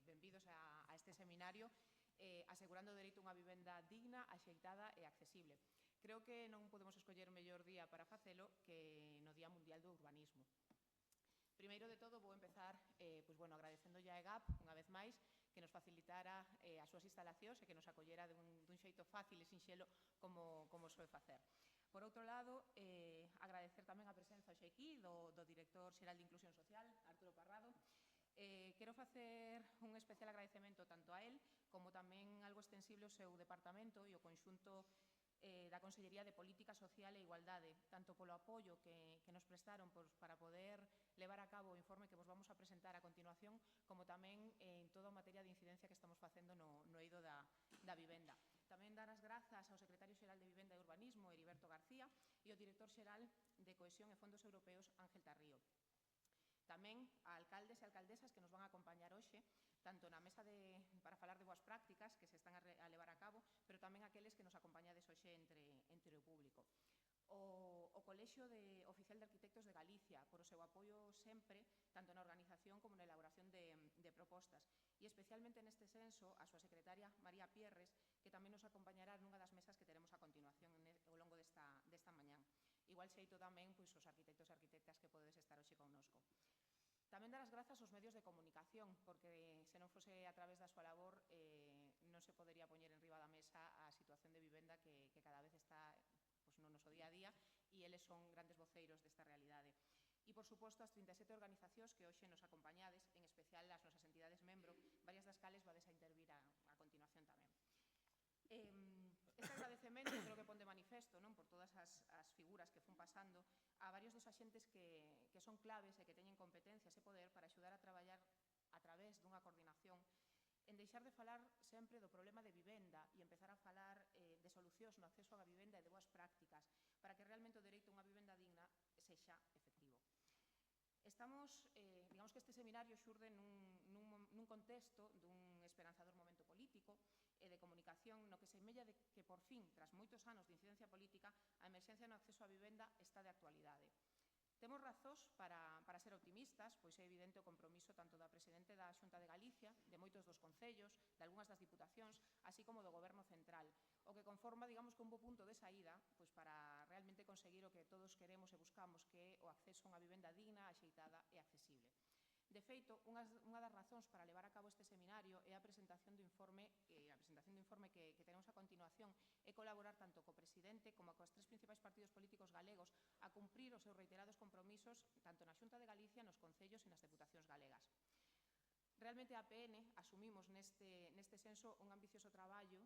benvidos a este seminario asegurando o dereito a unha vivenda digna, axeitada e accesible. Creo que non podemos escoller mellor día para facelo que no Día Mundial do Urbanismo. Primeiro de todo, vou empezar agradecendolle a EGAP, unha vez máis, que nos facilitara as súas instalacións e que nos acollera dun xeito fácil e sinxelo como soe facer. Por outro lado, agradecer tamén a presenza hoxe aquí do director xeral de Inclusión Social, Arturo Parrado. Quero facer un especial agradecemento tanto a él como tamén algo extensible ao seu departamento e ao conxunto da Consellería de Política Social e Igualdade, tanto polo apoio que nos prestaron para poder levar a cabo o informe que vos vamos a presentar a continuación, como tamén en toda a materia de incidencia que estamos facendo no eido da vivenda. Tamén dar as grazas ao secretario xeral de Vivenda e Urbanismo, Heriberto García, e ao director xeral de Cohesión e Fondos Europeos, Ángel Tarrío. Tamén a alcaldes e alcaldesas que nos van a acompañar hoxe, tanto na mesa para falar de boas prácticas que se están a levar a cabo, pero tamén aqueles que nos acompañades hoxe entre o público. O Colexio Oficial de Arquitectos de Galicia, por o seu apoio sempre, tanto na organización como na elaboración de propostas. E especialmente neste senso, a súa secretaria, María Pierres, que tamén nos acompañará nunha das mesas que teremos a continuación ao longo desta mañán. Igual xeito tamén os arquitectos e arquitectas que podedes estar hoxe connosco. Tamén dar as grazas aos medios de comunicación, porque se non fose a través da súa labor non se podería poñer en riba da mesa a situación de vivenda que cada vez está no noso día a día e eles son grandes voceiros desta realidade. E, por suposto, as 37 organizacións que hoxe nos acompañades, en especial as nosas entidades membro, varias das cales vades a intervir a continuación tamén. Este agradecemento creo que pon de manifesto por todas as figuras que fun pasando a varios dos axentes que son claves e que teñen competencias e poder para axudar a traballar a través dunha coordinación en deixar de falar sempre do problema de vivenda e empezar a falar de solucións no acceso á vivenda e de boas prácticas para que realmente o dereito a unha vivenda digna sexa efectivo. Digamos que este seminario xurde nun contexto dun esperanzador momento político e de comunicación no que se semella de que, por fin, tras moitos anos de incidencia política, a emerxencia no acceso á vivenda está de actualidade. Temos razóns para ser optimistas, pois é evidente o compromiso tanto da Presidente da Xunta de Galicia, de moitos dos concellos, de algunhas das diputacións, así como do Goberno central, o que conforma, digamos, que un bo punto de saída para realmente conseguir o que todos queremos e buscamos, que é o acceso a unha vivenda digna, axeitada e accesible. De feito, unha das razóns para levar a cabo este seminario é a presentación do informe que tenemos a continuación é colaborar tanto co presidente como coas tres principais partidos políticos galegos a cumprir os seus reiterados compromisos tanto na Xunta de Galicia, nos concellos e nas deputacións galegas. Realmente a APN asumimos neste senso un ambicioso traballo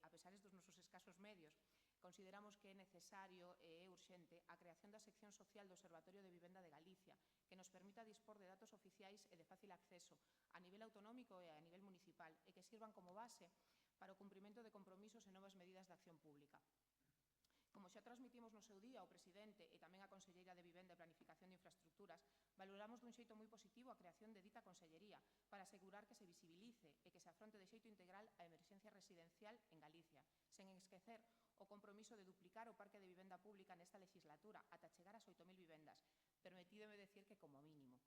a pesar dos nosos escasos medios. Consideramos que é necesario e é urxente a creación da sección social do Observatorio de Vivenda de Galicia, que nos permita dispor de datos oficiais e de fácil acceso a nivel autonómico e a nivel municipal e que sirvan como base para o cumprimento de compromisos e novas medidas de acción pública. Como xa transmitimos no seu día ao presidente e tamén a conselleira de Vivenda e Planificación de Infraestructuras, valoramos dun xeito moi positivo a creación de dita consellería para asegurar que se visibilice e que se afronte de xeito integral a emerxencia residencial en Galicia, sen esquecer o compromiso de duplicar o parque de vivenda pública nesta legislatura ata chegar ás 8.000 vivendas, permitídeme decir que como mínimo.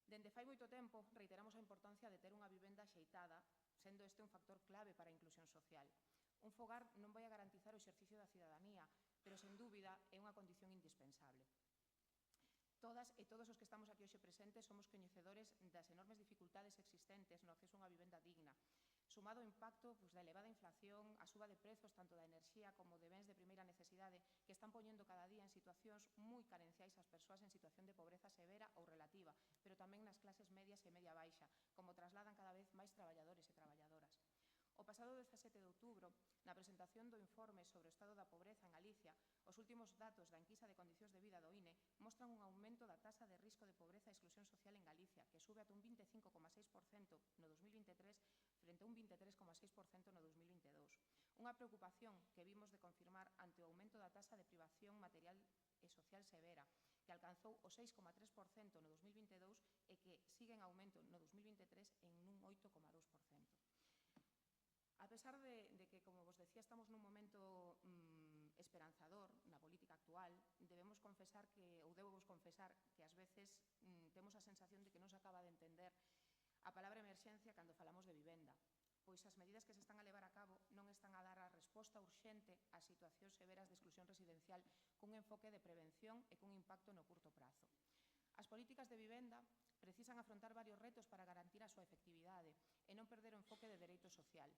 Dende fai moito tempo reiteramos a importancia de ter unha vivenda axeitada, sendo este un factor clave para a inclusión social. Un fogar non vai a garantizar o exercicio da cidadanía, pero, sen dúbida, é unha condición indispensable. Todas e todos os que estamos aquí hoxe presentes somos coñecedores das enormes dificultades existentes no acceso a unha vivenda digna, sumado ao impacto da elevada inflación, a suba de prezos tanto da enerxía como de bens de primeira necesidade que están poñendo cada día en situacións moi carenciais ás persoas en situación de pobreza severa ou relativa, pero tamén nas clases medias e media baixa, como trasladan cada vez máis traballadores e traballadoras. O pasado 17 de outubro, na presentación do informe sobre o estado da pobreza en Galicia, os últimos datos da enquisa de condicións de vida do INE mostran un aumento da taxa de risco de pobreza e exclusión social en Galicia, que sube ata un 25,6% no 2023 frente a un 23,6% no 2022. Unha preocupación que vimos de confirmar ante o aumento da taxa de privación material e social severa, que alcanzou o 6,3% no 2022 e que sigue en aumento no 2023 en un 8,2%. A pesar de que, como vos decía, estamos nun momento esperanzador na política actual, debemos confesar que, ou debo vos confesar, que ás veces temos a sensación de que non se acaba de entender A palabra emerxencia cando falamos de vivenda, pois as medidas que se están a levar a cabo non están a dar a resposta urxente ás situacións severas de exclusión residencial cun enfoque de prevención e cun impacto no curto prazo. As políticas de vivenda precisan afrontar varios retos para garantir a súa efectividade e non perder o enfoque de dereito social.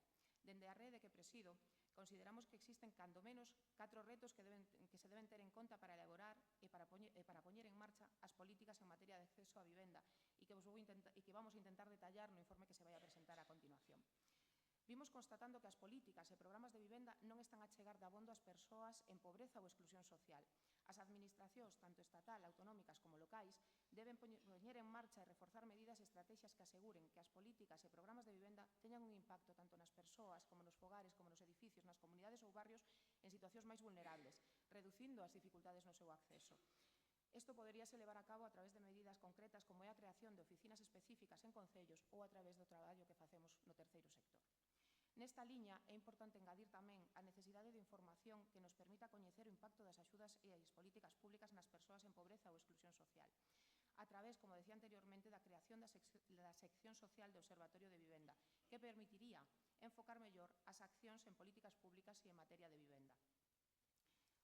Dende a rede que presido, consideramos que existen cando menos 4 retos que se deben ter en conta para elaborar e para poñer en marcha as políticas en materia de acceso á vivenda e que vamos a intentar detallar no informe que se vai a presentar a continuación. Vimos constatando que as políticas e programas de vivenda non están a chegar dabondo ás persoas en pobreza ou exclusión social. As administracións, tanto estatal, autonómicas como locais, deben poñer en marcha e reforzar medidas e estrategias que aseguren que as políticas e programas de vivenda teñan un impacto tanto nas persoas como nos fogares, como nos edificios, nas comunidades ou barrios en situacións máis vulnerables, reducindo as dificultades no seu acceso. Isto poderíase levar a cabo a través de medidas concretas como é a creación de oficinas específicas en concellos ou a través do traballo que facemos no terceiro sector. Nesta liña, é importante engadir tamén a necesidade de información que nos permita coñecer o impacto das axudas e as políticas públicas nas persoas en pobreza ou exclusión social, a través, como decía anteriormente, da creación da sección social do Observatorio de Vivenda, que permitiría enfocar mellor as accións en políticas públicas e en materia de vivenda.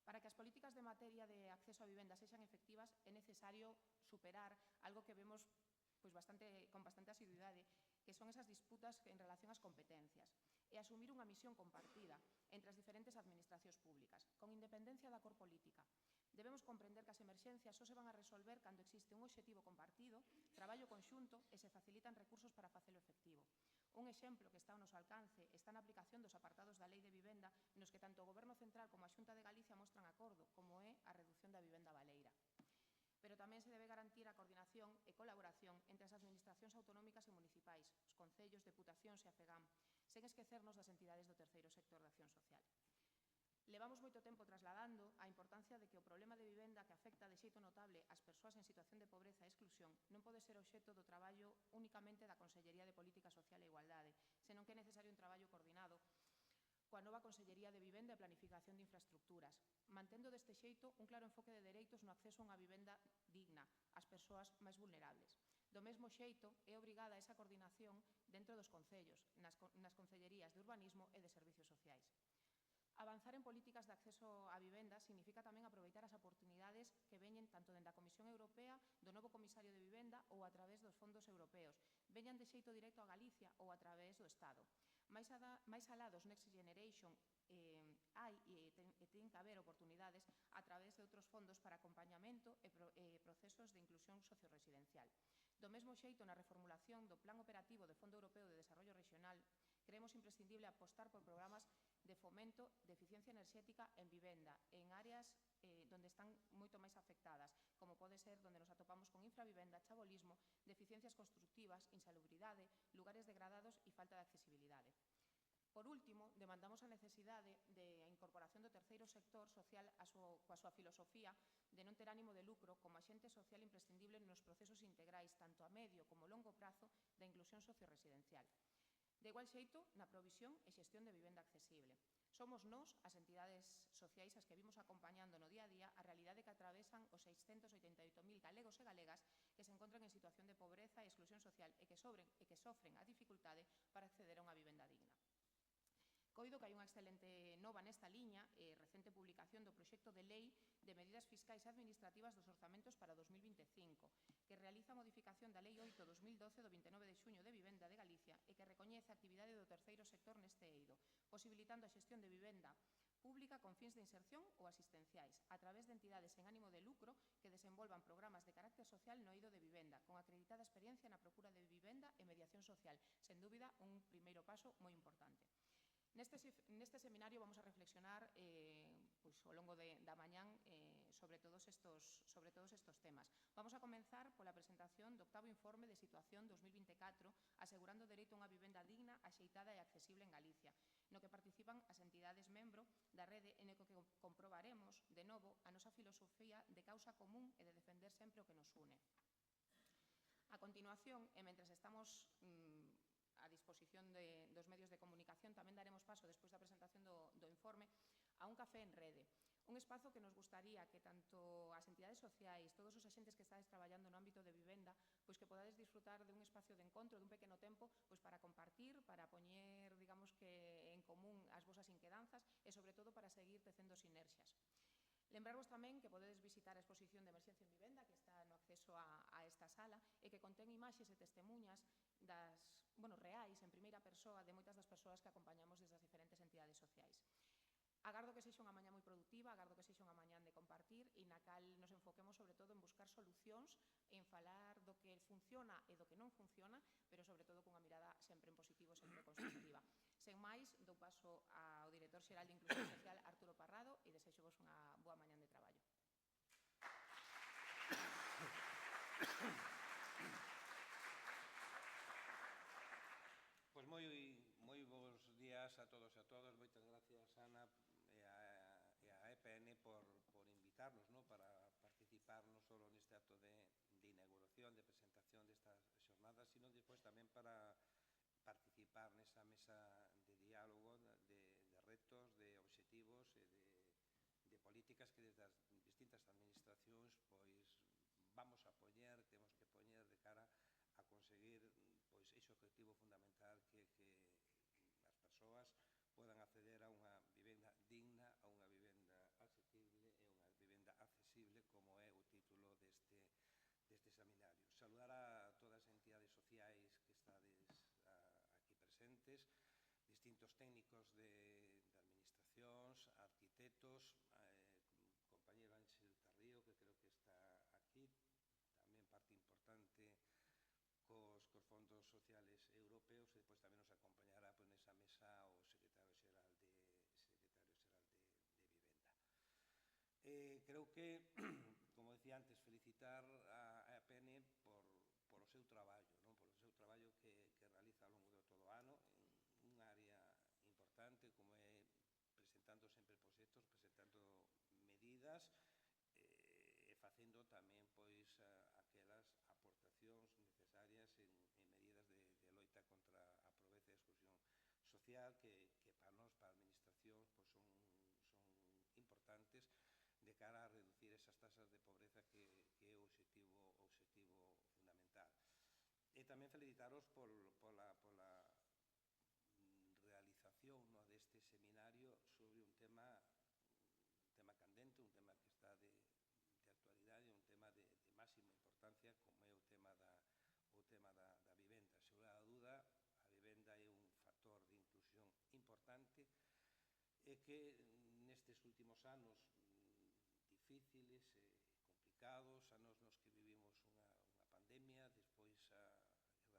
Para que as políticas de materia de acceso á vivenda sexan efectivas, é necesario superar algo que vemos con bastante asiduidade, que son esas disputas en relación ás competencias, e asumir unha misión compartida entre as diferentes administracións públicas, con independencia da cor política. Debemos comprender que as emerxencias só se van a resolver cando existe un obxectivo compartido, traballo conxunto e se facilitan recursos para facelo efectivo. Un exemplo que está ao noso alcance está na aplicación dos apartados da Lei de Vivenda nos que tanto o Goberno Central como a Xunta de Galicia mostran acordo, como é a reducción da vivenda baleira. Pero tamén se debe garantir a coordinación e colaboración entre as administracións autonómicas e municipais, os concellos, deputacións e a FEGAM, sen esquecernos das entidades do terceiro sector de acción social. Levamos moito tempo trasladando a importancia de que o problema de vivenda que afecta de xeito notable ás persoas en situación de pobreza e exclusión non pode ser obxecto do traballo únicamente da Consellería de Política Social e Igualdade, senón que é necesario un traballo coordinado coa nova Consellería de Vivenda e Planificación de Infraestructuras, mantendo deste xeito un claro enfoque de dereitos no acceso a unha vivenda digna ás persoas máis vulnerables. Do mesmo xeito, é obrigada esa coordinación dentro dos concellos, nas concellerías de Urbanismo e de Servicios Sociais. Avanzar en políticas de acceso á vivenda significa tamén aproveitar as oportunidades que veñen tanto dende a Comisión Europea, do novo Comisario de Vivenda ou a través dos fondos europeos, veñan de xeito directo a Galicia ou a través do Estado. Máis alá dos Next Generation, hai e ten que haber oportunidades a través de outros fondos para acompañamento e procesos de inclusión socioresidencial. Do mesmo xeito, na reformulación do Plan Operativo do Fondo Europeo de Desarrollo Regional, creemos imprescindible apostar por programas de fomento de eficiencia enerxética en vivenda, en áreas donde están moito máis afectadas, como pode ser donde nos atopamos con infravivenda, chabolismo, deficiencias constructivas, insalubridade, lugares degradados e falta de accesibilidade. Por último, demandamos a necesidade de incorporación do terceiro sector social coa súa filosofía de non ter ánimo de lucro como axente social imprescindible nos procesos integrais, tanto a medio como longo prazo, da inclusión socioresidencial. De igual xeito, na provisión e xestión de vivenda accesible. Somos nós, as entidades sociais, as que vimos acompañando no día a día a realidade que atravesan os 688.000 galegos e galegas que se encontran en situación de pobreza e exclusión social e que sofren a dificultade para acceder a unha vivenda digna. Coido que hai unha excelente nova nesta liña e recente publicación do proxecto de lei de medidas fiscais e administrativas dos orzamentos para 2025, que realiza a modificación da Lei 8/2012 do 29 de xuño de Vivenda de Galicia e que recoñece a actividade do terceiro sector neste eido, posibilitando a xestión de vivenda pública con fins de inserción ou asistenciais, a través de entidades sen ánimo de lucro que desenvolvan programas de carácter social no eido de vivenda, con acreditada experiencia na procura de vivenda e mediación social, sen dúbida un primeiro paso moi importante. Neste seminario vamos a reflexionar ao longo da mañán sobre todos estes temas. Vamos a comenzar pola presentación do 8º Informe de Situación 2024, asegurando o dereito a unha vivenda digna, axeitada e accesible en Galicia, no que participan as entidades membro da rede e no que comprobaremos, de novo, a nosa filosofía de causa común e de defender sempre o que nos une. A continuación, e mentres estamos a disposición dos medios de comunicación, tamén daremos paso, despois da presentación do informe, a un café en rede. Un espazo que nos gustaría que tanto as entidades sociais, todos os axentes que estades traballando no ámbito de vivenda, pois que podades disfrutar dun espacio de encontro, dun pequeno común as vosas inquedanzas e, sobre todo, para seguir tecendo sinerxias. Lembrarvos tamén que podedes visitar a exposición de Emerxencia en Vivenda, que está no acceso a esta sala, e que contén imaxes e testemunhas reais, en primeira persoa, de moitas das persoas que acompañamos desde as diferentes entidades sociais. Agardo que sexa unha mañá moi produtiva, agardo que sexa unha mañá de compartir e na cal nos enfoquemos sobre todo en buscar solucións, en falar do que funciona e do que non funciona, pero sobre todo cunha mirada sempre en positivo, sempre constructiva. Sen máis, dou paso ao director xeral de Inclusión Social, Arturo Parrado, e desexo vos unha boa mañá de traballo. Pois moi bons días a todos e a todas. Moitas gracias, Ana, e a EPN por invitarnos, ¿no?, para participar non só neste acto de inauguración, de presentación destas xornadas, sino despois tamén para participar nesa mesa de diálogo, de retos, de obxectivos e de políticas que desde as distintas administracións pois vamos a poñer, temos que poñer de cara a conseguir pois ese objetivo fundamental que as persoas podan acceder a unha vivenda digna, a unha vivenda asequible e unha vivenda accesible, como é o título deste seminario. Saludar a todas as entidades sociais que estades aquí presentes, distintos técnicos de administracións, arquitectos, compañero Ángel Tarrío, que creo que está aquí, tamén parte importante cos fondos sociales europeos, e despois tamén nos acompañará pois, nesa mesa o secretario xeral de Vivenda. Creo que, como decía antes, felicitar a EPN por o seu traballo, ¿no?, por o seu traballo que realiza ao longo de todo o ano en unha área importante como é presentando sempre proxectos, presentando medidas e facendo tamén pois aquelas aportacións necesarias en medidas de loita contra a pobreza e a exclusión social que para nós, para a administración, pois son importantes de cara a reducir esas tasas de pobreza que é o obxectivo fundamental. E tamén felicitaros pola realización, ¿no?, deste seminario sobre un tema candente, un tema que está de actualidade, un tema de máxima importancia como é o tema da vivenda. Sen lugar a dúda, a vivenda é un factor de inclusión importante e que nestes últimos anos difíciles e complicados, anos nos que vivimos unha pandemia, despois a guerra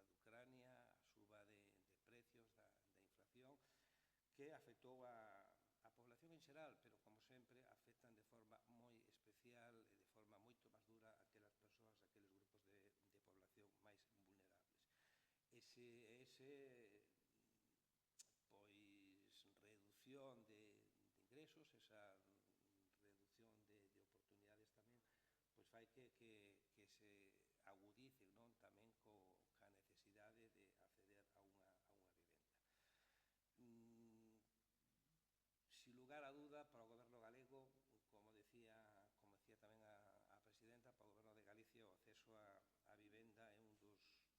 de Ucrania, a suba de precios da inflación, que afectou a población en xeral, pero, como sempre, afectan de forma moi especial e de forma moito máis dura aquelas persoas, aqueles grupos de población máis vulnerables. Reducción de ingresos, esa reducción de oportunidades tamén, pois fai que se agudicen, non, tamén ca necesidade de acceder a unha vivenda. Sin lugar a duda, para o Goberno galego, como decía tamén a presidenta, para o Goberno de Galicia o acceso á vivenda é un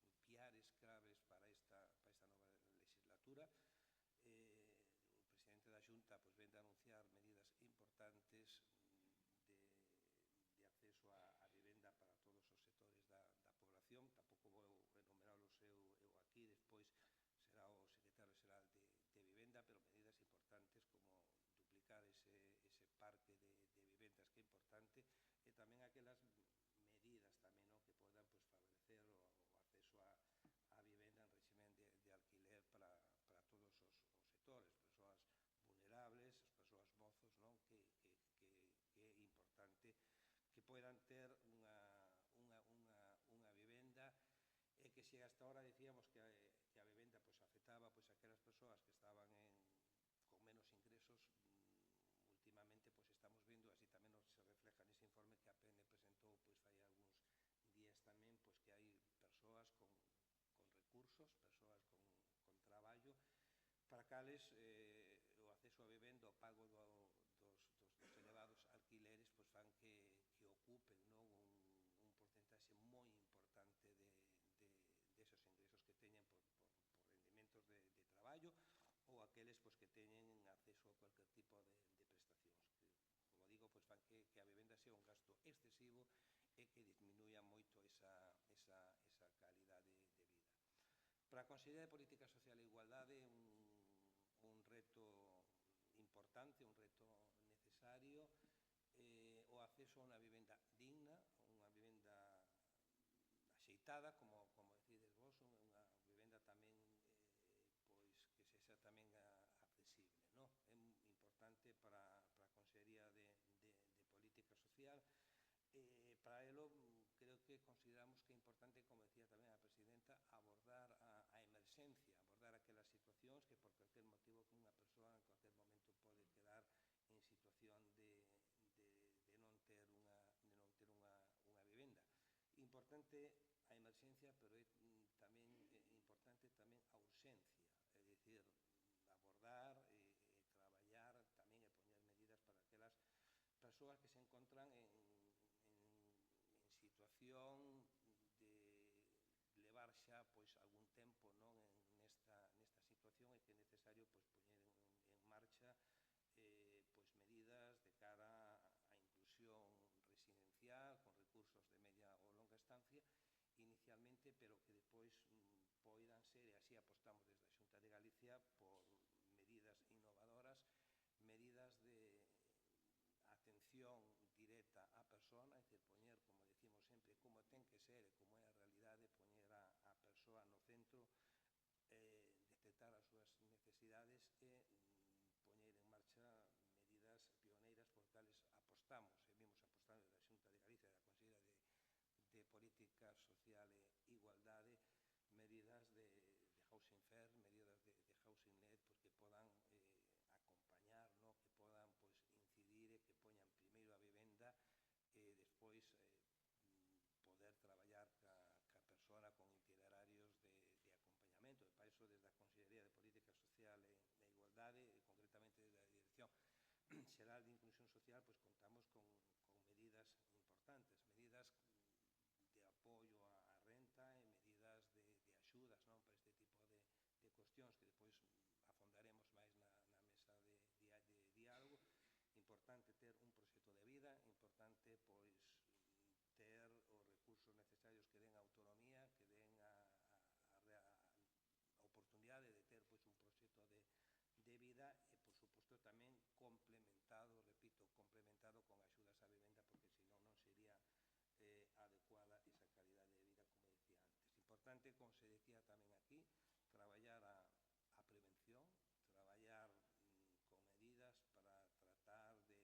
dos piares claves para esta nova legislatura. O presidente da Xunta pois vén de anunciar medidas importantes de acceso á vivenda para todos os sectores da población. Tampouco vou enumerarlos eu aquí, despois será o secretario xeral de Vivenda, pero medidas importantes como duplicar ese parque de vivendas que é importante, e tamén aquelas medidas tamén, ¿no?, que podan pois, favorecer o acceso á vivenda en régimen de alquiler para todos os sectores, persoas vulnerables, as persoas mozos, ¿no?, que é importante que podan ter unha vivenda, e que se hasta ahora decíamos que a vivenda pois, afectaba pois, aquelas persoas que estaban con menos ingresos, últimamente pois, estamos vendo, así tamén se refleja nese informe que a PN presentou pois, fai algúns días tamén, pois, que hai persoas con recursos, persoas con traballo, para cales o acceso a vivenda, o pago dos elevados alquileres, pois, fan que ocupen, ¿no?, un porcentaxe moi importante desos ingresos que teñen por rendimentos de traballo ou aqueles deles pois, que teñen acceso a cualquier tipo de prestacións que, como digo, pois, fan que a vivenda sea un gasto excesivo e que disminuya moito esa calidade de vida. Para a Consellería de Política Social e Igualdade un reto importante, un reto necesario, o acceso a unha vivenda digna, unha vivenda axeitada, como decides vos, unha vivenda tamén pois que sexa tamén accesible, no? É importante para a Consellería de Política Social. Para elo, creo que consideramos que é importante, como decía tamén a presidenta, abordar a emerxencia, abordar aquelas situacións que por cualquier motivo que unha persoa en cualquier momento pode quedar en situación de non ter unha vivenda. Importante a emerxencia, pero é tamén importante tamén a urxencia, é dicir, abordar traballar tamén e poñer medidas para aquelas persoas que se encontran en situación de levar xa pois algún tempo, non, nesta situación e que é necesario pois poñer en marcha pois medidas de cara á inclusión residencial con recursos de media ou longa estancia inicialmente, pero que depois poidan ser, e así apostamos desde a Xunta de Galicia, por medidas innovadoras, medidas de atención directa á persona, é dicir, poñer, como decimos sempre, como ten que ser e como é a realidade, poñer a persoa no centro, detectar as súas necesidades e poñer en marcha medidas pioneiras por cales apostamos, e vimos apostando da Xunta de Galicia, da Consellería de Política Social e Igualdade, medidas de Housing Fair, medidas de Housing Net, pois que podan acompañar, no? Que podan pois, incidir e que poñan primeiro a vivenda e despois poder traballar ca persoa con itinerarios de acompañamento. E para iso, desde a Consellería de Política Social e Igualdade, e concretamente desde a Dirección Xeral de Inclusión Social, pois contamos con medidas importantes, medidas de apoio á renta e medidas de axudas, non, para este tipo de cuestións que depois afondaremos máis na mesa de diálogo. Importante ter un proxecto de vida, importante pois ter os recursos necesarios que den autonomía, que den a oportunidade de ter pois, un proxecto de vida e, por suposto, tamén complementado, repito, complementado con axudas á vivenda, porque senón non sería adecuada esa calidad de vida, como decía antes. Importante, como se decía tamén aquí, traballar a prevención, traballar con medidas para tratar de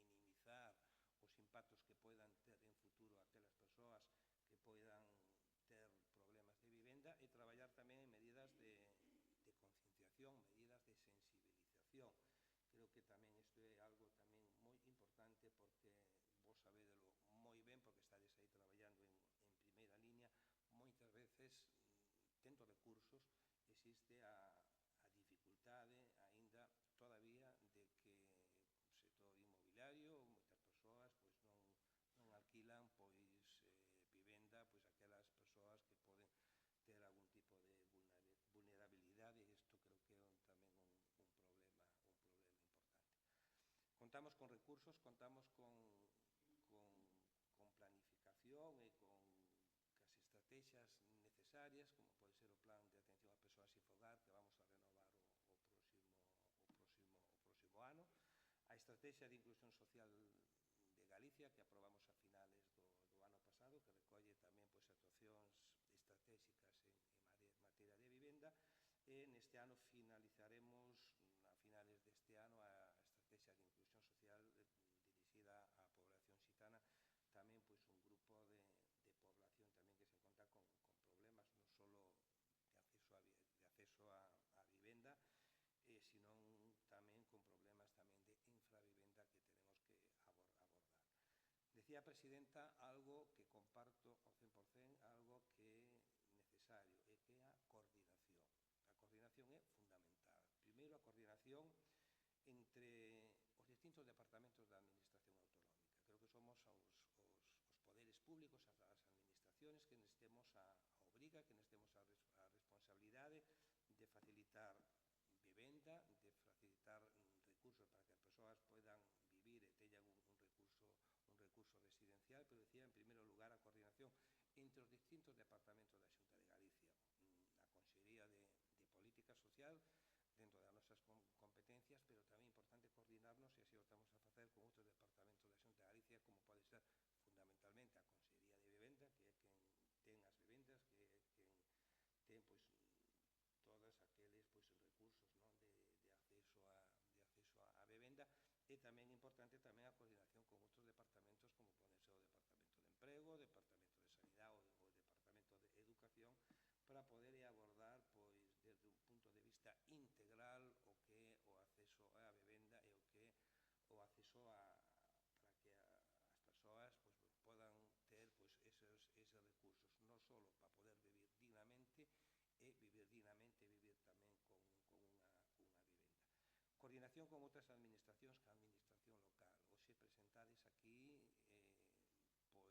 minimizar os impactos que poidan ter en futuro aquelas persoas que poidan ter problemas de vivenda e traballar tamén en medidas de concienciación, medidas de sensibilización. Creo que tamén isto é algo tamén moi importante porque vos sabedelo moi ben, porque estades aí traballando en primeira liña, moitas veces, tendo recursos, existe a dificultade aínda todavía de que o sector inmobiliario, moitas persoas pois non alquilan pois vivenda pois aquelas persoas que poden ter algún tipo de vulnerabilidade, e isto creo que é tamén un problema importante. Contamos con recursos, contamos con planificación e con as estrategias necesarias, como pode ser o plan de atención a persoas sin fogar que vamos a renovar o próximo ano, a estrategia de inclusión social de Galicia que aprobamos a finales do ano pasado, que recolle tamén pois, actuacións estratégicas en materia de vivenda, e neste ano finalizaremos, a finales deste ano, a estrategia de inclusión social dirixida á población xitana, tamén pois, un grupo de población tamén que se encontra con problemas non só de acceso a vivenda, senón tamén con problemas tamén de infravivenda que tenemos que abordar. Decía a presidenta algo que comparto ao 100%, algo que é necesario, e que é a coordinación. A coordinación é fundamental. Primeiro, a coordinación entre os distintos departamentos da Administración Autonómica. Creo que somos os poderes públicos, as administraciones, que nos temos a obriga, que nos temos a responsabilidade de facilitar vivenda, recursos para que as persoas poidan vivir e teñan un recurso residencial, pero decía, en primeiro lugar, a coordinación entre os distintos departamentos da Xunta de Galicia, a Consellería de Política Social, dentro das nosas competencias, pero tamén é importante coordinarnos, e así o estamos a facer con outros departamentos da Xunta de Galicia, como pode ser fundamentalmente a Consellería de Vivenda, que é quen ten as vivendas, que é quen ten todos aqueles recursos, non, de acceso a vivenda, e tamén é importante tamén a coordinación con outros departamentos, como pode ser o Departamento de Emprego, o Departamento de Sanidade ou o Departamento de Educación, para poder abordar desde un punto de vista integral o que é o acceso á vivenda e o que é o acceso para que as persoas podan ter eses recursos, non só para poder vivir dignamente e vivir dignamente e vivir tamén con unha vivenda. Coordinación con outras administracións, que a administración local.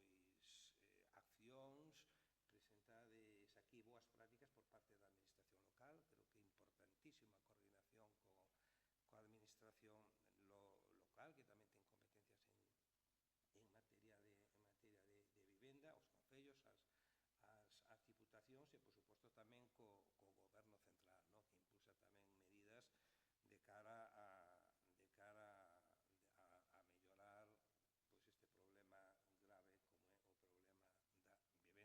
Hoxe presentades aquí accións, presentades aquí boas prácticas por parte da administración local. Creo que é importantísima a coordinación coa administración local, que tamén ten competencias en materia de vivenda, os concellos, as diputacións e, por suposto, tamén co goberno central, no? Que impulsa tamén medidas de cara a mellorar este problema grave como é o problema da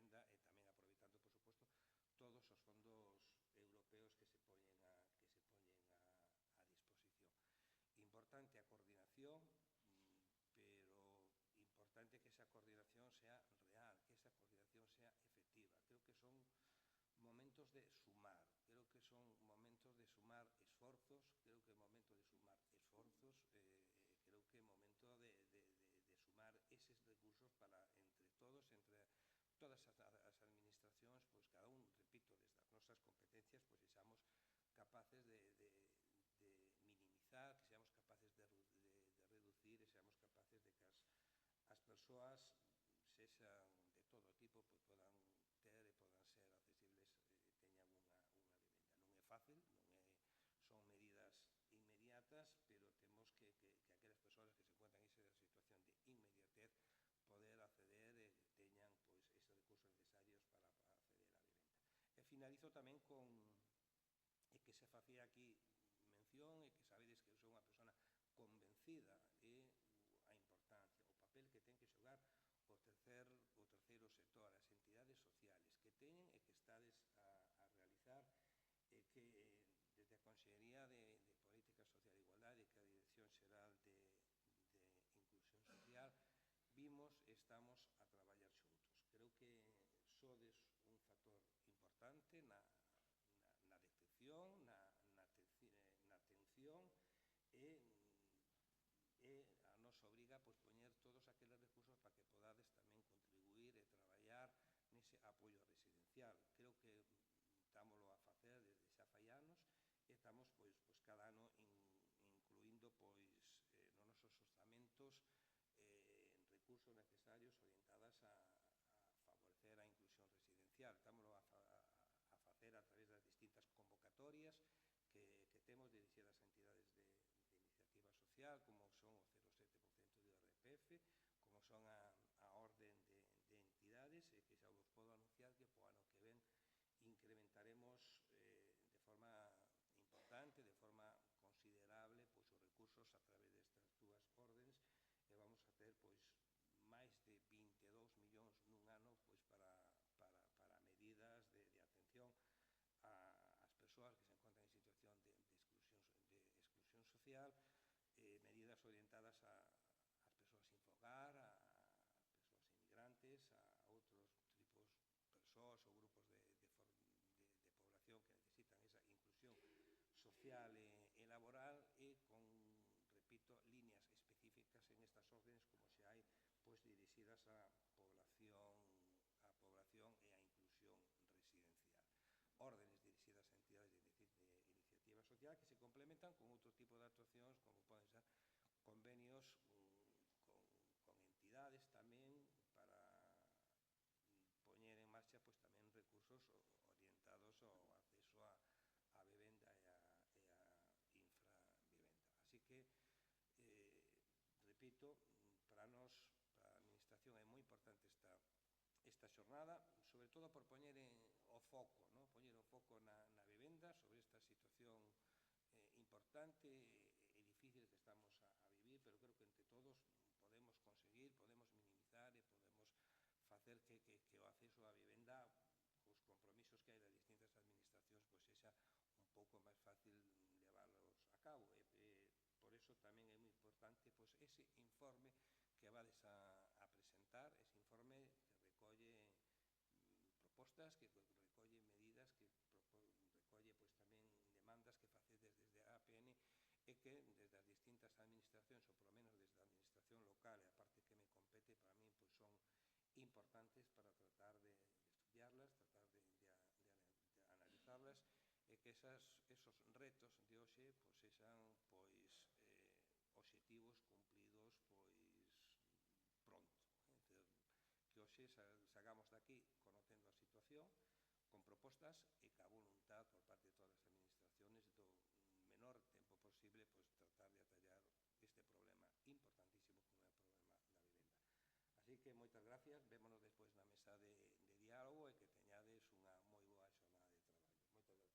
vivenda, e tamén aproveitando, por suposto, todos os fondos europeos que se poñen a disposición. Importante a coordinación, pero importante que esa coordinación sea real, que esa coordinación sea efectiva. Creo que son momentos de sumar, creo que son momentos de sumar esforzos, creo que é momento de sumar esforzos, creo que é momento de sumar eses recursos para, entre todos, entre todas as administracións, cada un, repito, desde as nosas competencias, sexamos capaces de minimizar, que seamos capaces de reducir, e seamos capaces de que as persoas, sexan de todo tipo, podan ter e podan ser accesibles, teñan unha vivenda. Non é fácil, son medidas inmediatas, pero temos que aquelas persoas que se encuentran en esa situación de inmediatez poder acceder e teñan esos recursos necesarios para acceder á vivenda. E finalizo tamén con que se facía aquí mención, e que sabedes que eu sou unha persona convencida, e a importancia, o papel que ten que xogar o terceiro sector, as entidades sociales que teñen e que estades a realizar, e que desde a Consellería de Política Social e Igualdade, que é a Dirección Xeral de Inclusión Social, vimos e estamos a traballar xuntos. Creo que sodes un factor importante na detección, na atención, e a nos obriga poñer todos aqueles recursos para que podades tamén contribuir e traballar nese apoio residencial. Creo que estámoslo a facer desde xa fai anos, e estamos cada ano incluindo nos nosos orzamentos recursos necesarios orientadas a favorecer a inclusión residencial. Estámoslo a facer a través das distintas convocatorias que temos dirixidas a entidades de iniciativa social, como son o 0,7% de IRPF, como son a orden de entidades, e que xa vos podo anunciar que po ano que ven incrementaremos de forma importante, de forma considerable, os recursos a través destas dúas ordes, e vamos a ter máis de 22 millóns nun ano para medidas de atención ás persoas que se encontran en situación de exclusión social, medidas orientadas ás persoas sin fogar, a persoas inmigrantes, a outros tipos de persoas ou grupos de población que necesitan esa inclusión social e laboral, e con, repito, líneas específicas en estas órdenes, como se hai dirixidas á población e á inclusión residencial. Órdenes dirixidas a entidades de iniciativa social que se complementan con outro tipo de actuacións, como poden ser convenios con entidades tamén, para poñer en marcha tamén recursos orientados ao acceso á vivenda e a infravivenda. Así que feito, para nós, para a Administración, é moi importante esta xornada, sobre todo por poñer o foco, ¿no? Poñer o foco na vivenda, sobre esta situación importante e difícil que estamos a vivir, pero creo que entre todos podemos conseguir, podemos minimizar e podemos facer que o acceso á vivenda, os compromisos que hai das distintas administracións, pois sexa un pouco máis fácil leválos a cabo. Por eso tamén é moi importante pois ese informe que vades a presentar, ese informe que recolle propostas, que recolle medidas, que recolle pois tamén demandas que facedes desde a APN e que desde as distintas administracións, ou polo menos desde a administración local e a parte que me compete, para min pois son importantes para tratar de estudiarlas, tratar de analizarlas e que esos retos de hoxe pois sexan pois obxectivos cumplidos pois pronto. Que hoxe sacamos daqui conocendo a situación, con propostas e ca voluntad por parte de todas as administraciones do menor tempo posible pois tratar de atallar este problema importantísimo como é o problema da vivenda. Así que moitas gracias, vémonos despois na mesa de diálogo e que teñades unha moi boa xornada de traballo. Moitas gracias, Ana.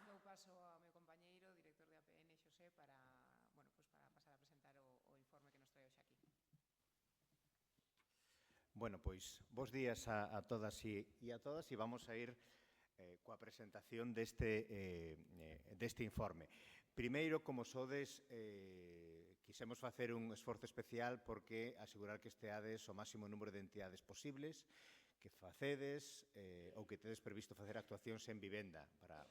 Dou paso ao meu compañeiro, director de APN, Xosé, para pasar a presentar o informe que nos trae hoxe aquí. Bueno, pois, bos días a todas e a todas e vamos a ir coa presentación deste informe. Primeiro, como sodes, quisemos facer un esforzo especial porque asegurar que esteades o máximo número de entidades posibles, que facedes ou que tedes previsto facer actuacións en vivenda para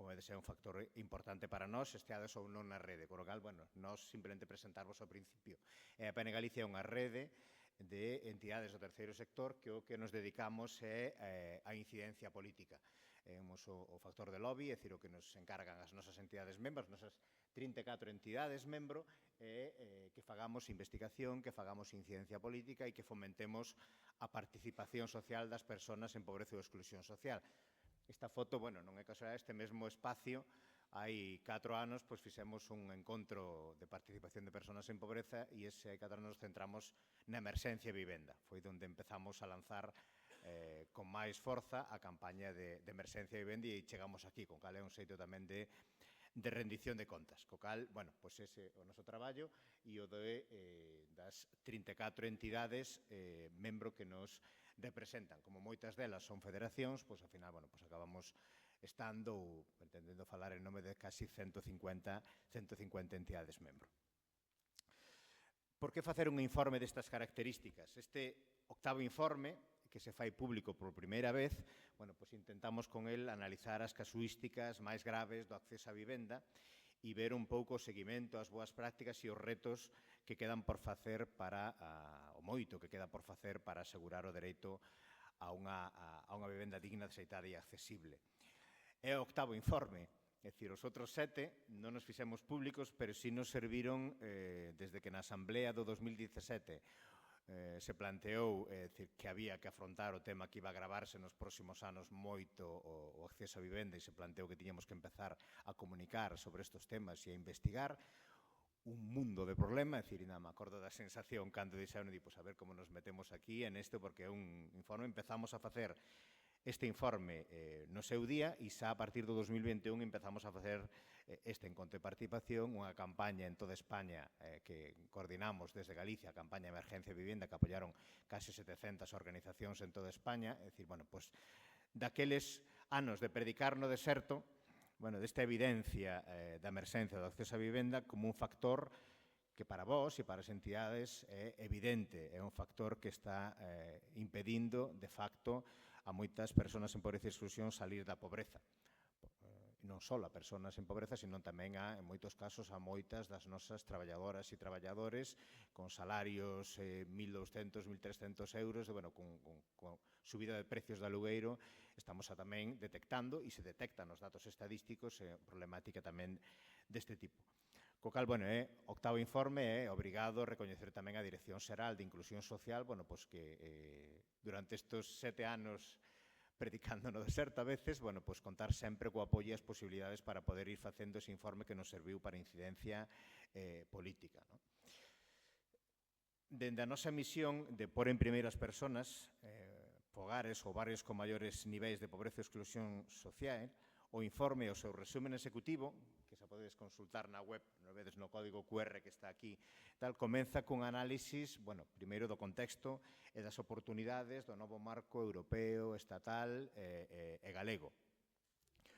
como é un factor importante para nós, esteades ou non na rede. Con o cal, bueno, nós simplemente presentarvos ao principio. A APN Galicia é unha rede de entidades do terceiro sector que o que nos dedicamos é a incidencia política. Temos o factor de lobby, é dicir, o que nos encargan as nosas entidades membros, as nosas 34 entidades membro, que fagamos investigación, que fagamos incidencia política e que fomentemos a participación social das persoas en pobreza ou exclusión social. Esta foto, bueno, non é casualidade, este mesmo espacio, hai 4 anos, pois fixemos un encontro de participación de persoas en pobreza e ese 4 anos nos centramos na emerxencia vivenda. Foi onde empezamos a lanzar con máis forza a campaña de emerxencia vivenda e chegamos aquí, con cal é un xeito tamén de rendición de contas. Co cal, bueno, pois ese é o noso traballo e o das 34 entidades membro que nos representan. Como moitas delas son federacións, pois ao final, bueno, pois acabamos estando ou pretendendo falar en nome de casi 150 entidades membro. Por que facer un informe destas características? Este octavo informe, que se fai público por primeira vez, bueno, pois intentamos con el analizar as casuísticas máis graves do acceso á vivenda e ver un pouco o seguimento, as boas prácticas e os retos que quedan por facer o moito que queda por facer para asegurar o dereito a unha vivenda digna, aceitada e accesible. É o octavo informe, é dicir, os outros 7 non nos fixemos públicos, pero sí nos serviron desde que na Asamblea do 2017 se planteou que había que afrontar o tema que iba a agravarse nos próximos anos moito o acceso a vivenda e se planteou que tiñamos que empezar a comunicar sobre estes temas e a investigar un mundo de problema, é dicir, me acordo da sensación cando dixeron, pues a ver como nos metemos aquí en isto, porque é un informe, empezamos a facer este informe no seu día e xa a partir do 2021 empezamos a facer este encontro de participación, unha campaña en toda España que coordinamos desde Galicia, a campaña de Emergencia Vivenda, que apoyaron case 700 organizacións en toda España, é dicir, bueno, pues daqueles anos de predicar no deserto, bueno, desta evidencia da emerxencia do acceso á vivenda como un factor que para vós e para as entidades é evidente, é un factor que está impedindo, de facto, a moitas persoas en pobreza e exclusión salir da pobreza. Non só a persoas en pobreza, sino tamén, en moitos casos, a moitas das nosas traballadoras e traballadores con salarios 1.200, 1.300 euros, bueno, con subida de precios de alugueiro, estamos tamén detectando, e se detectan nos datos estadísticos, problemática tamén deste tipo. Co cal, bueno, octavo informe é obrigado a recoñecer tamén a Dirección Xeral de Inclusión Social, bueno, pois que durante estes 7 anos predicando no deserto a veces, bueno, pois contar sempre co apoio e as posibilidades para poder ir facendo ese informe que nos serviu para incidencia política, non? Dende a nosa misión de pôr en primeiras persoas fogares ou barrios con maiores niveis de pobreza e exclusión social, o informe e o seu resumen executivo, que xa podedes consultar na web, non vedes no código QR que está aquí, tal, comeza cun análisis, bueno, primeiro do contexto e das oportunidades do novo marco europeo, estatal e galego.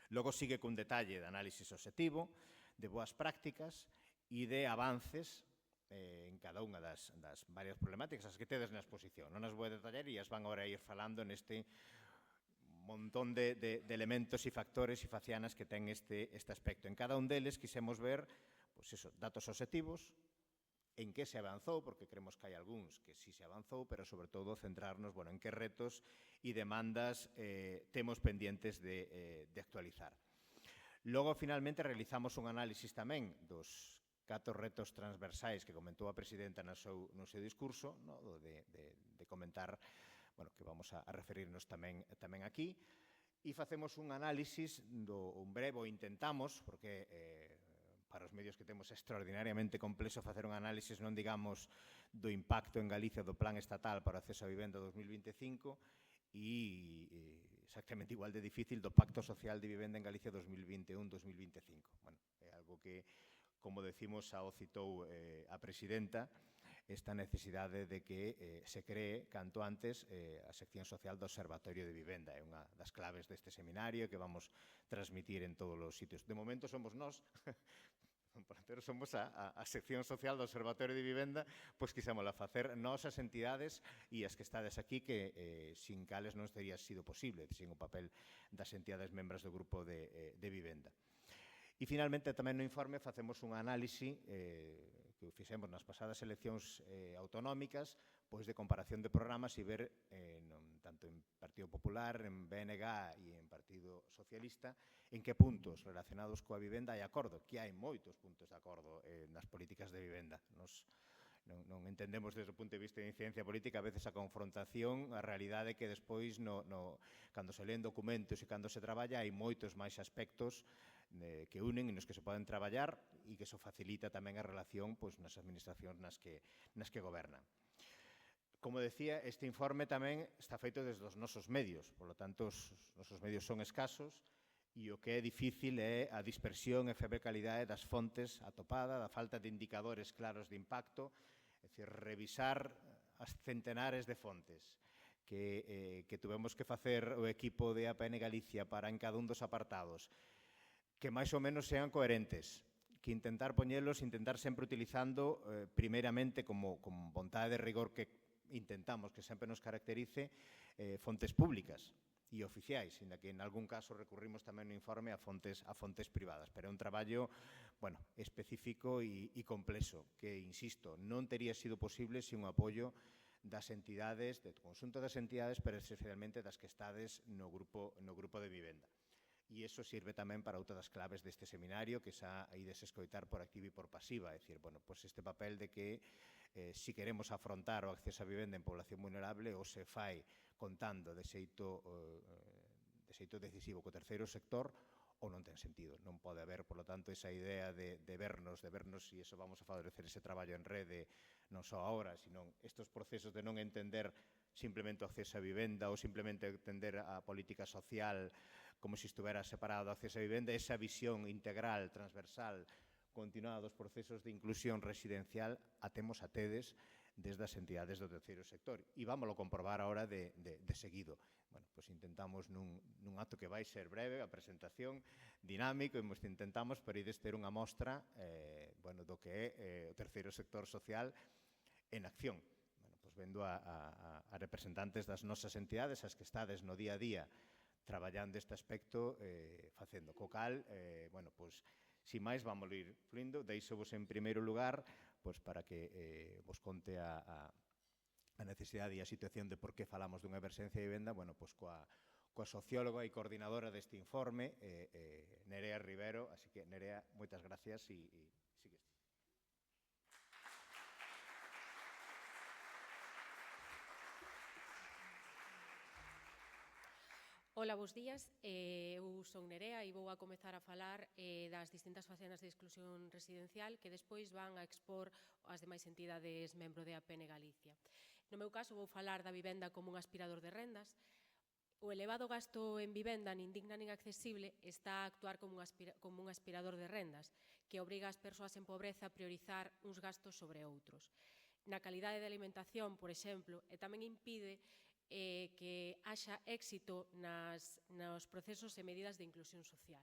Logo sigue cun detalle de análisis obxectivo, de boas prácticas e de avances en cada unha das varias problemáticas as que tedes na exposición. Non as vou detallar e as van agora ir falando neste montón de elementos e factores e facianas que ten este aspecto. En cada un deles quisemos ver datos obxectivos, en que se avanzou, porque creemos que hai algúns que sí se avanzou, pero sobre todo centrarnos en que retos e demandas temos pendientes de actualizar. Logo, finalmente, realizamos un análisis tamén dos 4 retos transversais que comentou a presidenta no seu discurso, de comentar que vamos a referirnos tamén aquí, e facemos un análisis un breve, o intentamos, porque para os medios que temos é extraordinariamente complexo facer un análisis, non digamos do impacto en Galicia do Plan Estatal para o Acceso a Vivenda 2025 e exactamente igual de difícil do Pacto Social de Vivenda en Galicia 2021-2025. Bueno, é algo que, como decimos, xa o citou a presidenta, esta necesidade de que se cree canto antes a sección social do Observatorio de Vivenda. É unha das claves deste seminario que vamos transmitir en todos os sitios. De momento somos nós, pero somos a sección social do Observatorio de Vivenda, pois quisámola facer nós as entidades e as que estades aquí, que sin cales non teria sido posible, sin o papel das entidades membros do grupo de vivenda. E, finalmente, tamén no informe facemos un análise que fixemos nas pasadas eleccións autonómicas, pois de comparación de programas e ver, tanto en Partido Popular, en BNG e en Partido Socialista, en que puntos relacionados coa vivenda hai acordo, que hai moitos puntos de acordo nas políticas de vivenda. Nos non entendemos desde o punto de vista de incidencia política a veces a confrontación, a realidade que despois, cando se leen documentos e cando se traballa, hai moitos máis aspectos que unen e nos que se poden traballar e que iso facilita tamén a relación nas administracións nas que gobernan. Como decía, este informe tamén está feito desde os nosos medios, por lo tanto, os nosos medios son escasos e o que é difícil é a dispersión e calidade das fontes atopada, da falta de indicadores claros de impacto, é dicir, revisar as centenares de fontes que tuvemos que facer o equipo de APN Galicia para en cada un dos apartados, que máis ou menos sean coherentes, que intentar poñelos, intentar sempre utilizando primeiramente como vontade de rigor que intentamos que sempre nos caracterice fontes públicas e oficiais, inda que en algún caso recurrimos tamén no informe a fontes privadas, pero é un traballo específico e complexo que, insisto, non tería sido posible sin o apoio das entidades, do conxunto das entidades, pero especialmente das que estades no grupo de vivenda. E iso sirve tamén para outra das claves deste seminario que xa ides escoitar por activa e por pasiva, é dicir, este papel de que si queremos afrontar o acceso a vivenda en población vulnerable ou se fai contando de xeito decisivo co terceiro sector ou non ten sentido. Non pode haber, por lo tanto, esa idea de vernos e iso vamos a favorecer ese traballo en rede non só agora, sino estes procesos de non entender simplemente o acceso a vivenda ou simplemente entender a política social como se estuvera separado do acceso a vivenda, esa visión integral, transversal, continuada dos procesos de inclusión residencial a tedes desde as entidades do terceiro sector. E vámoslo comprobar agora de seguido. Intentamos nun acto que vai ser breve, a presentación, dinámico, intentamos, pero ides ter unha mostra do que é o terceiro sector social en acción. Vendo a representantes das nosas entidades, as que estades no día a día, traballando este aspecto, facendo. Co cal, sin máis, vamos a ir fluindo. Deixo-vos en primeiro lugar para que vos conte a necesidade e a situación de por que falamos dunha emerxencia de vivenda, coa socióloga e coordinadora deste informe, Nerea Rivero. Así que, Nerea, moitas gracias e sigues. Ola, bos días. Eu son Nerea e vou a comezar a falar das distintas facenas de exclusión residencial que despois van a expor as demais entidades membro de APN Galicia. No meu caso vou falar da vivenda como un aspirador de rendas. O elevado gasto en vivenda nin digna nin accesible está a actuar como un aspirador de rendas que obriga as persoas en pobreza a priorizar uns gastos sobre outros. Na calidade de alimentación, por exemplo, e tamén impide que haxa éxito nos procesos e medidas de inclusión social.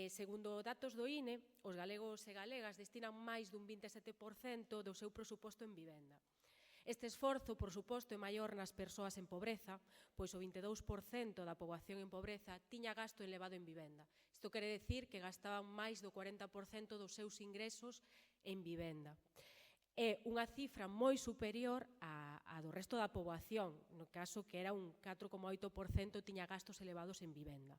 Segundo datos do INE, os galegos e galegas destinan máis dun 27% do seu presuposto en vivenda. Este esforzo, por suposto, é maior nas persoas en pobreza, pois o 22% da poboación en pobreza tiña gasto elevado en vivenda. Isto quere decir que gastaban máis do 40% dos seus ingresos en vivenda. É unha cifra moi superior á do resto da poboación, no caso que era un 4,8% tiña gastos elevados en vivenda.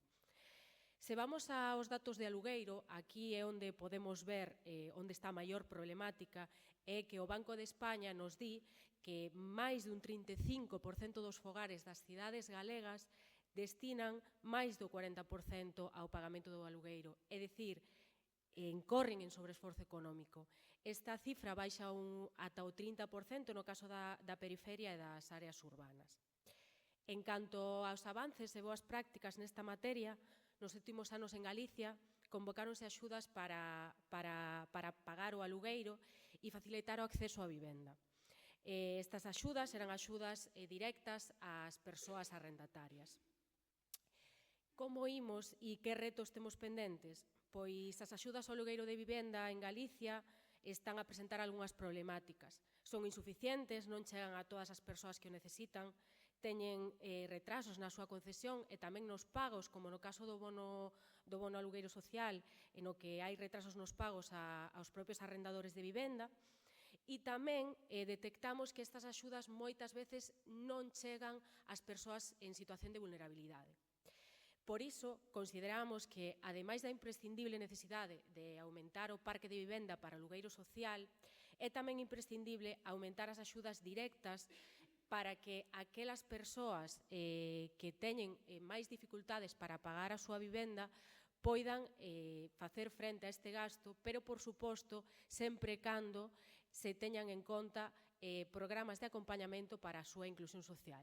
Se vamos aos datos de alugueiro, aquí é onde podemos ver onde está a maior problemática, é que o Banco de España nos di que máis dun 35% dos fogares das cidades galegas destinan máis do 40% ao pagamento do alugueiro, é dicir, incorren en sobreesforzo económico. Esta cifra baixa ata o 30% no caso da periferia e das áreas urbanas. En canto aos avances e boas prácticas nesta materia, nos últimos anos en Galicia convocáronse axudas para pagar o alugueiro e facilitar o acceso á vivenda. Estas axudas eran axudas directas ás persoas arrendatarias. Como imos e que retos temos pendentes? Pois as axudas ao alugueiro de vivenda en Galicia están a presentar algunhas problemáticas. Son insuficientes, non chegan a todas as persoas que o necesitan, teñen retrasos na súa concesión e tamén nos pagos, como no caso do bono alugueiro social, en o que hai retrasos nos pagos aos propios arrendadores de vivenda, e tamén detectamos que estas axudas moitas veces non chegan ás persoas en situación de vulnerabilidade. Por iso, consideramos que, ademais da imprescindible necesidade de aumentar o parque de vivenda para alugueiro social, é tamén imprescindible aumentar as axudas directas para que aquelas persoas que teñen máis dificultades para pagar a súa vivenda poidan facer frente a este gasto, pero, por suposto, sempre cando se teñan en conta programas de acompañamento para a súa inclusión social.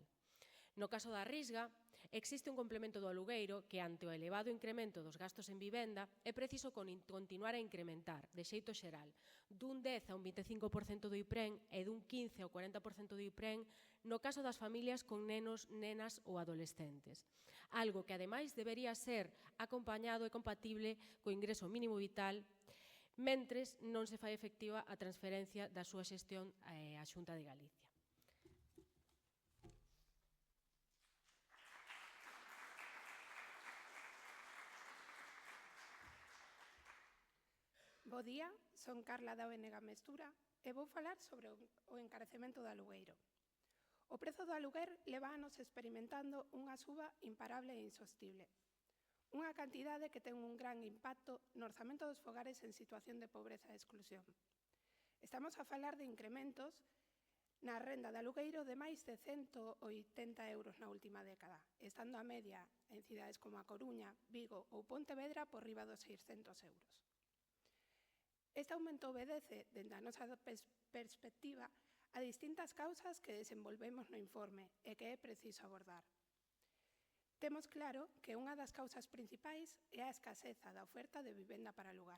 No caso da Risga, existe un complemento do alugueiro que, ante o elevado incremento dos gastos en vivenda, é preciso continuar a incrementar, de xeito xeral, dun 10 a un 25% do IPREN e dun 15 ao 40% do IPREN no caso das familias con nenos, nenas ou adolescentes. Algo que, ademais, debería ser acompañado e compatible co ingreso mínimo vital, mentres non se fai efectiva a transferencia da súa xestión á Xunta de Galicia. Bo día, son Carla da ONG Mestura e vou falar sobre o encarecemento do alugueiro. O prezo do aluguer leva anos experimentando unha suba imparable e insostible. Unha cantidade que ten un gran impacto no orzamento dos fogares en situación de pobreza e exclusión. Estamos a falar de incrementos na renda de alugueiro de máis de 180 euros na última década, estando a media en cidades como A Coruña, Vigo ou Pontevedra por riba dos 600 euros. Este aumento obedece, dende a nosa perspectiva, a distintas causas que desenvolvemos no informe e que é preciso abordar. Temos claro que unha das causas principais é a escaseza da oferta de vivenda para alugar.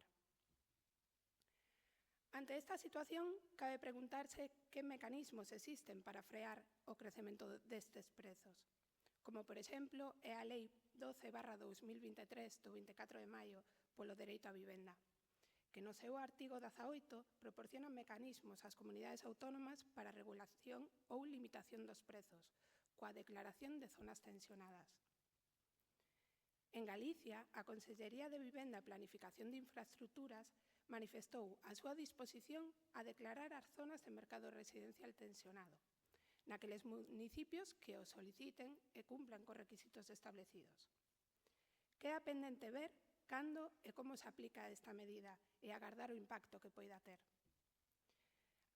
Ante esta situación, cabe preguntarse que mecanismos existen para frear o crecemento destes prezos, como, por exemplo, é a Lei 12/2023 do 24 de maio polo dereito á vivenda, que no seu artigo 18 proporciona mecanismos ás comunidades autónomas para a regulación ou limitación dos prezos, coa declaración de zonas tensionadas. En Galicia, a Consellería de Vivenda e Planificación de Infraestructuras manifestou a súa disposición a declarar as zonas de mercado residencial tensionado, naqueles municipios que o soliciten e cumplan cos requisitos establecidos. Queda pendente ver cando e como se aplica esta medida e agardar o impacto que poida ter.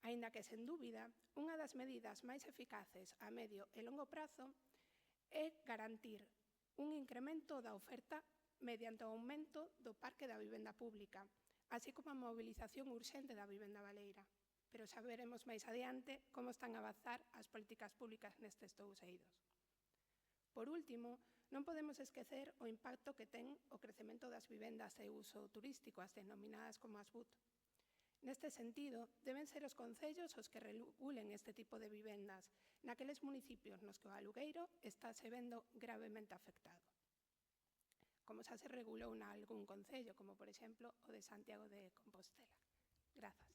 Aínda que, sen dúbida, unha das medidas máis eficaces a medio e longo prazo é garantir un incremento da oferta mediante o aumento do parque da vivenda pública, así como a mobilización urxente da vivenda baleira. Pero xa veremos máis adiante como están a avanzar as políticas públicas nestes dous eidos. Por último, non podemos esquecer o impacto que ten o crecemento das vivendas de uso turístico, as denominadas como as BUT. Neste sentido, deben ser os concellos os que regulen este tipo de vivendas naqueles municipios nos que o alugueiro está se vendo gravemente afectado, como xa se regulou nalgún concello, como por exemplo o de Santiago de Compostela. Grazas.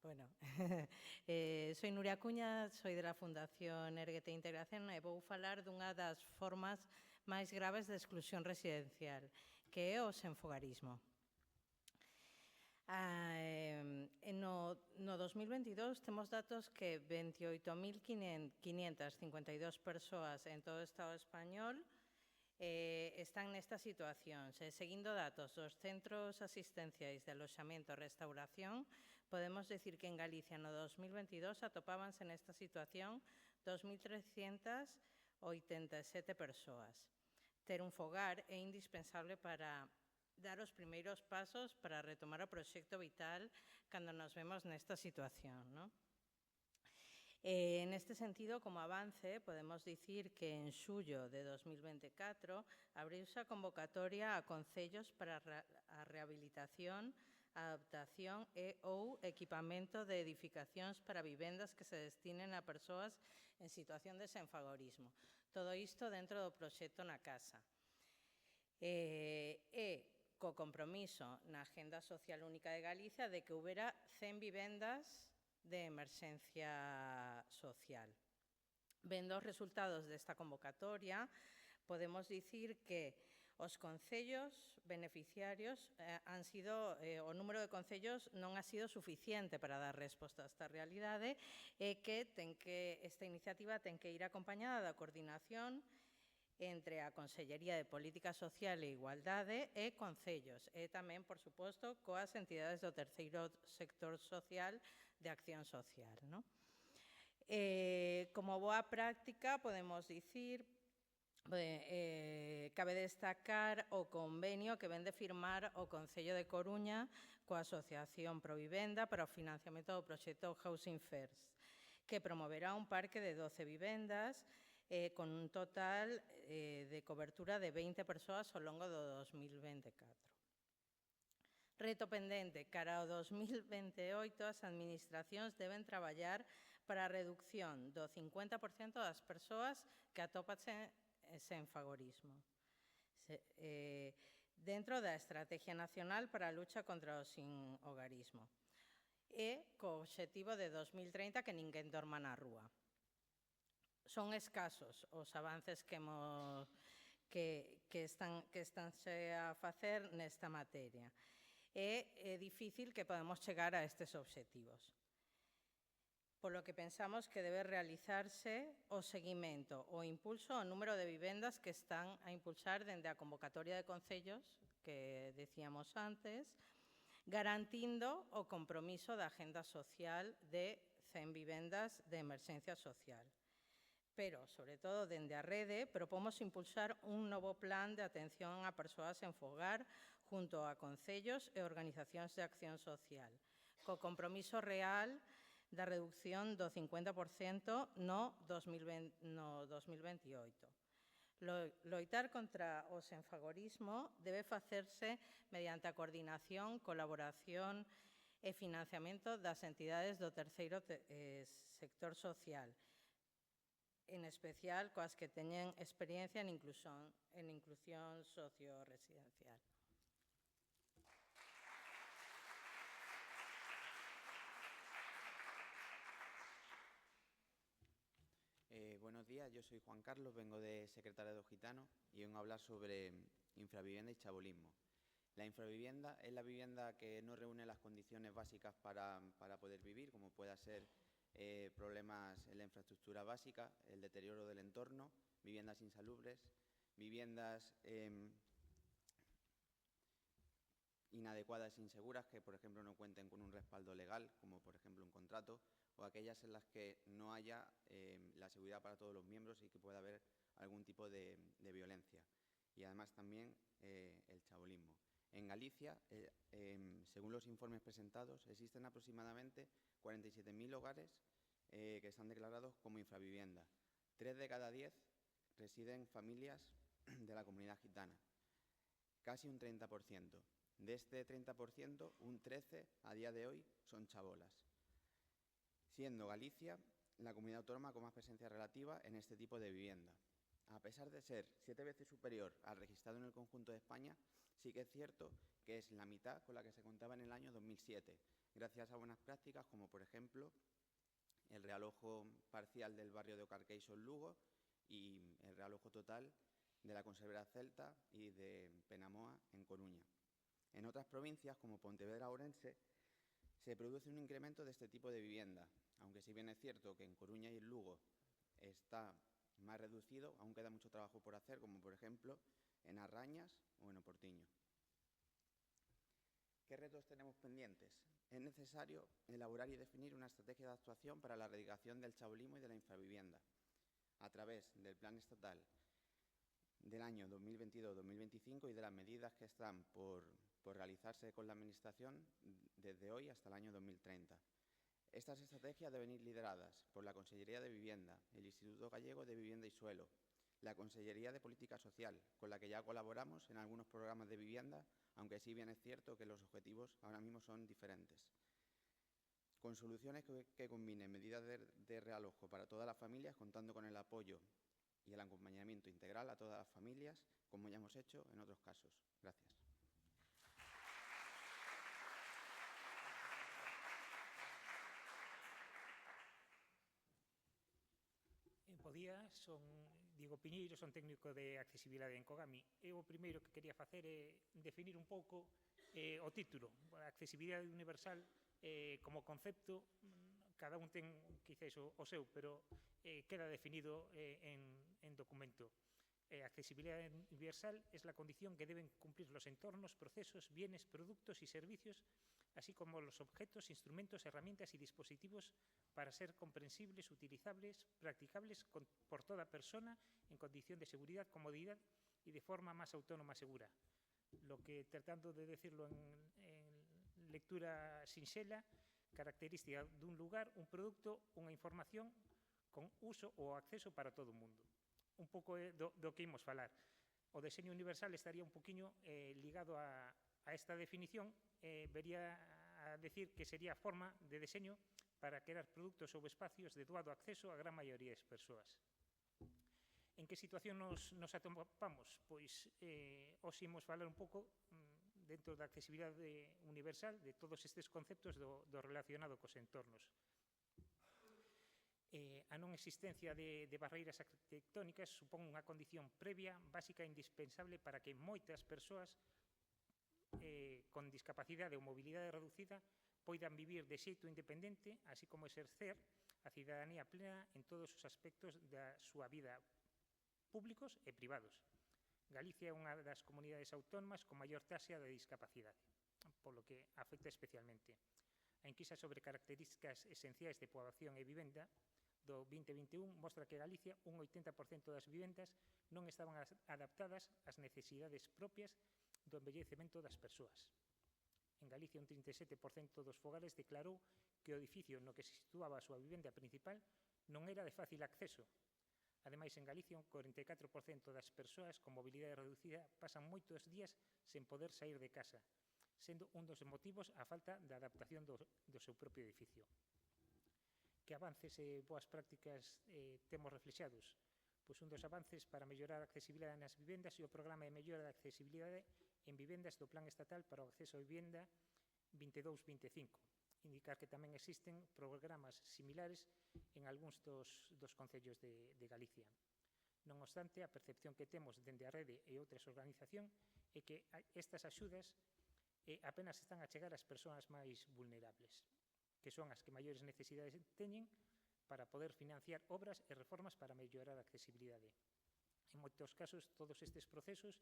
Bueno, soy Nuria Cuña, soy de la Fundación Erguete Integración e vou falar dunha das formas máis graves de exclusión residencial, que é o senfogarismo. No 2022 temos datos que 28.552 persoas en todo o Estado español están nesta situación. Seguindo datos dos centros asistenciais de aloxamento e restauración, podemos decir que en Galicia no 2022 atopábanse nesta situación 2.387 persoas. Ter un fogar é indispensable para dar os primeiros pasos para retomar o proxecto vital cando nos vemos nesta situación, ¿no? Neste sentido, como avance, podemos dicir que en xullo de 2024 abriuse a convocatoria a concellos para a rehabilitación, adaptación e ou equipamento de edificacións para vivendas que se destinen a persoas en situación de senfagorismo. Todo isto dentro do proxecto Na Casa. Co compromiso na Agenda Social Única de Galicia de que houbera 100 vivendas de emerxencia social. Vendo os resultados desta convocatoria, podemos dicir que os concellos beneficiarios o número de concellos non ha sido suficiente para dar resposta a esta realidade e que esta iniciativa ten que ir acompañada da coordinación entre a Consellería de Política Social e Igualdade e concellos, e tamén, por suposto, coas entidades do terceiro sector social de acción social, ¿no? Como boa práctica, podemos dicir, cabe destacar o convenio que ven de firmar o Concello de Coruña coa Asociación Provivenda para o financiamento do proxecto Housing First, que promoverá un parque de 12 vivendas con un total de cobertura de 20 persoas ao longo do 2024. Reto pendente, cara ao 2028, as administracións deben traballar para a reducción do 50% das persoas que atópanse sen fagorismo. Dentro da Estrategia Nacional para a Lucha contra o Sinhogarismo e co obxectivo de 2030 que ninguén dorma na rúa. Son escasos os avances que estánse a facer nesta materia. É difícil que podamos chegar a estes obxectivos. Polo que pensamos que debe realizarse o seguimento, o impulso ao número de vivendas que están a impulsar dende a convocatoria de concellos, que decíamos antes, garantindo o compromiso da Agenda Social de 100 vivendas de emerxencia social. Pero, sobre todo, dende a rede, propomos impulsar un novo plan de atención a persoas en fogar junto a concellos e organizacións de acción social, co compromiso real da reducción do 50% no 2028. Loitar contra o senfagorismo debe facerse mediante a coordinación, colaboración e financiamento das entidades do terceiro sector social, en especial coas que teñen experiencia en inclusión socio-residencial. Buenos días, yo soy Juan Carlos, vengo de Secretariado Gitano y vengo a hablar sobre infravivienda y chabolismo. La infravivienda es la vivienda que no reúne las condiciones básicas para poder vivir, como pueda ser problemas en la infraestructura básica, el deterioro del entorno, viviendas insalubres, viviendas inadecuadas e inseguras que, por ejemplo, no cuenten con un respaldo legal, como por ejemplo un contrato, o aquellas en las que no haya la seguridad para todos los miembros y que pueda haber algún tipo de violencia. Y además también el chabolismo. En Galicia, según los informes presentados, existen aproximadamente 47.000 hogares que están declarados como infravivienda. 3 de cada 10 residen familias de la comunidad gitana, casi un 30%. De este 30%, un 13% a día de hoy son chabolas, siendo Galicia la comunidad autónoma con más presencia relativa en este tipo de vivienda. A pesar de ser 7 veces superior al registrado en el conjunto de España, sí que es cierto que es la mitad con la que se contaba en el año 2007, gracias a buenas prácticas como, por ejemplo, el realojo parcial del barrio de Ocarqueixo en Lugo y el realojo total de la Conservera Celta y de Penamoa en Coruña. En otras provincias, como Pontevedra o Ourense, se produce un incremento de este tipo de vivienda, aunque si bien es cierto que en Coruña y en Lugo está más reducido, aún queda mucho trabajo por hacer, como por ejemplo en Arrañas o en Oportiño. ¿Qué retos tenemos pendientes? Es necesario elaborar y definir una estrategia de actuación para la erradicación del chabolismo y de la infravivienda a través del Plan Estatal del año 2022-2025 y de las medidas que están por realizarse con la Administración desde hoy hasta el año 2030. Estas estrategias deben ir lideradas por la Consellería de Vivienda, el Instituto Gallego de Vivienda y Suelo, la Consellería de Política Social, con la que ya colaboramos en algunos programas de vivienda, aunque sí bien es cierto que los objetivos ahora mismo son diferentes. Con soluciones que combinen medidas de realojo para todas las familias, contando con el apoyo y el acompañamiento integral a todas las familias, como ya hemos hecho en otros casos. Gracias. Bo día, son Diego Piñeiro, son técnico de accesibilidade en Cogami. E o primeiro que quería facer é definir un pouco o título. A accesibilidade universal como concepto, cada un ten quizás o seu, pero queda definido en documento. Accesibilidad universal es la condición que deben cumplir los entornos, procesos, bienes, productos y servicios, así como los objetos, instrumentos, herramientas y dispositivos para ser comprensibles, utilizables, practicables por toda persona en condición de seguridad, comodidad y de forma más autónoma y segura. Lo que, tratando de decirlo en lectura sinxela, característica dun lugar, un produto, unha información con uso ou acceso para todo o mundo. Un pouco do que imos falar. O deseño universal estaría un poquinho ligado a esta definición, vería a decir que sería a forma de deseño para crear produtos ou espacios de doado acceso a gran maioría das persoas. En que situación nos atopamos? Pois, hoxe imos falar un pouco dentro da accesibilidade universal de todos estes conceptos do relacionado cos entornos. A non existencia de barreiras arquitectónicas supón unha condición previa, básica e indispensable para que moitas persoas con discapacidade ou mobilidade reducida poidan vivir de xeito independente, así como exercer a cidadanía plena en todos os aspectos da súa vida, públicos e privados. Galicia é unha das comunidades autónomas con maior taxa de discapacidade, polo que afecta especialmente. A enquisa sobre características esenciais de poboación e vivenda do 2021 mostra que Galicia un 80% das vivendas non estaban adaptadas ás necesidades propias do envellecemento das persoas. En Galicia un 37% dos fogares declarou que o edificio no que se situaba a súa vivenda principal non era de fácil acceso. Ademais, en Galicia un 44% das persoas con mobilidade reducida pasan moitos días sen poder sair de casa, sendo un dos motivos a falta de adaptación do seu propio edificio. Que avances e boas prácticas temos reflexados? Pois un dos avances para mellorar a accesibilidade nas vivendas e o programa de mellora da accesibilidade en vivendas do Plan Estatal para o Acceso a Vivenda 22-25. Indicar que tamén existen programas similares en algúns dos concellos de Galicia. Non obstante, a percepción que temos dende a rede e outras organizacións é que estas axudas apenas están a chegar ás persoas máis vulnerables, que son as que maiores necesidades teñen para poder financiar obras e reformas para mellorar a accesibilidade. En moitos casos, todos estes procesos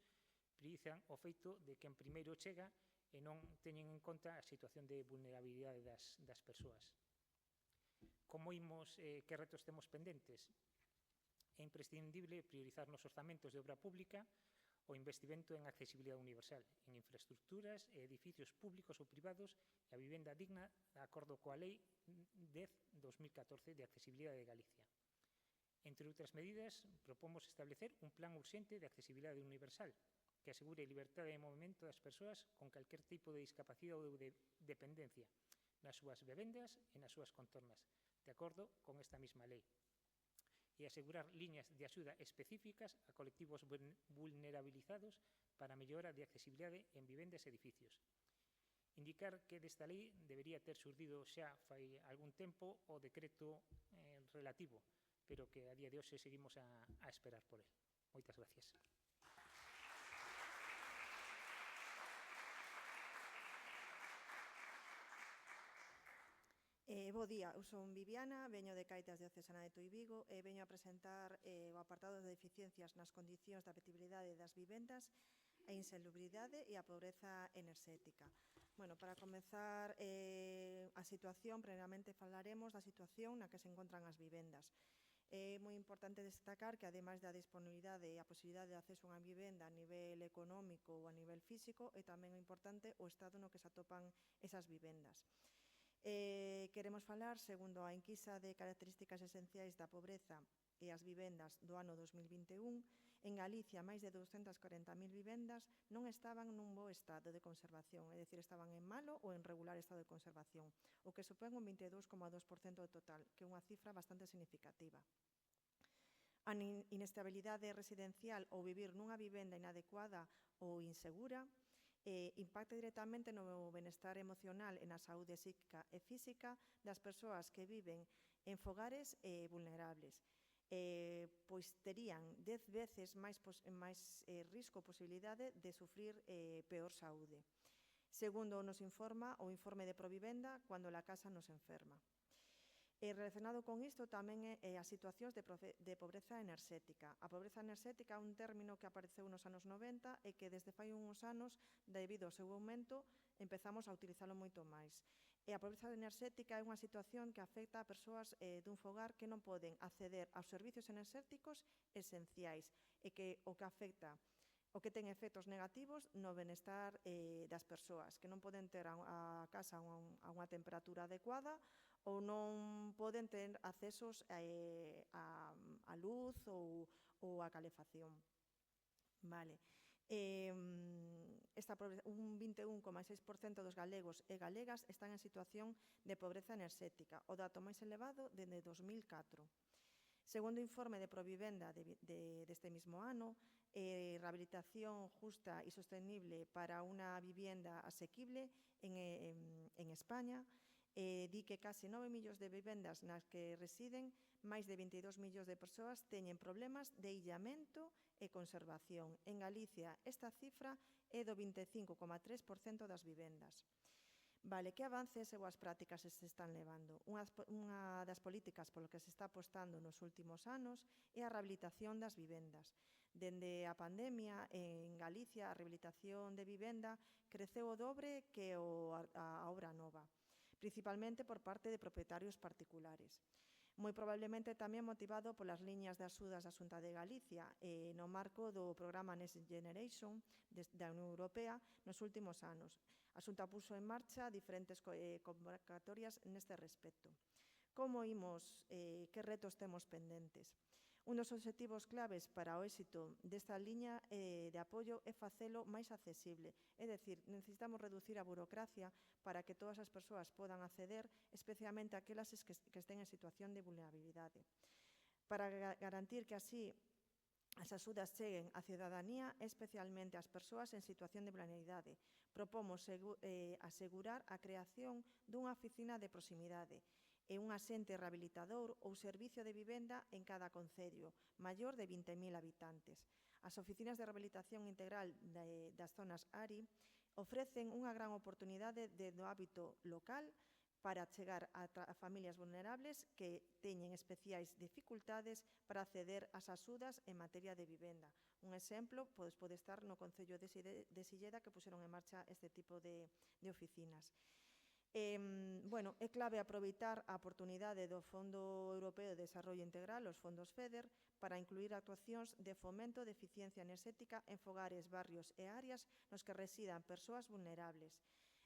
priorizan o feito de que en primeiro chega e non teñen en conta a situación de vulnerabilidade das persoas. Como imos, que retos temos pendentes? É imprescindible priorizar nos orzamentos de obra pública o investimento en accesibilidade universal, en infraestructuras e edificios públicos ou privados e a vivenda digna de acordo coa Lei 10/2014 de accesibilidade de Galicia. Entre outras medidas, propomos establecer un plan urxente de accesibilidade universal que asegure liberdade de movimento das persoas con calquer tipo de discapacidade ou de dependencia nas súas vivendas e nas súas contornas, de acordo con esta mesma lei. E asegurar liñas de axuda específicas a colectivos vulnerabilizados para a mellora de accesibilidade en vivendas e edificios. Indicar que desta lei debería ter surdido xa fai algún tempo o decreto relativo, pero que a día de hoxe seguimos a esperar por el. Moitas gracias. Bo día, eu son Viviana, veño de Caitas Diocesana de Tui Vigo e veño a presentar o apartado de deficiencias nas condicións de habitabilidade das vivendas, a insalubridade e a pobreza enerxética. Bueno, para comezar a situación, primeramente falaremos da situación na que se encontran as vivendas. É moi importante destacar que, ademais da disponibilidade e a posibilidade de acceso a unha vivenda a nivel económico ou a nivel físico, é tamén importante o estado no que se atopan esas vivendas. Queremos falar, segundo a enquisa de características esenciais da pobreza e as vivendas do ano 2021, en Galicia máis de 240.000 vivendas non estaban nun bo estado de conservación, é dicir, estaban en malo ou en regular estado de conservación, o que supón un 22,2% do total, que é unha cifra bastante significativa. A inestabilidade residencial ou vivir nunha vivenda inadecuada ou insegura impacta directamente no benestar emocional e na saúde psíquica e física das persoas que viven en fogares vulnerables. Pois terían 10 veces máis risco ou posibilidade de sufrir peor saúde. Segundo nos informa o informe de Provivenda, cando a casa nos enferma. Relacionado con isto tamén é as situacións de pobreza enerxética. A pobreza enerxética é un término que apareceu nos anos 90 e que desde fai uns anos, debido ao seu aumento, empezamos a utilizalo moito máis. E a pobreza enerxética é unha situación que afecta a persoas dun fogar que non poden acceder aos servicios enerxéticos esenciais e que o que afecta o que ten efectos negativos no benestar das persoas, que non poden ter a casa a unha temperatura adecuada ou non poden ter accesos a luz ou a calefacción. Vale. Un 21,6% dos galegos e galegas están en situación de pobreza enerxética, o dato máis elevado dende 2004. Segundo o informe de Provivenda deste mesmo ano, rehabilitación justa e sostenible para unha vivienda asequible en España, di que case 9 millóns de vivendas nas que residen, máis de 22 millóns de persoas teñen problemas de illamento e conservación. En Galicia, esta cifra é do 25,3% das vivendas. Vale, que avances e boas prácticas se están levando? Unha das políticas polo que se está apostando nos últimos anos é a rehabilitación das vivendas. Dende a pandemia, en Galicia, a rehabilitación de vivenda creceu o dobre que a obra nova, principalmente por parte de propietarios particulares. Moi probablemente tamén motivado polas liñas de axudas da Xunta de Galicia no marco do programa Next Generation da Unión Europea nos últimos anos. A Xunta puso en marcha diferentes convocatorias neste respecto. Como imos, que retos temos pendentes? Un dos obxectivos claves para o éxito desta liña de apoio é facelo máis accesible. É dicir, necesitamos reducir a burocracia para que todas as persoas podan acceder, especialmente aquelas que estén en situación de vulnerabilidade. Para garantir que así as axudas cheguen á cidadanía, especialmente ás persoas en situación de vulnerabilidade, propomos asegurar a creación dunha oficina de proximidade e un axente rehabilitador ou servicio de vivenda en cada concello, maior de 20.000 habitantes. As oficinas de rehabilitación integral das zonas ARI ofrecen unha gran oportunidade no ámbito local para chegar a familias vulnerables que teñen especiais dificultades para acceder ás axudas en materia de vivenda. Un exemplo pode estar no Concello de Silleda, que puxeron en marcha este tipo de oficinas. É clave aproveitar a oportunidade do Fondo Europeo de Desarrollo Integral, os fondos FEDER, para incluir actuacións de fomento de eficiencia enerxética en fogares, barrios e áreas nos que residan persoas vulnerables.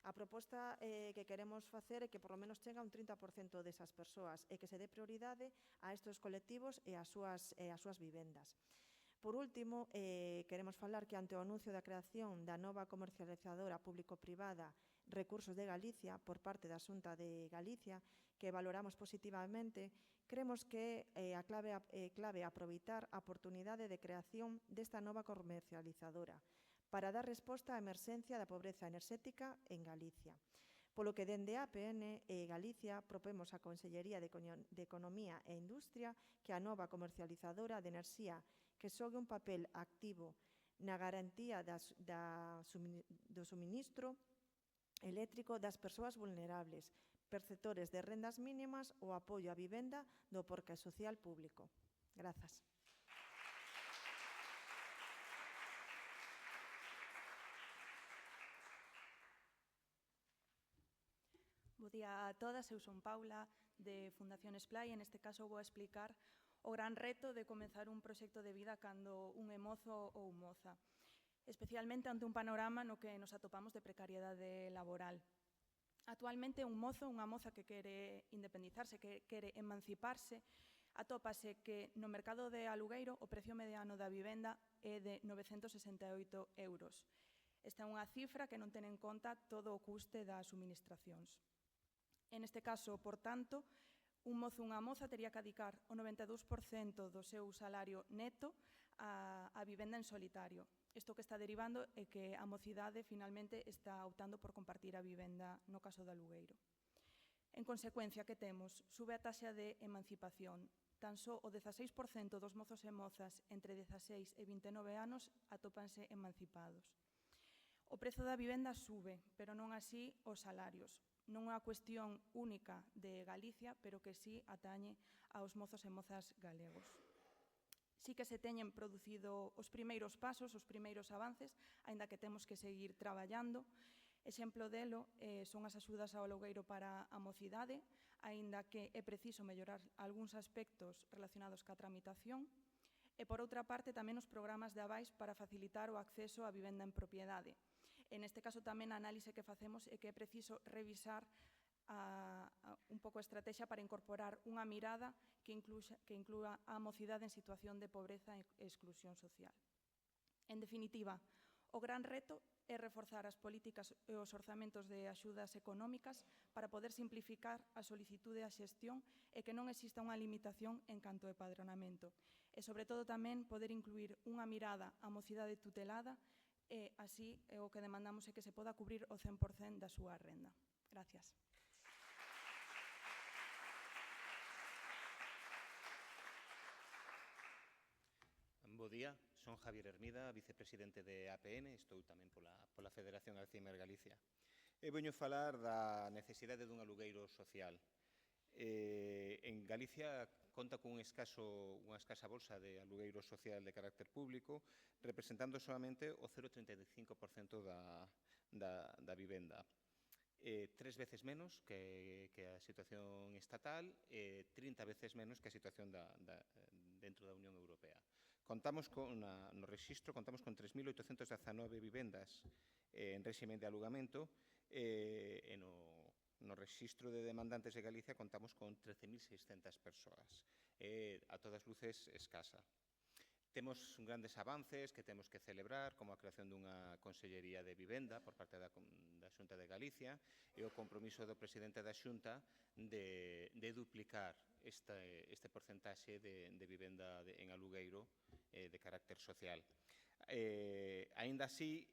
A proposta que queremos facer é que por lo menos chega un 30% desas persoas e que se dé prioridade a estes colectivos e ás súas vivendas. Por último, queremos falar que ante o anuncio da creación da nova comercializadora público-privada Recursos de Galicia por parte da Xunta de Galicia, que valoramos positivamente, creemos que é clave aproveitar a oportunidade de creación desta nova comercializadora para dar resposta á emerxencia da pobreza enerxética en Galicia. Polo que dende APN Galicia propomos á Consellería de Economía e Industria que a nova comercializadora de enerxía que xogue un papel activo na garantía do suministro eléctrico das persoas vulnerables, perceptores de rendas mínimas ou apoio á vivenda do Parque Social Público. Grazas. Bo día a todas, eu son Paula, de Fundación Esplai, e neste caso vou explicar o gran reto de comenzar un proxecto de vida cando un é mozo ou moza, especialmente ante un panorama no que nos atopamos de precariedade laboral. Actualmente un mozo, unha moza que quere independizarse, que quere emanciparse, atópase que no mercado de alugueiro o precio mediano da vivenda é de 968 euros. Esta é unha cifra que non ten en conta todo o custe das suministracións. En este caso, por tanto, un mozo ou unha moza tería que dedicar o 92% do seu salario neto a vivenda en solitario. Isto que está derivando é que a mocidade finalmente está optando por compartir a vivenda no caso do alugueiro. En consecuencia, que temos? Sube a taxa de emancipación. Tan só o 16% dos mozos e mozas entre 16 e 29 anos atópanse emancipados. O prezo da vivenda sube, pero non así os salarios. Non é unha cuestión única de Galicia, pero que sí atañe aos mozos e mozas galegos. Sí que se teñen producido os primeiros pasos, os primeiros avances, aínda que temos que seguir traballando. Exemplo delo son as axudas ao alugueiro para a mocidade, aínda que é preciso mellorar algúns aspectos relacionados ca tramitación. E, por outra parte, tamén os programas de avais para facilitar o acceso á vivenda en propiedade. En este caso, tamén a análise que facemos é que é preciso revisar un pouco a estrategia para incorporar unha mirada que inclúa a mocidade en situación de pobreza e exclusión social. En definitiva, o gran reto é reforzar as políticas e os orzamentos de axudas económicas para poder simplificar a solicitude e a xestión e que non exista unha limitación en canto ao empadronamento. E, sobre todo, tamén poder incluir unha mirada á mocidade tutelada e, así, o que demandamos é que se poda cubrir o 100% da súa renda. Gracias. Bo día, son Javier Hermida, vicepresidente de APN, estou tamén pola Federación Alzheimer Galicia. E veño falar da necesidade dun alugueiro social. En Galicia conta cun unha escasa bolsa de alugueiro social de carácter público, representando solamente o 0,35% da vivenda. 3 veces menos que a situación estatal e 30 veces menos que a situación dentro da Unión Europea. No rexistro contamos con 3.819 vivendas en réxime de alugamento e no rexistro de demandantes de Galicia contamos con 13.600 persoas. A todas luces escasa. Temos grandes avances que temos que celebrar, como a creación dunha Consellería de Vivenda por parte da Xunta de Galicia e o compromiso do presidente da Xunta de duplicar este porcentaxe de vivenda en alugueiro de carácter social. Aínda así,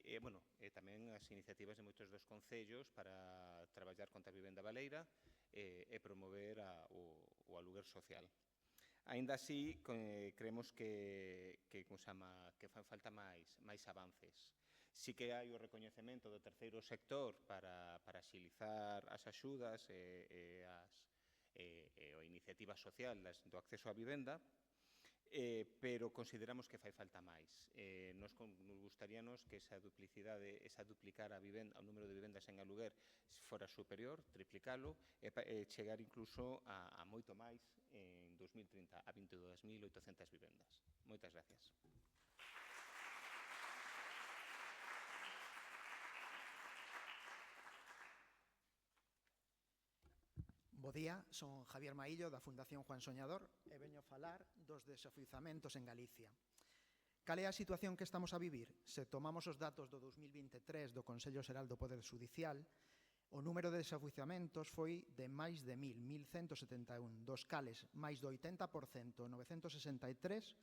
tamén as iniciativas de moitos dos concellos para traballar contra a vivenda baleira e promover o aluguer social. Aínda así, creemos que fan falta máis avances. Sí que hai o recoñecemento do terceiro sector para axilizar as axudas e a iniciativa social do acceso á vivenda, pero consideramos que fai falta máis. Nos gustaríanos que esa duplicidade, esa duplicar o número de vivendas en aluguer fora superior, triplicalo, e chegar incluso a moito máis en 2030, a 22.800 vivendas. Moitas gracias. Bo día, son Javier Maillo da Fundación Juan Soñador e veño falar dos desafiuzamentos en Galicia. Cal é a situación que estamos a vivir? Se tomamos os datos do 2023 do Consello Xeral do Poder Xudicial, o número de desafiuzamentos foi de máis de 1.171, dos cales máis do 80%, 963,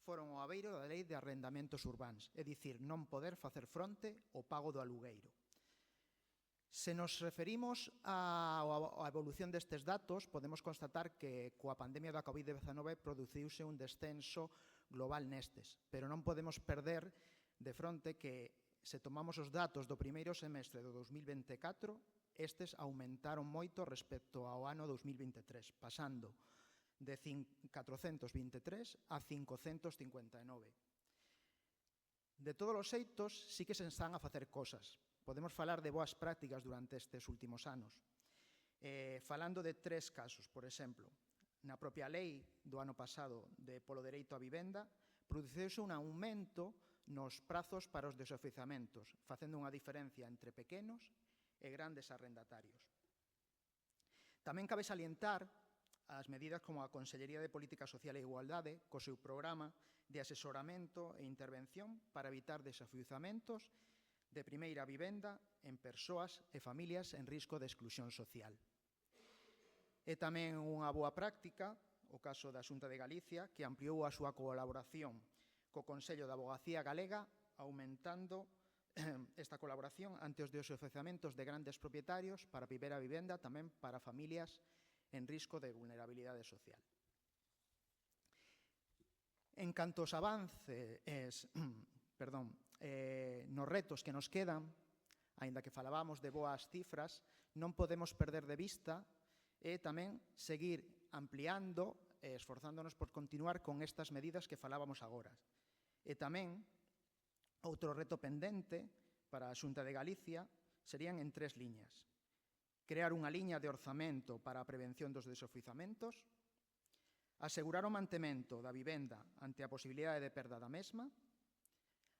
foron ao abeiro da Lei de Arrendamentos Urbáns, é dicir, non poder facer fronte ao pago do alugueiro. Se nos referimos á evolución destes datos, podemos constatar que coa pandemia da COVID-19 produciuse un descenso global nestes, pero non podemos perder de fronte que se tomamos os datos do primeiro semestre do 2024, estes aumentaron moito respecto ao ano 2023, pasando de 423 a 559. De todos os xeitos, sí que se están a facer cosas. Podemos falar de boas prácticas durante estes últimos anos. Falando de 3 casos, por exemplo, na propia lei do ano pasado polo dereito á vivenda, produciuse un aumento nos prazos para os desafiuzamentos, facendo unha diferencia entre pequenos e grandes arrendatarios. Tamén cabe salientar as medidas como a Consellería de Política Social e Igualdade, co seu programa de asesoramento e intervención para evitar desafiuzamentos de primeira vivenda en persoas e familias en risco de exclusión social. É tamén unha boa práctica o caso da Xunta de Galicia, que ampliou a súa colaboración co Consello de Avogacía Galega, aumentando esta colaboración ante os desafiuzamentos de grandes propietarios para primeira vivenda, tamén para familias en risco de vulnerabilidade social. En canto aos avances, nos retos que nos quedan, aínda que falábamos de boas cifras, non podemos perder de vista e tamén seguir ampliando e esforzándonos por continuar con estas medidas que falábamos agora. E tamén, outro reto pendente para a Xunta de Galicia serían en 3 liñas. Crear unha liña de orzamento para a prevención dos desafiuzamentos, asegurar o mantemento da vivenda ante a posibilidade de perda da mesma,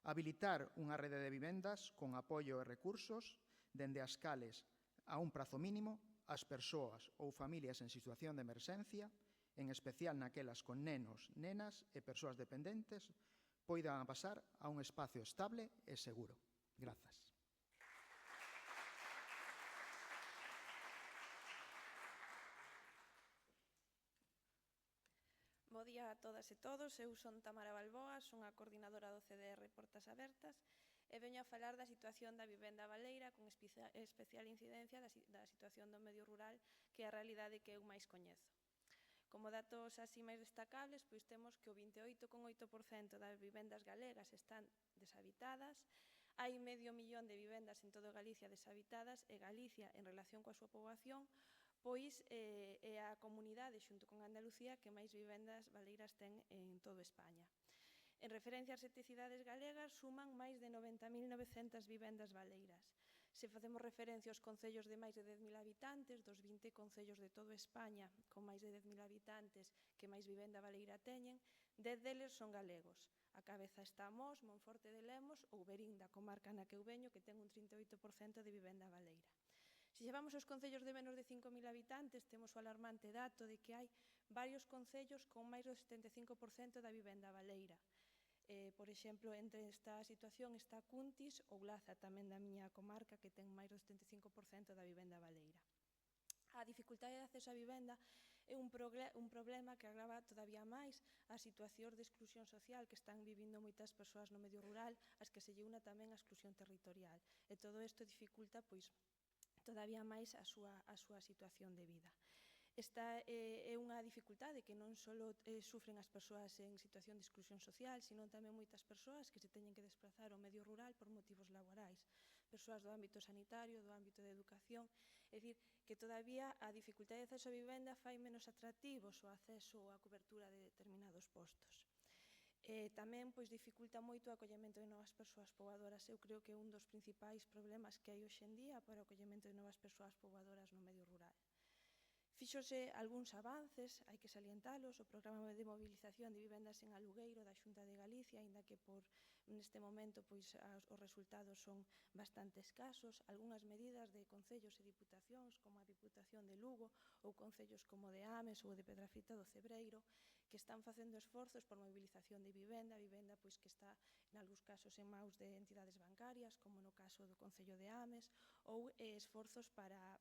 habilitar unha rede de vivendas con apoio e recursos dende as cales a un prazo mínimo as persoas ou familias en situación de emerxencia, en especial naquelas con nenos, nenas e persoas dependentes, poidan pasar a un espacio estable e seguro. Grazas. Bo día a todas e todos, eu son Tamara Balboa, son a coordinadora do CDR Portas Abertas e veño a falar da situación da vivenda baleira con especial incidencia da situación do medio rural, que é a realidade que eu máis coñezo. Como datos así máis destacables, pois temos que o 28,8% das vivendas galegas están deshabitadas, hai 500.000 de vivendas en todo Galicia deshabitadas e Galicia, en relación coa súa poboación, pois é a comunidade, xunto con Andalucía, que máis vivendas baleiras ten en toda España. En referencia ás 7 cidades galegas, suman máis de 90.900 vivendas baleiras. Se facemos referencia aos concellos de máis de 10.000 habitantes, dos 20 concellos de toda España con máis de 10.000 habitantes que máis vivenda baleira teñen, 10 deles son galegos. A cabeza está Mos, Monforte de Lemos ou Verín, da comarca na que eu veño, que ten un 38% de vivenda baleira. Se llevamos os concellos de menos de 5.000 habitantes, temos o alarmante dato de que hai varios concellos con máis do 75% da vivenda baleira. Por exemplo, entre esta situación está Cuntis ou Laza, tamén da miña comarca, que ten máis do 75% da vivenda baleira. A dificultade de acceso á vivenda é un problema que agrava todavía máis as situacións de exclusión social que están vivindo moitas persoas no medio rural, as que se lle una tamén a exclusión territorial. E todo isto dificulta, pois, todavía máis a súa situación de vida. Esta é unha dificultade que non só sufren as persoas en situación de exclusión social, sino tamén moitas persoas que se teñen que desplazar ao medio rural por motivos laborais, persoas do ámbito sanitario, do ámbito de educación. É dicir, que todavía a dificultade de acceso á vivenda fai menos atractivos o acceso á cobertura de determinados postos. Tamén dificulta moito o acollemento de novas persoas poboadoras. Eu creo que é un dos principais problemas que hai hoxe en día para o acollemento de novas persoas poboadoras no medio rural. Fíxose algúns avances, hai que salientalos, o programa de mobilización de vivendas en alugueiro da Xunta de Galicia, aínda que neste momento os resultados son bastante escasos, algunhas medidas de concellos e diputacións, como a Diputación de Lugo, ou concellos como de Ames ou de Pedrafita do Cebreiro, que están facendo esforzos por mobilización de vivenda que está, en algúns casos, en maus de entidades bancarias, como no caso do Concello de Ames, ou esforzos para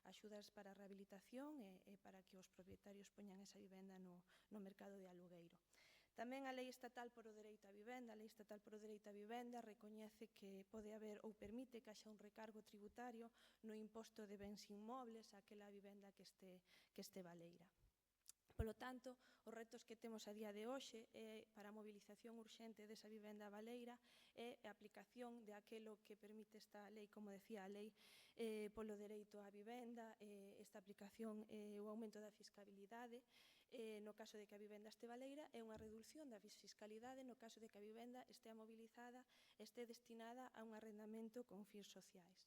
axudas para a rehabilitación e para que os propietarios poñan esa vivenda no mercado de alugueiro. Tamén a Lei Estatal por o Dereito á Vivenda. A Lei Estatal por o Dereito á Vivenda recoñece que pode haber ou permite que haxa un recargo tributario no imposto de bens inmobles àquela vivenda que este baleira. Polo tanto, os retos que temos a día de hoxe para a mobilización urxente desa vivenda baleira é a aplicación de aquelo que permite esta lei, como decía, a lei polo dereito á vivenda, esta aplicación o aumento da fiscalidade no caso de que a vivenda este baleira e unha reducción da fiscalidade no caso de que a vivenda estea mobilizada, este destinada a un arrendamento con fins sociais.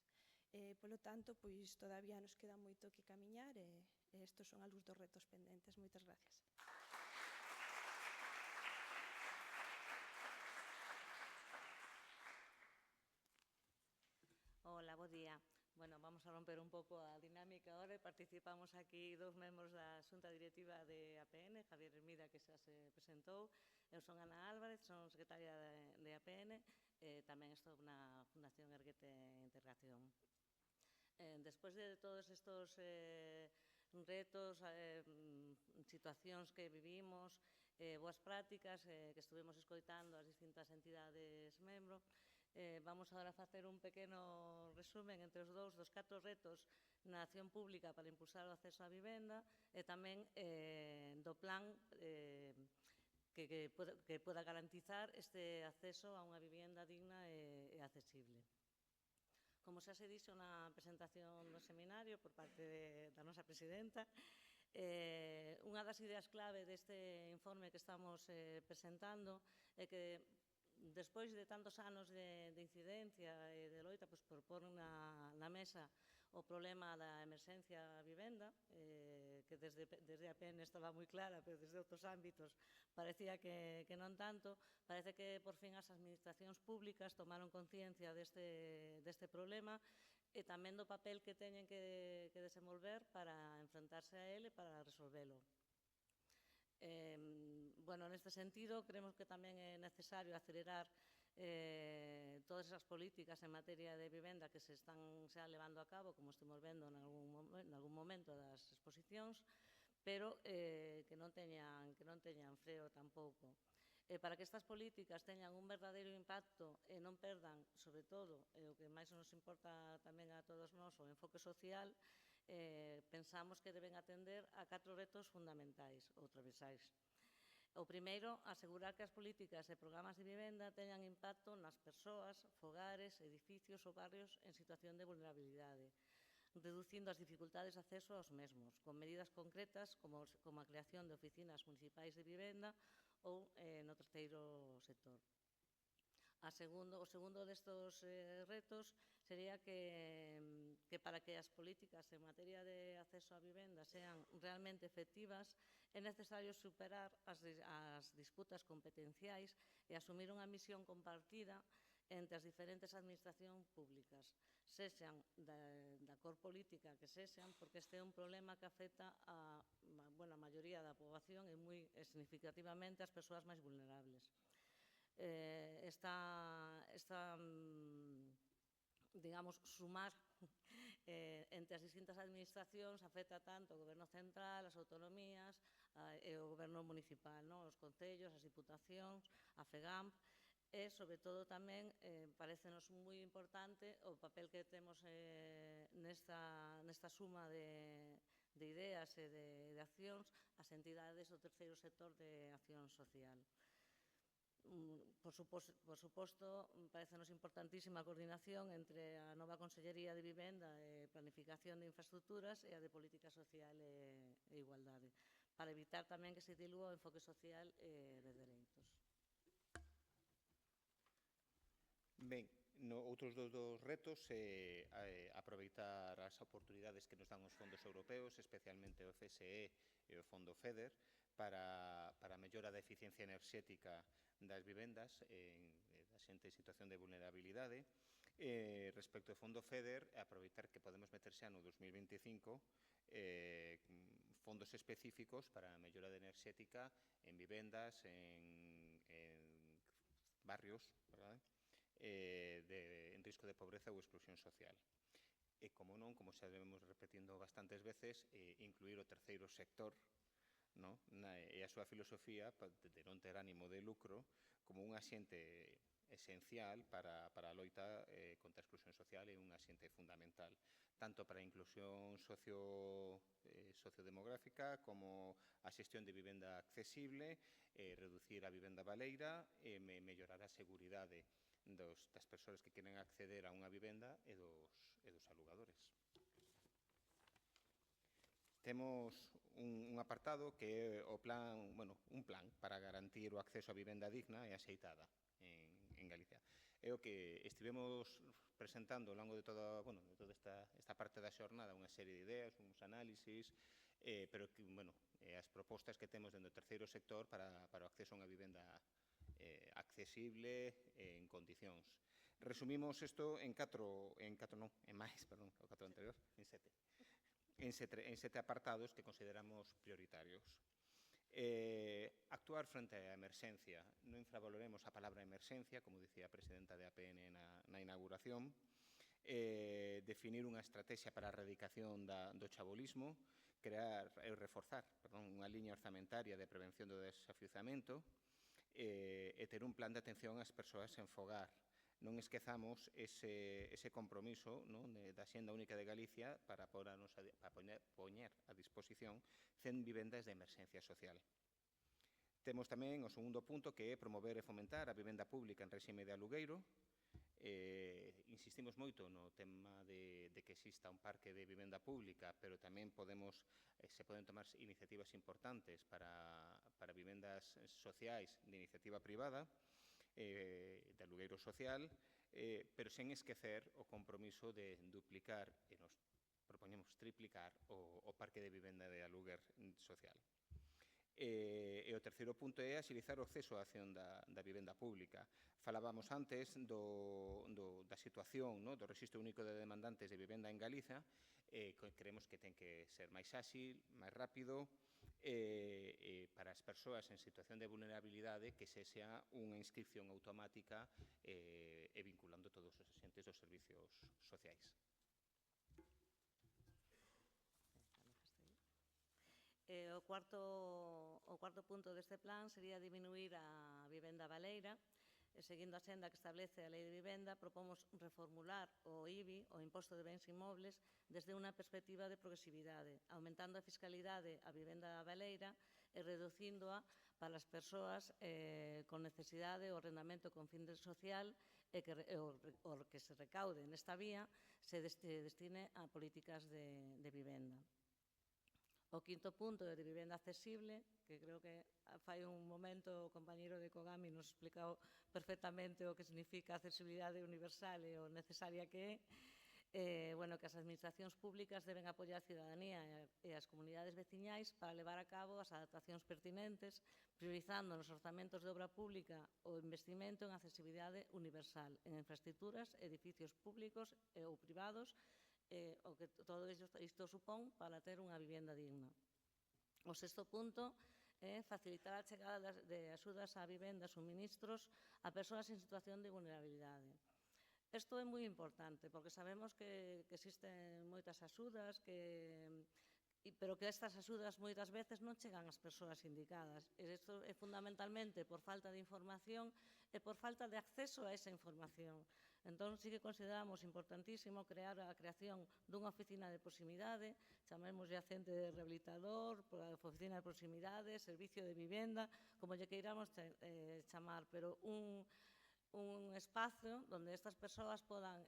Polo tanto, todavía nos queda moito que camiñar e estes son algúns dos retos pendentes. Moitas gracias. Hola, bo día. Bueno, vamos a romper un pouco a dinámica ahora. Participamos aquí dous membros da Xunta Directiva de APN, Javier Hermida, que xa se presentou. Eu son Ana Álvarez, son secretaria de APN, tamén estou na Fundación Erguete Integración. Despois de todos estes retos, situacións que vivimos, boas prácticas que estuvemos escoitando as distintas entidades membros, vamos agora a facer un pequeno resumen entre os dos 4 retos na acción pública para impulsar o acceso á vivenda e tamén do plan que poda garantizar este acceso a unha vivenda digna e accesible. Como xa se dixo na presentación do seminario por parte da nosa presidenta, unha das ideas clave deste informe que estamos presentando é que despois de tantos anos de incidencia e de loita por pôr na mesa o problema da emerxencia á vivenda, que desde a APN estaba moi clara, pero desde outros ámbitos parecía que non tanto. Parece que por fin as administracións públicas tomaron conciencia deste problema e tamén do papel que teñen que desenvolver para enfrentarse a ele e para resolvelo. Neste sentido, creemos que tamén é necesario acelerar todas esas políticas en materia de vivenda que se están xa levando a cabo, como estamos vendo en algún momento das exposicións, pero que non teñan freo tampouco. Para que estas políticas teñan un verdadeiro impacto e non perdan, sobre todo, o que máis nos importa tamén a todos nós, o enfoque social, pensamos que deben atender a 4 retos fundamentais ou transversais. O primeiro, asegurar que as políticas e programas de vivenda teñan impacto nas persoas, fogares, edificios ou barrios en situación de vulnerabilidade, reducindo as dificultades de acceso aos mesmos, con medidas concretas como a creación de oficinas municipais de vivenda ou no terceiro sector. O segundo destes retos sería que para que as políticas en materia de acceso á vivenda sean realmente efectivas é necesario superar as disputas competenciais e asumir unha misión compartida entre as diferentes administracións públicas, sexan da cor política que sexan, porque este é un problema que afecta a maioría da poboación e moi significativamente as persoas máis vulnerables. Sumar entre as distintas administracións afecta tanto o goberno central, as autonomías e o goberno municipal, os concellos, as diputacións, a FEGAMP e, sobre todo, tamén parecenos moi importante o papel que temos nesta suma de ideas e de accións as entidades do terceiro sector de acción social. Por suposto, parecenos importantísima a coordinación entre a nova Consellería de Vivenda e Planificación de Infraestructuras e a de Política Social e Igualdade, para evitar tamén que se dilúa o enfoque social de dereitos. Ben, outros dos retos é aproveitar as oportunidades que nos dan os fondos europeos, especialmente o CSE e o Fondo FEDER, para a mellora da eficiencia enerxética das vivendas da xente en situación de vulnerabilidade. Respecto ao Fondo FEDER, aproveitar que podemos meter xa no 2025 fondos específicos para a mellora de enerxética en vivendas, en barrios, verdade? En risco de pobreza ou exclusión social. E, como non, como xa vemos repetindo bastantes veces, incluir o terceiro sector e a súa filosofía de non ter ánimo de lucro como un axente esencial para a loita contra a exclusión social e un axente fundamental, tanto para a inclusión sociodemográfica como a xestión de vivenda accesible, reducir a vivenda baleira e mellorar a seguridade das persoas que queren acceder a unha vivenda e dos alugadores. Temos un apartado que é un plan para garantir o acceso a vivenda digna e axeitada en Galicia. É o que estivemos presentando ao longo de toda esta parte da xornada, unha serie de ideas, uns análisis, pero as propostas que temos dentro do terceiro sector para o acceso a unha vivenda accesible en condicións. Resumimos isto en sete apartados que consideramos prioritarios. Actuar frente á emerxencia. Non infravaloremos a palabra emerxencia, como dicía a presidenta de APN na inauguración. Definir unha estrategia para a erradicación do chabolismo, crear e reforzar unha liña orzamentaria de prevención do desafiuzamento e ter un plan de atención ás persoas sen fogar. Non esquezamos ese compromiso da Xenda Única de Galicia para poñer a disposición 100 vivendas de emerxencia social. Temos tamén o segundo punto, que é promover e fomentar a vivenda pública en réxime de alugueiro. Insistimos moito no tema de que exista un parque de vivenda pública, pero tamén se poden tomar iniciativas importantes para vivendas sociais de iniciativa privada, de alugueiro social, pero sen esquecer o compromiso de duplicar, e nos propoñemos triplicar, o parque de vivenda de aluguer social. E o terceiro punto é axilizar o acceso á acción da vivenda pública. Falábamos antes da situación do Rexistro Único de Demandantes de Vivenda en Galiza. Creemos que ten que ser máis áxil, máis rápido, para as persoas en situación de vulnerabilidade, que se xa unha inscripción automática e vinculando todos os axentes dos servicios sociais. O cuarto punto deste plan sería diminuir a vivenda baleira. Seguindo a senda que establece a Lei de Vivenda, propomos reformular o IBI, o Imposto de Bens Inmobles, desde unha perspectiva de progresividade, aumentando a fiscalidade á vivenda baleira e reducíndoa para as persoas con necesidade ou arrendamento con fin social e o que se recaude nesta vía se destine a políticas de vivenda. O quinto punto é de vivenda accesible, que creo que fai un momento o compañeiro de Cogami nos explicou perfectamente o que significa accesibilidade universal e o necesaria que é, que as administracións públicas deben apoiar a cidadanía e as comunidades veciñais para levar a cabo as adaptacións pertinentes, priorizando nos orzamentos de obra pública o investimento en accesibilidade universal, en infraestructuras, edificios públicos ou privados, o que todo isto supón para ter unha vivenda digna. O sexto punto é facilitar a chegada de axudas á vivenda, suministros a persoas en situación de vulnerabilidade. Isto é moi importante, porque sabemos que existen moitas axudas, pero que estas axudas moitas veces non chegan ás persoas indicadas. Isto é fundamentalmente por falta de información e por falta de acceso a esa información. Entón, sí que consideramos importantísimo crear a creación dunha oficina de proximidade, chamémoslle agente rehabilitador, oficina de proximidade, servicio de vivenda, como lle queiramos chamar, pero un espazo onde estas persoas podan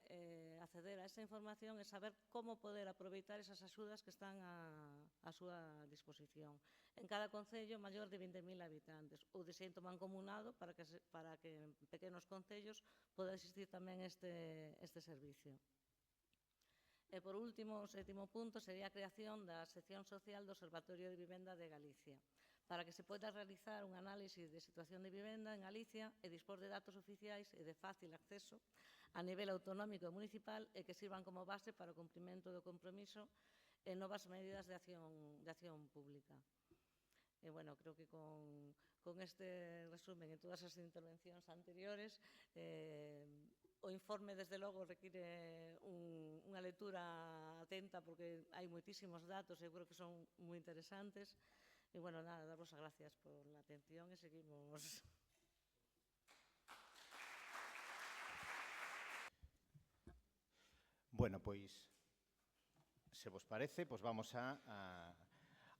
acceder a esa información e saber como poder aproveitar esas axudas que están á súa disposición. En cada concello maior de 20.000 habitantes ou de xeito mancomunado para que en pequenos concellos poda existir tamén este servicio. E, por último, o sétimo punto sería a creación da sección social do Observatorio de Vivenda de Galicia, para que se poida realizar un análise de situación de vivenda en Galicia e dispor de datos oficiais e de fácil acceso a nivel autonómico e municipal e que sirvan como base para o cumprimento do compromiso e novas medidas de acción pública. E, bueno, creo que con este resumen e todas as intervencións anteriores, o informe, desde logo, require unha lectura atenta porque hai moitísimos datos e eu creo que son moi interesantes. E, bueno, nada, daros as gracias por a atención e seguimos. Bueno, pois, se vos parece, pois vamos a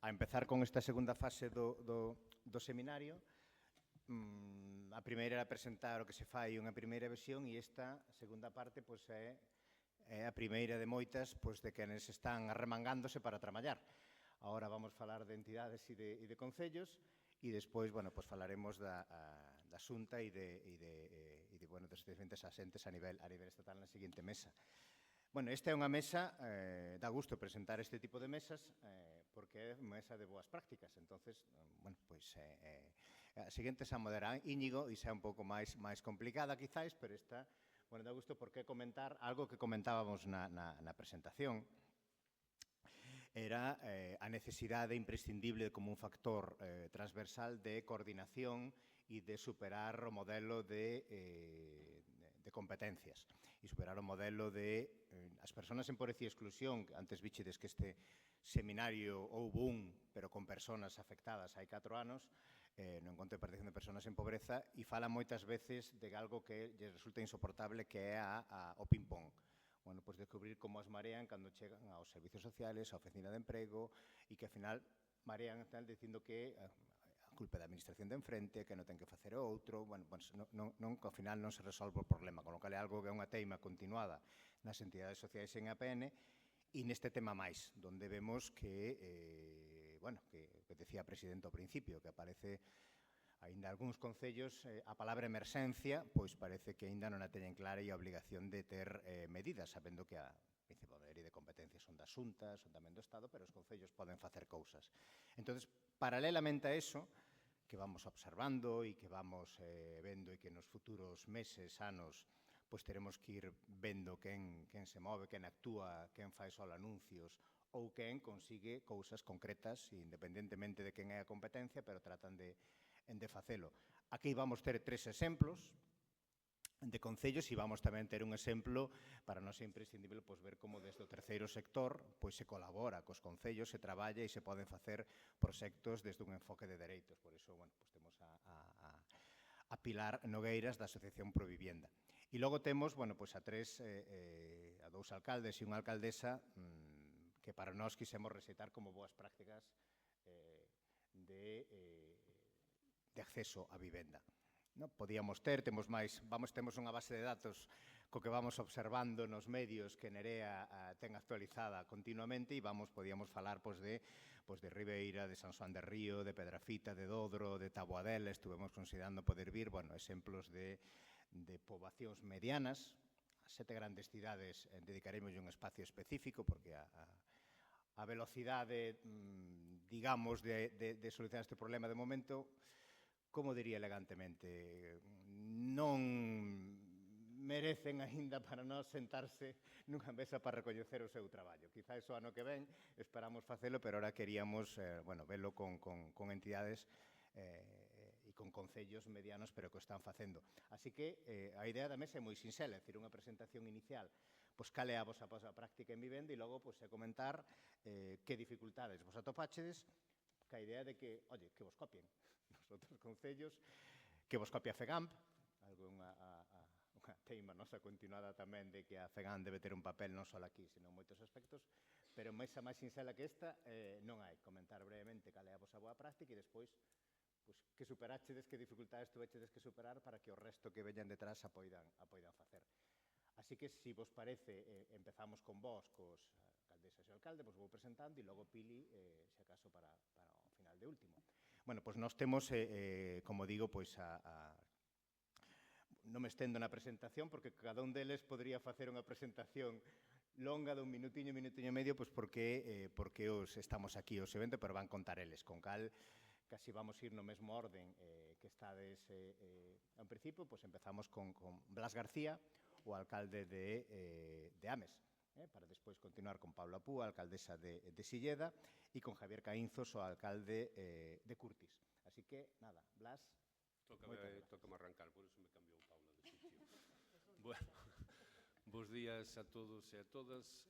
empezar con esta segunda fase do seminario. A primeira era presentar o que se fai unha primeira versión e esta segunda parte pois é a primeira de moitas pois de quenes están arremangándose para traballar. Agora vamos falar de entidades e de concellos e despois, bueno, pois falaremos da Xunta e bueno, dos diferentes asentes a nivel estatal na seguinte mesa. Bueno, esta é unha mesa, dá gusto presentar este tipo de mesas porque é unha mesa de boas prácticas. Entonces, bueno, pois a seguinte xa moderará Íñigo e xa un pouco máis complicada, quizáis, pero esta, bueno, dá gusto porque comentar algo que comentábamos na presentación. Era a necesidade imprescindible como un factor transversal de coordinación e de superar o modelo de competencias e superar o modelo de as persoas en pobreza e exclusión. Antes vichedes que este seminario houbo pero con persoas afectadas hai 4 anos, no encontro de participación de persoas en pobreza, e fala moitas veces de algo que lles resulta insoportable, que é o ping-pong. Bueno, pois descubrir como as marean cando chegan aos servicios sociales, á oficina de emprego, e que, ao final, marean dicindo que a culpa da administración de enfrente, que non ten que facer o outro, bueno, ao final non se resolve o problema, con lo cal é algo que é unha teima continuada nas entidades sociais en APN, e neste tema máis, donde vemos que, bueno, que decía a presidenta ao principio, que aparece aínda algúns concellos, a palabra emerxencia, pois parece que aínda non a teñen clara e a obligación de ter medidas, sabendo que a principal maioría de competencias son das xuntas, son tamén do Estado, pero os concellos poden facer cousas. Entón, paralelamente a eso, que vamos observando e que vamos vendo e que nos futuros meses, anos, pois teremos que ir vendo quen se move, quen actúa, quen fai só anuncios ou quen consigue cousas concretas, independentemente de quen é a competencia, pero tratan de facelo. Aquí vamos ter 3 exemplos de concellos e vamos tamén ter un exemplo para non ser imprescindible ver como desde o terceiro sector se colabora cos concellos, se traballa e se poden facer proxectos desde un enfoque de dereitos. Por iso, bueno, temos a Pilar Nogueiras da Asociación Provivienda. E logo temos, bueno, a 2 alcaldes e unha alcaldesa que para nós quisemos recitar como boas prácticas de acceso á vivenda. Podíamos temos unha base de datos co que vamos observando nos medios que Nerea ten actualizada continuamente e podíamos falar de Ribeira, de San Xoán de Río, de Pedrafita, de Dodro, de Taboadela. Estuvemos considerando poder vir exemplos de poboacións medianas. As 7 grandes cidades dedicaremos un espacio específico porque a velocidade, digamos, de solucionar este problema de momento, como diría elegantemente, non merecen aínda para nós sentarse nunha mesa para recoñecer o seu traballo. Quizá o ano que ven esperamos facelo, pero ahora queríamos velo con entidades e con concellos medianos, pero que o están facendo. Así que a idea da mesa é moi sinxela, é dicir, unha presentación inicial, cal é a vosa práctica en vivenda e logo comentar que dificultades vos atopachedes, ca idea de que vos copien os outros concellos, que vos copia FEGAMP, unha teima nosa continuada tamén de que a FEGAN debe ter un papel non só aquí, sino en moitos aspectos, pero mesa máis sinxela que esta non hai. Comentar brevemente cal é a vosa boa práctica e despois que superachedes, que dificultades tuvechedes que superar para que o resto que veñan detrás a poidan facer. Así que, se vos parece, empezamos con vos, cos alcaldesas e alcalde, vos vou presentando e logo Pili, se acaso, para o final de último. Bueno, pois nós temos, como digo, pois non me estendo na presentación, porque cada un deles podría facer unha presentación longa de un minutiño e medio, pois porque os estamos aquí os eventos, pero van contar eles, con cal casi vamos ir no mesmo orden que estades en principio. Pois empezamos con Blas García, o alcalde de Ames, para despois continuar con Paula Púa, alcaldesa de Silleda, e con Javier Caínzos, o alcalde de Curtis. Así que, nada, Blas. Tócame arrancar, por eso me cambiou Paula de sitio. Bueno, bos días a todos e a todas.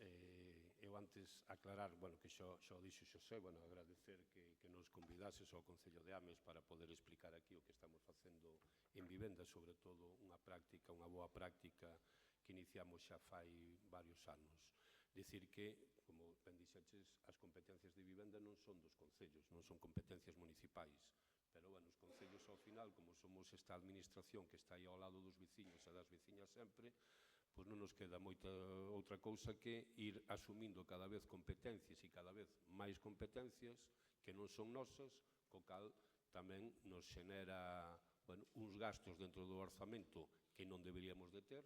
Eu antes aclarar, bueno, que xa dixo Xosé, bueno, agradecer que nos convidases ao Concello de Ames para poder explicar aquí o que estamos facendo en vivenda, sobre todo unha boa práctica que iniciamos xa fai varios anos. Dicir que, como ben dixeches, as competencias de vivenda non son dos concellos, non son competencias municipais, pero, bueno, os concellos ao final, como somos esta administración que está aí ao lado dos veciños e das veciñas sempre, pois non nos queda moita outra cousa que ir asumindo cada vez competencias e cada vez máis competencias que non son nosas, co cal tamén nos xenera, bueno, uns gastos dentro do orzamento que non deberíamos de ter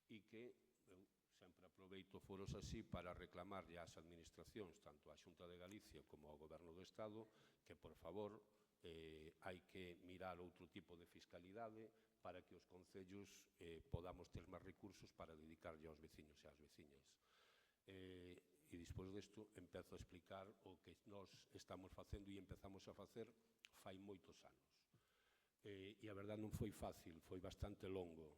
e que eu sempre aproveito foros así para reclamarlle ás administracións, tanto á Xunta de Galicia como ao Goberno do Estado, que, por favor, hai que mirar outro tipo de fiscalidade para que os concellos podamos ter máis recursos para dedicarlle aos veciños e ás veciñas. E despois desto empezo a explicar o que nós estamos facendo e empezamos a facer fai moitos anos. E a verdade non foi fácil, foi bastante longo.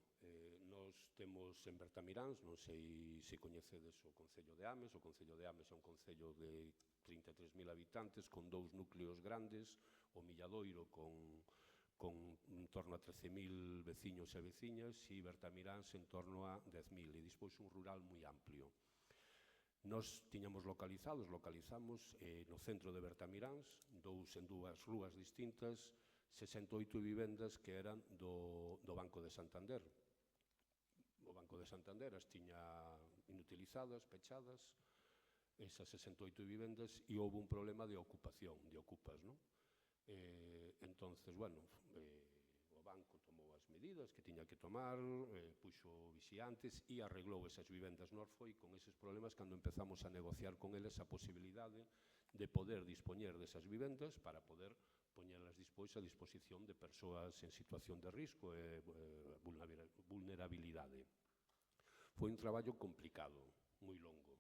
Nós temos en Bertamiráns, non sei se coñecedes o Concello de Ames. O Concello de Ames é un concello de 33.000 habitantes con 2 núcleos grandes, o Milladoiro con en torno a 13.000 veciños e veciñas e Bertamiráns en torno a 10.000, e despois un rural moi amplio. Nos localizamos no centro de Bertamiráns, en dúas rúas distintas, 68 vivendas que eran do Banco de Santander. O Banco de Santander as tiña inutilizadas, pechadas, esas 68 vivendas, e houve un problema de ocupación, de ocupas, non? Entonces, bueno, o banco tomou as medidas que tiña que tomar, puxo vixiantes e arreglou esas vivendas. Nós foi con eses problemas cando empezamos a negociar con eles a posibilidade de poder dispoñer desas vivendas para poder poñelas despois a disposición de persoas en situación de risco e vulnerabilidade. Foi un traballo complicado, moi longo.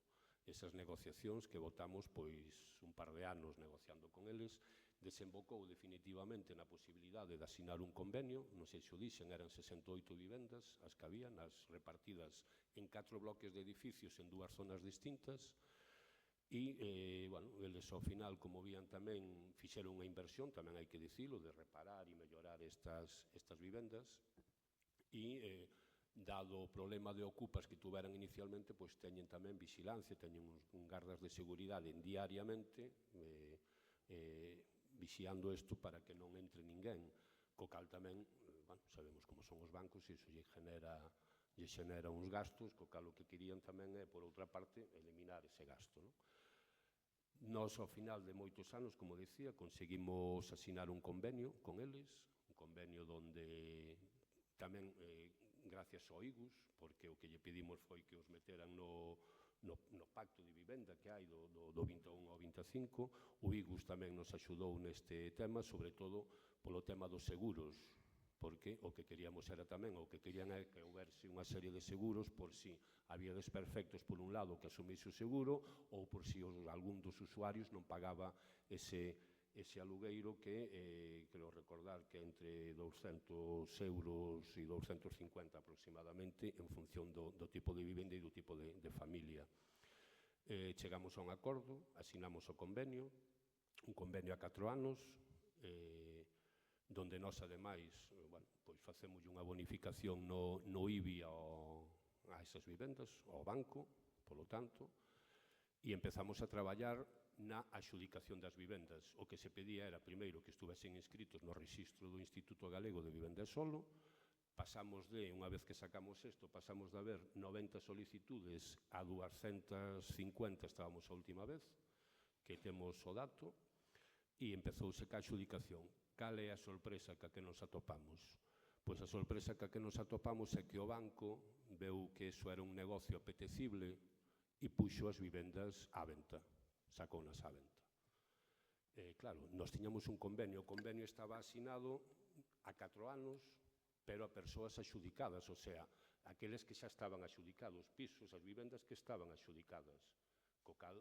Esas negociacións que votamos pois un par de anos negociando con eles, desembocou definitivamente na posibilidade de asinar un convenio. Non sei se o dixen, eran 68 vivendas as que habían, as repartidas en 4 bloques de edificios en 2 zonas distintas. E, bueno, eles ao final, como vían tamén, fixeron unha inversión, tamén hai que dicilo, de reparar e mellorar estas vivendas. E, dado o problema de ocupas que tuveran inicialmente, pois teñen tamén vigilancia, teñen un gardas de seguridade diariamente, vixiando isto para que non entre ninguén, co cal tamén, bueno, sabemos como son os bancos e iso lle xenera uns gastos, co cal o que querían tamén é, por outra parte, eliminar ese gasto, non? Nós, ao final de moitos anos, como dicía, conseguimos asinar un convenio con eles, un convenio donde tamén, gracias ao IGUS, porque o que lle pedimos foi que os meteran no pacto de vivenda que hai do 21 ao 25, o IGUS tamén nos axudou neste tema, sobre todo polo tema dos seguros, porque o que queríamos era tamén, o que querían é que houberse unha serie de seguros por si había desperfectos por un lado que asumise o seguro ou por si algún dos usuarios non pagaba ese alugueiro que, creo recordar que entre 200 euros e 250 aproximadamente en función do tipo de vivenda e do tipo de familia. Chegamos a un acordo, asinamos o convenio, un convenio a 4 anos. donde nós, ademais, pois facemos unha bonificación no IBI a esas vivendas, ao banco, polo tanto, e empezamos a traballar na axudicación das vivendas. O que se pedía era, primeiro, que estuvesen inscritos no rexistro do Instituto Galego de Vivenda e Solo. Pasamos de, unha vez que sacamos isto, pasamos de haber 90 solicitudes a 250, estábamos a última vez, que temos o dato, e empezouse ca axudicación. Cal é a sorpresa ca que nos atopamos? Pois a sorpresa ca que nos atopamos é que o banco veu que iso era un negocio apetecible e puxo as vivendas á venta, sacounas á venta. Claro, nós tiñamos un convenio, o convenio estaba asinado a 4 anos, pero a persoas axudicadas, o sea, aqueles que xa estaban axudicados, pisos, as vivendas que estaban axudicadas. Co cal,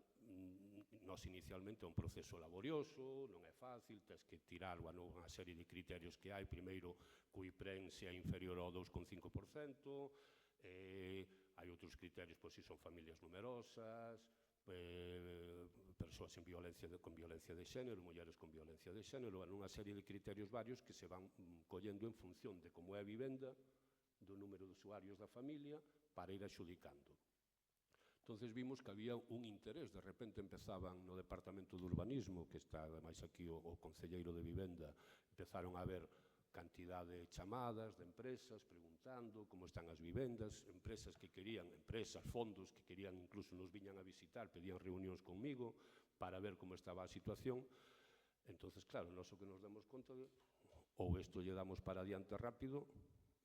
nós inicialmente é un proceso laborioso, non é fácil, tens que tirar unha serie de criterios que hai, primeiro, que o IPREN sea inferior ao 2,5%, hai outros criterios, pois, se son familias numerosas, persoas con violencia de xénero, mulleres con violencia de xénero, unha serie de criterios varios que se van collendo en función de como é a vivenda, do número de usuarios da familia, para ir axudicando. Entonces vimos que había un interés, de repente empezaban no Departamento de Urbanismo, que está ademais aquí o Concelleiro de Vivenda, empezaron a haber cantidad de chamadas de empresas preguntando como están as vivendas, empresas que querían, fondos que querían, incluso nos viñan a visitar, pedían reunións conmigo para ver como estaba a situación. Entonces, claro, nós o que nos damos conta de, ou isto lle damos para adiante rápido,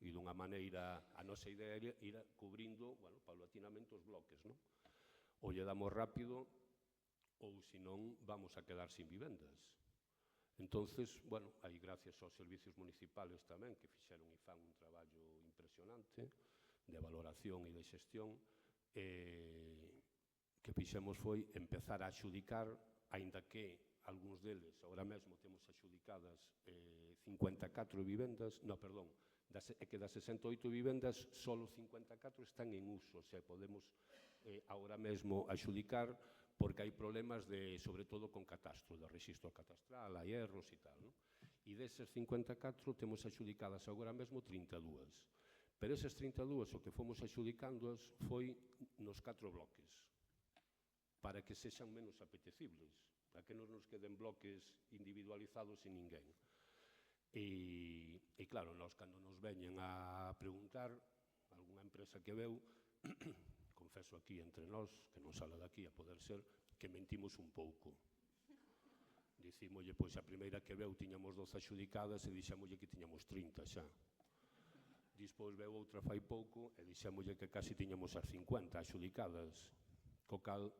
e dunha maneira, a nosa idea era ir cubrindo, paulatinamente os bloques, non? Ou lle damos rápido, ou senón vamos a quedar sin vivendas. Entonces, aí gracias aos servicios municipales tamén, que fixeron e fan un traballo impresionante de valoración e de xestión, que fixemos foi empezar a axudicar, aínda que algúns deles, agora mesmo temos axudicadas 54 vivendas, é que das 68 vivendas, solo 54 están en uso, o sea, podemos agora mesmo axudicar, porque hai problemas sobre todo con catastro, de rexistro catastral, hai erros e tal, non? E deses 54 temos axudicadas agora mesmo 32. Pero esas 32, o que fomos axudicándoas foi nos 4 bloques, para que sexan menos apetecibles, para que non nos queden bloques individualizados sin ninguén. E claro, nós cando nos veñen a preguntar, algunha empresa que veu, confeso aquí entre nós, que non sala daqui a poder ser, que mentimos un pouco. Dicímolle, pois a primeira que veu tiñamos 12 axudicadas e dixémolle que tiñamos 30 xa. Despois veu outra fai pouco e dixémolle que casi tiñamos as 50 axudicadas, co cal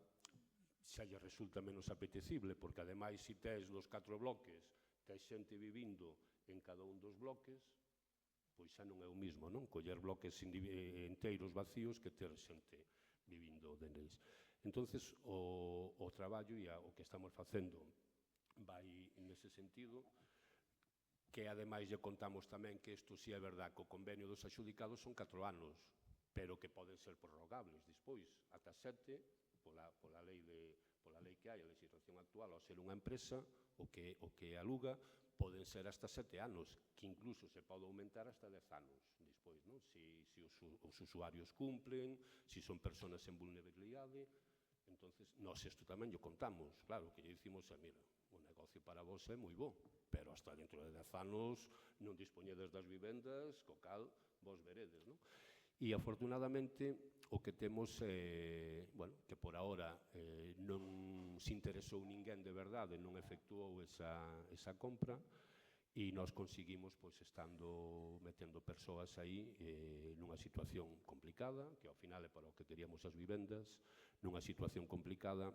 xa lle resulta menos apetecible, porque ademais se tes dos 4 bloques, tes xente vivindo en cada un dos bloques, pois xa non é o mismo, non? Coller bloques enteiros vacíos que ter xente vivindo deles. Entonces, o traballo e o que estamos facendo vai nese sentido, que ademais lle contamos tamén que isto si é verdad que o convenio dos axudicados son 4 anos, pero que poden ser prorrogables despois, ata 7, pola lei que hai, a legislación actual, ao ser unha empresa, o que aluga, poden ser hasta 7 anos, que incluso se pode aumentar hasta 10 anos despois, non? Se os usuarios cumplen, se son persoas en vulnerabilidade. Entonces, nós isto tamén lle contamos, claro, que lle dicimos, mira, o negocio para vos é moi bo, pero hasta dentro de 10 anos non dispoñedes das vivendas, co cal vos veredes, non? E, afortunadamente, o que temos é, que por ahora non se interesou ninguén de verdade, non efectuou esa compra, e nós conseguimos, pois, estando metendo persoas aí nunha situación complicada, que ao final é para o que queríamos as vivendas, nunha situación complicada,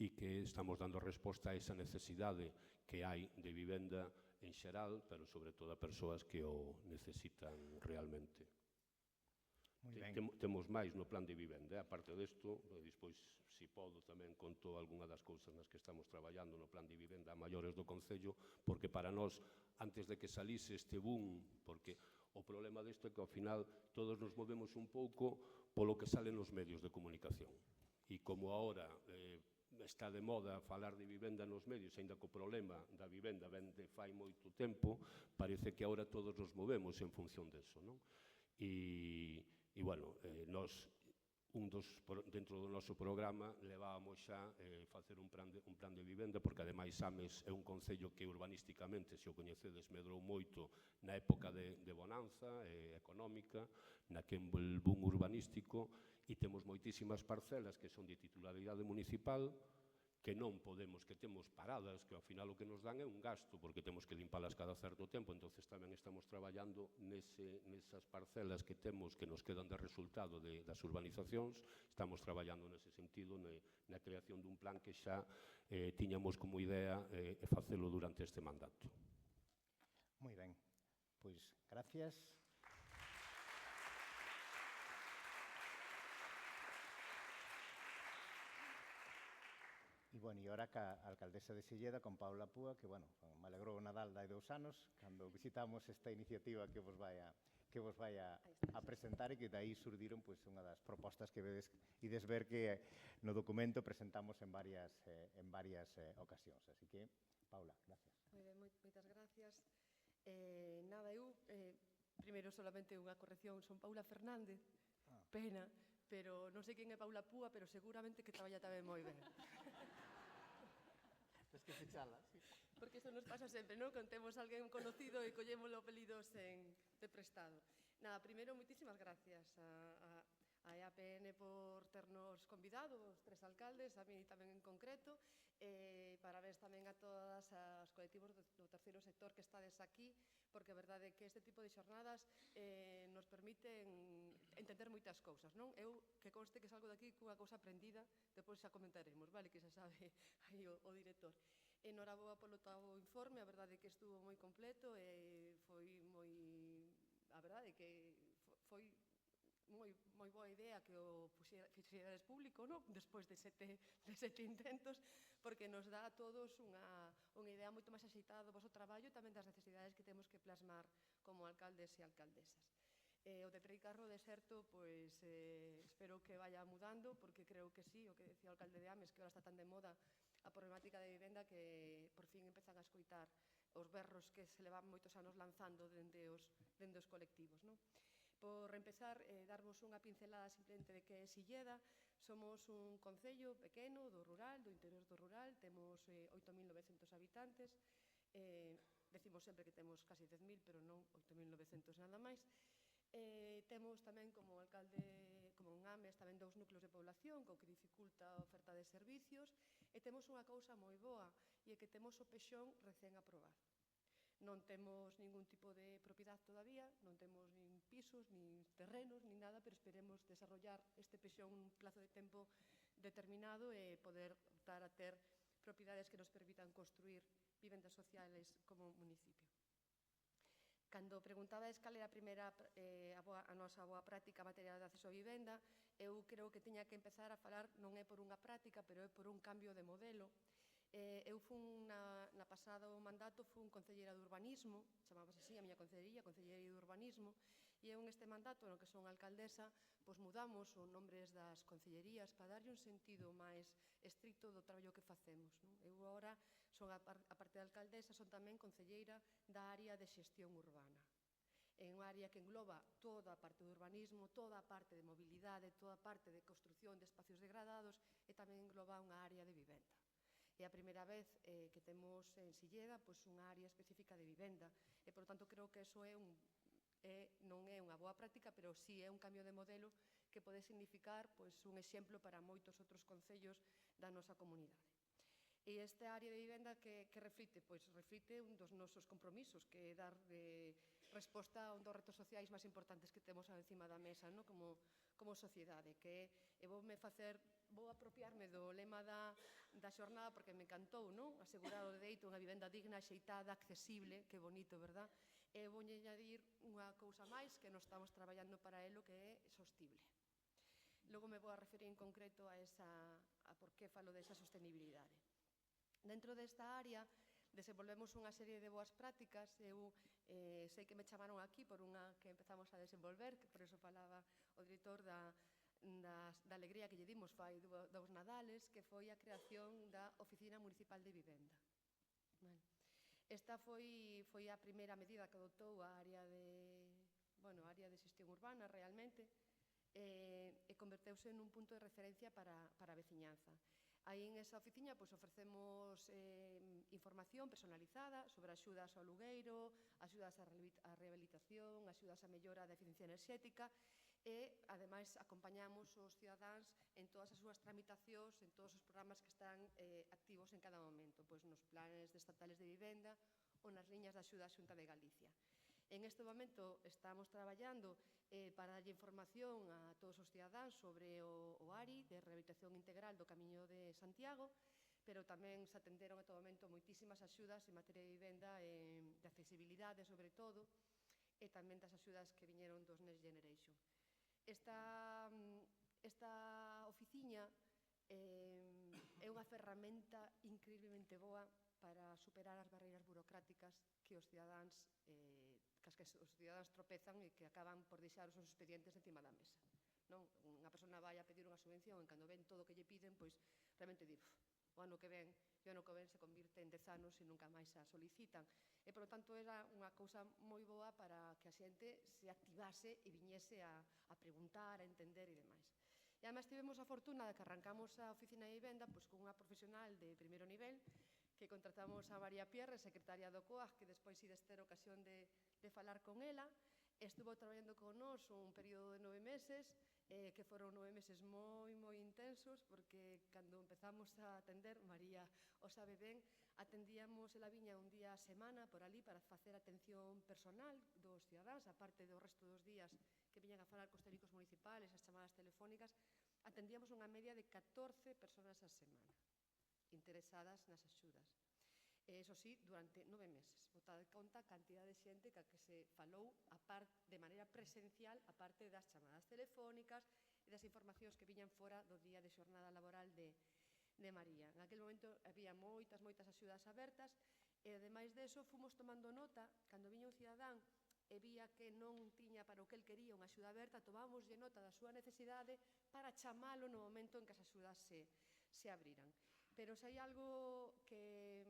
e que estamos dando resposta a esa necesidade que hai de vivenda en xeral, pero sobre todo a persoas que o necesitan realmente. Temos máis no plan de vivenda, aparte desto, despois, se podo, tamén conto algunha das cousas nas que estamos traballando no plan de vivenda a maiores do Concello, porque para nós, antes de que salise este boom, porque o problema desto é que ao final todos nos movemos un pouco polo que sale nos medios de comunicación. E como agora está de moda falar de vivenda nos medios, aínda que o problema da vivenda ven de fai moito tempo, parece que agora todos nos movemos en función deso, non? E bueno, nós, dentro do noso programa, levábamos xa facer un plan de vivenda, porque ademais Ames é un concello que urbanísticamente, se o coñecedes, medrou moito na época de bonanza económica, naquel boom urbanístico, e temos moitísimas parcelas que son de titularidade municipal, que non podemos, que temos paradas, que ao final o que nos dan é un gasto, porque temos que limpalas cada certo tempo, entonces tamén estamos traballando nesas parcelas que temos, que nos quedan de resultado das urbanizacións, estamos traballando nese sentido, na creación dun plan que xa tiñamos como idea facelo durante este mandato. Moi ben, pois, gracias. E, bueno, e ora ca alcaldesa de Silleda, con Paula Púa, que, bueno, me alegrou o Nadal dai 2 anos, cando visitamos esta iniciativa que vos vai a presentar e que dai surdiron unha das propostas que ides ver que no documento presentamos en varias ocasións. Así que, Paula, gracias. Moi ben, moitas gracias. Nada, eu, primeiro, solamente unha corrección, son Paula Fernández, pena, pero non sei quen é Paula Púa, pero seguramente que traballa tamén moi ben. Tens que fechala, sí. Porque isto nos pasa sempre, non? Cando temos alguén conocido e collemos o apelidos de prestado. Nada, primeiro, moitísimas gracias a EAPN por ternos convidado, os 3 alcaldes, a mí tamén en concreto, parabéns tamén a todas os colectivos do terceiro sector que estades aquí, porque a verdade é que este tipo de xornadas nos permiten entender moitas cousas, non? Eu, que conste que salgo daqui cunha cousa aprendida, depois xa comentaremos, vale? Que xa sabe aí o director. Enhoraboa polo teu informe, a verdade é que estuvo moi completo e foi moi... A verdade é que foi moi boa idea que o fixeres público, non? Despois de 7 intentos, porque nos dá a todos unha idea moito máis axeitada do vosso traballo e tamén das necesidades que temos que plasmar como alcaldes e alcaldesas. O de Pericarro deserto, pois, espero que vaya mudando, porque creo que sí, o que decía o alcalde de Ames, que ahora está tan de moda a problemática de vivenda que por fin empezan a escoitar os berros que se levan moitos anos lanzando dende os colectivos, non? Por empezar, darvos unha pincelada simplemente de que é Silleda. Somos un concello pequeno do rural, do interior do rural, temos 8.900 habitantes, decimos sempre que temos casi 10.000, pero non 8.900 nada máis. Temos tamén como alcalde, como en Ames, tamén 2 núcleos de población, co que dificulta a oferta de servicios, e temos unha cousa moi boa, e é que temos o Pexón recén aprobado. Non temos ningún tipo de propiedade todavía, non temos nin pisos, nin terrenos, nin nada, pero esperemos desarrollar este Pexón un plazo de tempo determinado e poder dar a ter propiedades que nos permitan construir vivendas sociales como municipio. Cando preguntabades cal era a nosa boa práctica en materia de acceso a vivenda, eu creo que tiña que empezar a falar, non é por unha práctica, pero é por un cambio de modelo. Eu na pasado mandato fui concelleira de urbanismo, chamábase así a miña concellería, Concellería de Urbanismo, e eu neste mandato, no que son alcaldesa, pois mudamos os nombres das concellerías para darlle un sentido máis estricto do traballo que facemos, non? Eu agora son, aparte de alcaldesa, son tamén concelleira da área de xestión urbana. É unha área que engloba toda a parte do urbanismo, toda a parte de mobilidade, toda a parte de construción de espacios degradados e tamén engloba unha área de vivenda. É a primeira vez que temos en Silleda unha área específica de vivenda e, por tanto, creo que iso non é unha boa práctica, pero sí é un cambio de modelo que pode significar un exemplo para moitos outros concellos da nosa comunidade. E esta área de vivenda que reflite? Pois reflite un dos nosos compromisos, que é dar resposta a un dos retos sociais máis importantes que temos encima da mesa como sociedade, que é vou apropiarme do lema da xornada porque me encantou, non? Asegurar o dereito a unha vivenda digna, axeitada, accesible, que bonito, verdad? E vou añadir unha cousa máis que nos estamos traballando para elo, que é sostible. Logo me vou a referir en concreto a por que falo desa sostenibilidade. Dentro desta área desenvolvemos unha serie de boas prácticas. Eu sei que me chamaron aquí por unha que empezamos a desenvolver, que por eso falaba o director da alegría que lle dimos fai dous Nadales, que foi a creación da Oficina Municipal de Vivenda. Esta foi a primeira medida que adoptou a área de xestión urbana realmente, e converteuse nun punto de referencia para a veciñanza. Aí en esa oficina ofrecemos información personalizada sobre axudas ao alugueiro, axudas á rehabilitación, axudas á mellora da eficiencia enerxética e, ademais, acompañamos os cidadáns en todas as súas tramitacións, en todos os programas que están activos en cada momento, nos planes estatales de vivenda ou nas liñas de axuda a Xunta de Galicia. En este momento estamos traballando para darlle información a todos os cidadáns sobre o ARI de Rehabilitación Integral do Camiño de Santiago, pero tamén se atenderon a todo momento moitísimas axudas en materia de vivenda e de accesibilidade, sobre todo, e tamén das axudas que viñeron dos Next Generation. Esta oficiña é unha ferramenta increíblemente boa para superar as barreiras burocráticas que os cidadáns tropezan e que acaban por deixar os seus expedientes encima da mesa. Unha persona vai a pedir unha subvención e cando ven todo o que lle piden, realmente di, o ano que ven se convirte en 10 anos e nunca máis a solicitan. E, por lo tanto, era unha cousa moi boa para que a xente se activase e viñese a preguntar, a entender e demais. E, ademais, tivemos a fortuna de que arrancamos a Oficina de Vivenda con unha profesional de primeiro nivel, que contratamos a María Pierre, secretaria do COAG, que despois ides ter ocasión de falar con ela. Estuvo traballando con nós un período de 9 meses, que foron 9 meses moi intensos, porque cando empezamos a atender, María o sabe ben, atendíamos, ela viña un día a semana por ali para facer atención personal dos cidadáns, aparte do resto dos días que viñan a falar cos técnicos municipales, as chamadas telefónicas, atendíamos unha media de 14 personas a semana interesadas nas axudas. Eso sí, durante 9 meses. Botade conta a cantidad de xente que se falou de maneira presencial, aparte das chamadas telefónicas e das informacións que viñan fora do día de xornada laboral de María. En aquel momento había moitas axudas abertas e, ademais deso, fomos tomando nota, cando viña un cidadán e vía que non tiña para o que el quería unha axuda aberta, tomámoslle nota da súa necesidade para chamalo no momento en que as axudas se abriran. Pero se hai algo que...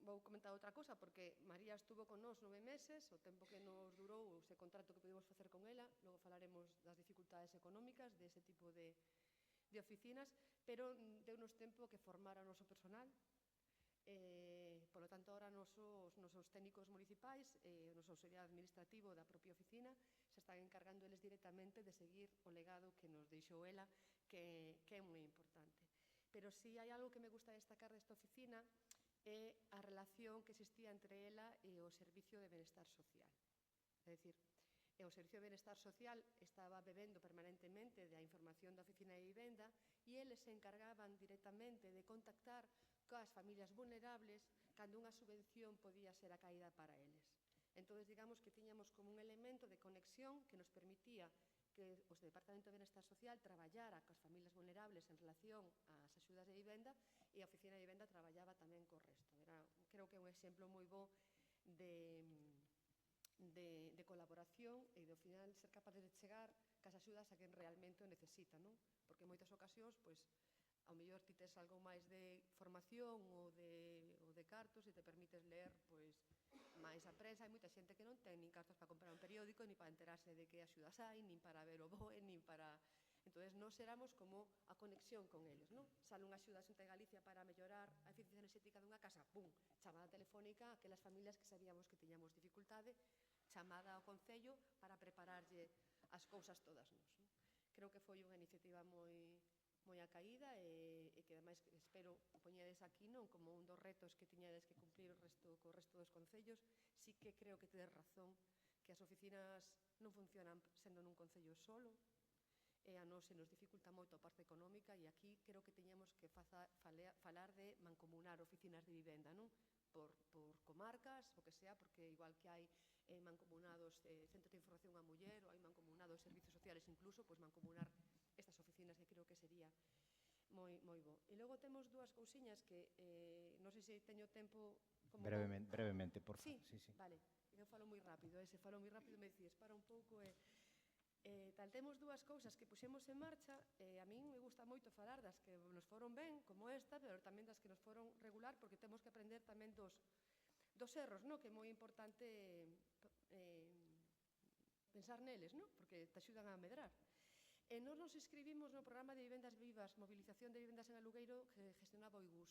vou comentar outra cosa, porque María estuvo con nós 9 meses, o tempo que nos durou ese contrato que pudimos facer con ela, logo falaremos das dificultades económicas dese tipo de oficinas, pero deu-nos tempo que formara o noso personal, por lo tanto, ahora os nosos técnicos municipais e o noso auxiliar administrativo da propia oficina se están encargando eles directamente de seguir o legado que nos deixou ela, que é moi importante. Pero si hai algo que me gusta destacar desta oficina é a relación que existía entre ela e o Servicio de Benestar Social. É dicir, o Servicio de Benestar Social estaba bebendo permanentemente da información da Oficina de Vivenda e eles se encargaban directamente de contactar coas familias vulnerables cando unha subvención podía ser a caída para eles. Entón, digamos que tiñamos como un elemento de conexión que nos permitía que o Departamento de Benestar Social traballara coas familias vulnerables en relación ás axudas de vivenda e a Oficina de Vivenda traballaba tamén co resto. Creo que é un exemplo moi bo de colaboración e de, ao final, ser capaces de chegar cas axudas a quen realmente o necesita, non? Porque en moitas ocasións, ao mellor ti tes algo máis de formación ou de cartos e te permites ler máis a prensa. Hai moita xente que non ten nin cartos para comprar un periódico, nin para enterarse de que axudas hai, nin para ver o BOE, nin para... Entón, nós éramos como a conexión con eles, non? Sale unha axuda a Xunta de Galicia para mellorar a eficiencia enerxética dunha casa, pum, chamada telefónica a aquelas familias que sabíamos que tiñamos dificultade, chamada ao Concello para prepararlle as cousas todas nós. Creo que foi unha iniciativa moi acaída e que, ademais, espero poñedes aquí non como un dos retos que tiñades que cumplir co resto dos concellos. Sí que creo que tedes razón que as oficinas non funcionan sendo nun concello solo, e a nós se nos dificulta moito a parte económica, e aquí creo que teñamos que falar de mancomunar oficinas de vivenda, non? Por comarcas, o que sea, porque igual que hai mancomunados centros de información á muller, ou hai mancomunados servicios sociales incluso, mancomunar estas oficinas, que creo que sería moi bo. E logo temos dúas cousiñas que non sei se teño tempo... Brevemente, por favor. Sí, vale. Eu falo moi rápido, se falo moi rápido me dices, para un pouco Tal, temos dúas cousas que puxemos en marcha, a min me gusta moito falar das que nos foron ben, como esta, pero tamén das que nos foron regular, porque temos que aprender tamén dos erros, que é moi importante pensar neles, porque te axudan a medrar. Nos nos inscribimos no programa de vivendas vivas, movilización de vivendas en alugueiro que gestionaba o IGUS.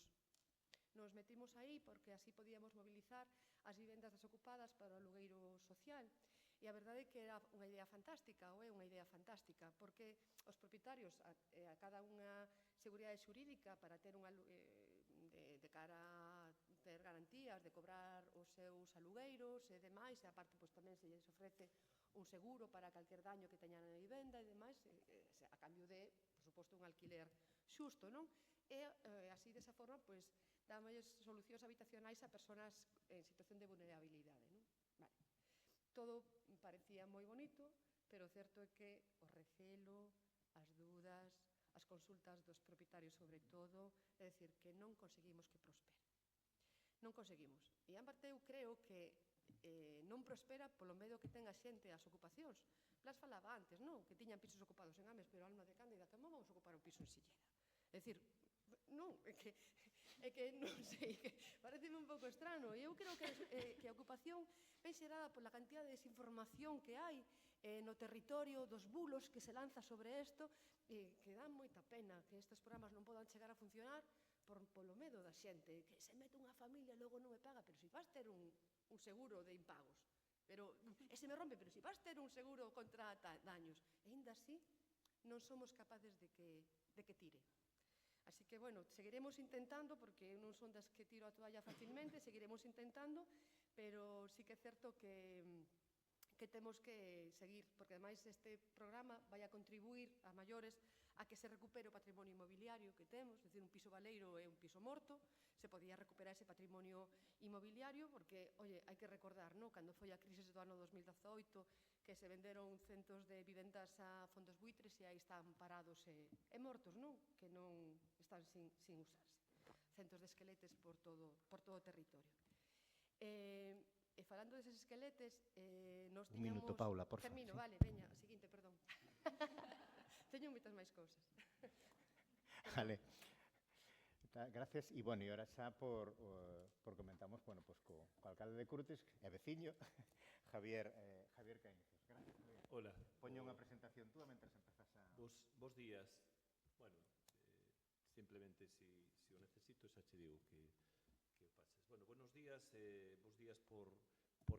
Nos metimos aí porque así podíamos mobilizar as vivendas desocupadas para o alugueiro social. E a verdade é que era unha idea fantástica, ou é unha idea fantástica, porque os propietarios, a cada unha seguridade xurídica para ter de cara a ter garantías de cobrar os seus alugueiros e demais, e aparte tamén se lles ofrece un seguro para calquer daño que teñan na vivenda e demais, a cambio de, por suposto, un alquiler xusto, non? E así, desa forma, dámosles solucións habitacionais a persoas en situación de vulnerabilidade, non? Vale. Todo parecía moi bonito, pero o certo é que o recelo, as dudas, as consultas dos propietarios sobre todo, é dicir, que non conseguimos que prospere. Non conseguimos. E en parte eu creo que non prospera polo medo que ten a xente ás ocupacións. Blas falaba antes, que tiñan pisos ocupados en Ames, pero Alma de Cándida, como vamos a ocupar un piso en Silleda? É dicir, non, é que non sei, pareceme un pouco estrano. E eu creo que a ocupación é xerada pola cantidad de desinformación que hai no territorio, dos bulos que se lanza sobre isto, que dan moita pena que estes programas non podan chegar a funcionar polo medo da xente, que se mete unha familia e logo non me paga, pero se vas ter un seguro de impagos, e se me rompe, pero se vas ter un seguro contra daños, e ainda así non somos capaces de que tire. Así que, seguiremos intentando, porque non son das que tiro a toalla facilmente, seguiremos intentando, pero sí que é certo que temos que seguir, porque ademais este programa vai a contribuir a maiores a que se recupere o patrimonio inmobiliario que temos, é dicir, un piso baleiro é un piso morto, se podía recuperar ese patrimonio inmobiliario, porque, hai que recordar, cando foi a crise do ano 2018, que se venderon centos de vivendas a fondos buitres e aí están parados e mortos, que non están sin usarse. Centos de esqueletes por todo o territorio. E falando deses esqueletes, nos tiñamos... Un minuto, Paula, por favor. Termino, vale, veña, a seguinte, perdón. Teño moitas máis cousas. Vale. Gracias. E, e ahora xa por comentamos, co alcalde de Curtis, e veciño, Javier Caínzos. Gracias, Javier. Hola. Poño unha presentación túa mentre empezas a... Bos días. Simplemente, se o necesito, xa che digo que o pases. Buenos días, bos días por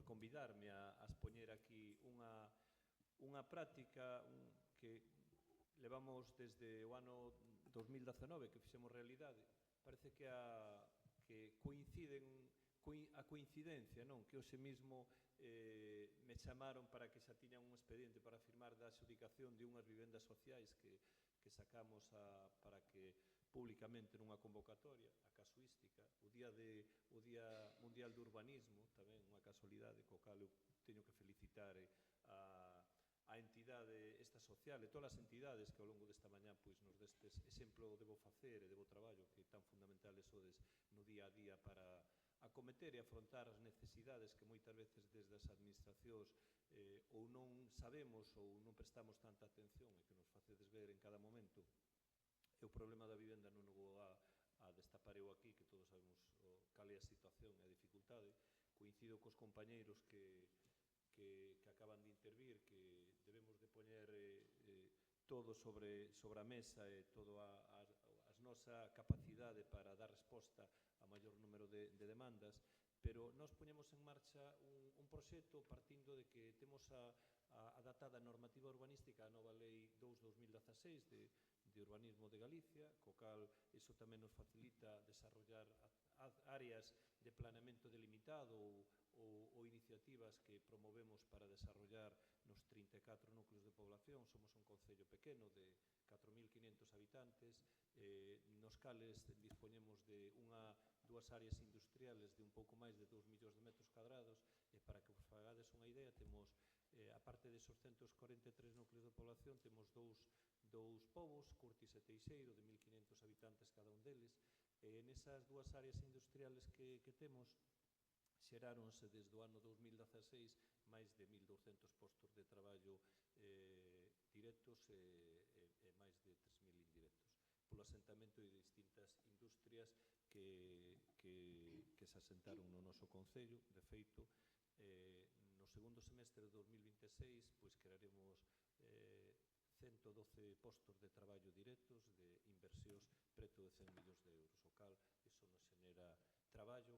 convidarme a expoñer aquí unha práctica que levamos desde o ano 2019 que fixemos realidade. Parece que a coincidencia, que hoxe mesmo me chamaron para que xa tiñan un expediente para firmar da adxudicación de unhas vivendas sociais que sacamos para que públicamente nunha convocatoria, a casuística, o Día Mundial do Urbanismo, tamén unha casualidade, co cal eu teño que felicitar a entidade esta social e todas as entidades que ao longo desta mañá nos destes exemplo debo facer e debo traballo que tan fundamentales sodes no día a día para acometer e afrontar as necesidades que moitas veces desde as administracións ou non sabemos ou non prestamos tanta atención e que nos facedes ver en cada momento. E o problema da vivenda non o vou a destapar eu aquí, que todos sabemos cal é a situación e a dificultade. Coincido cos compañeiros que acaban de intervir, que debemos de poñer todo sobre a mesa e toda a nosa capacidade para dar resposta a maior número de demandas, pero nós poñemos en marcha un proxecto partindo de que temos adaptada a normativa urbanística a nova Lei 2/2016 de urbanismo de Galicia, co cal iso tamén nos facilita desarrollar áreas de planeamento delimitado ou iniciativas que promovemos para desarrollar nos 34 núcleos de población. Somos un concello pequeno de 4.500 habitantes, nos cales dispoñemos de dúas áreas industriales de un pouco máis de 2 millóns de metros cuadrados, e para que vos fagades unha idea, temos, aparte desos 143 núcleos de población, temos dous povos, Curtis e Teixeiro, de 1.500 habitantes cada un deles, e nesas dúas áreas industriales que temos, xeráronse desde o ano 2016 máis de 1.200 postos de traballo directos e máis de 3.000 indirectos, polo asentamento de distintas industrias que se asentaron no noso concello. De feito, no segundo semestre de 2026 pois crearemos 112 postos de traballo directos de inversións preto de 100 millóns de euros, o cal iso nos xenera traballo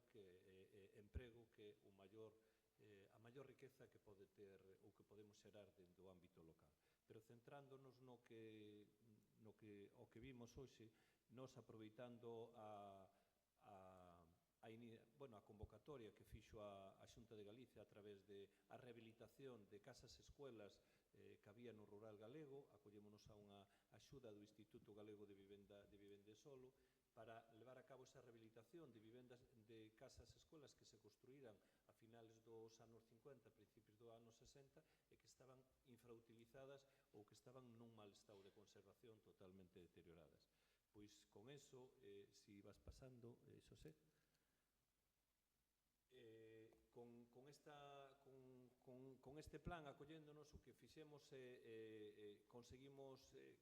emprego, que é a maior riqueza que pode ter ou que podemos xerar dentro do ámbito local. Pero centrándonos o que vimos hoxe, nos aproveitando a convocatoria que fixo a Xunta de Galicia a través da rehabilitación de casas e escuelas que había no rural galego, acollémonos a unha axuda do Instituto Galego de Vivenda e Solo para levar a cabo esa rehabilitación de vivendas de casas e escolas que se construíran a finales dos anos 50, principios dos anos 60, e que estaban infrautilizadas ou que estaban nun mal estado de conservación, totalmente deterioradas. Pois con eso, si vas pasando, Xosé, con este plan, acolléndonos, o que fixemos conseguimos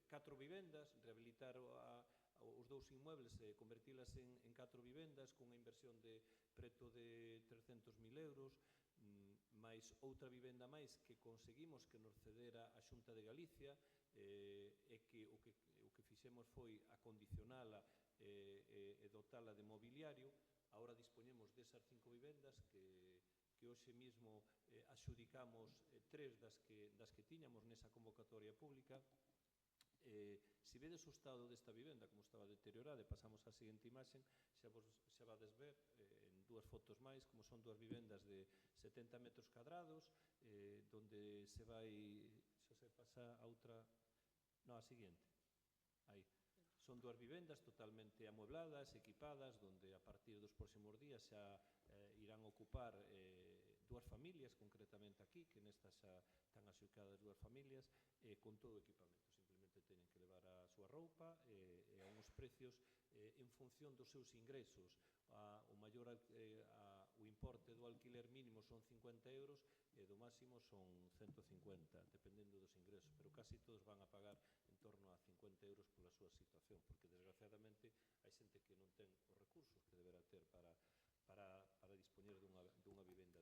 4 vivendas, rehabilitar os 2 inmuebles e convertilas en 4 vivendas cunha inversión de preto de 300.000 euros, máis outra vivenda máis que conseguimos que nos cedera a Xunta de Galicia, e que o que fixemos foi acondicionala e dotala de mobiliario. Ahora dispoñemos desas 5 vivendas que hoxe mismo axudicamos 3 das que tiñamos nesa convocatoria pública. Se vedes o estado desta vivenda, como estaba deteriorada, e pasamos á seguinte imaxe, xa vades ver en 2 fotos máis como son 2 vivendas de 70 metros cadrados, donde se vai, xa se pasa a outra, non, a seguinte, aí. Son 2 vivendas totalmente amuebladas, equipadas, donde a partir dos próximos días xa irán ocupar 2 familias, concretamente aquí, que nestas xa están axucadas 2 familias, con todo o equipamento. Simplemente teñen que levar a súa roupa e a uns precios en función dos seus ingresos. O importe do alquiler mínimo son 50 euros e do máximo son 150, dependendo dos ingresos, pero casi todos van a pagar en torno a 50 euros pola súa situación, porque desgraciadamente hai xente que non ten os recursos que deberá ter para dispoñer dunha vivenda digna.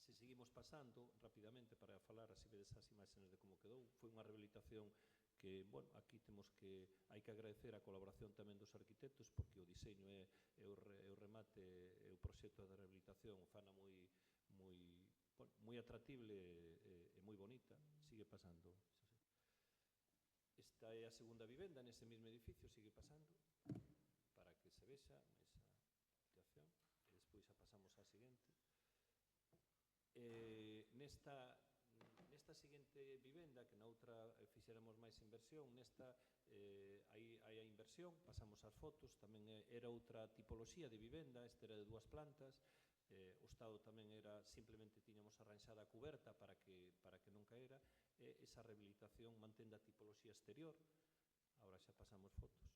Se seguimos pasando rapidamente para falar, así vedes as imaxes de como quedou, foi unha rehabilitación que, bueno, aquí temos que hai que agradecer a colaboración tamén dos arquitectos, porque o diseño e o remate e o proxecto de rehabilitación fana moi atractible e moi bonita. Sigue pasando. Esta é a segunda vivenda nese mesmo edificio, sigue pasando, para que se vexa esa situación, e despois a pasamos á seguinte. Nesta seguinte vivenda, que na outra fixéramos máis inversión, nesta hai a inversión, pasamos as fotos, tamén era outra tipoloxía de vivenda, esta era de 2 plantas, o estado tamén era, simplemente tiñamos arranxada a cuberta para que non caera, e esa rehabilitación mantendo a tipoloxía exterior. Agora xa pasamos fotos.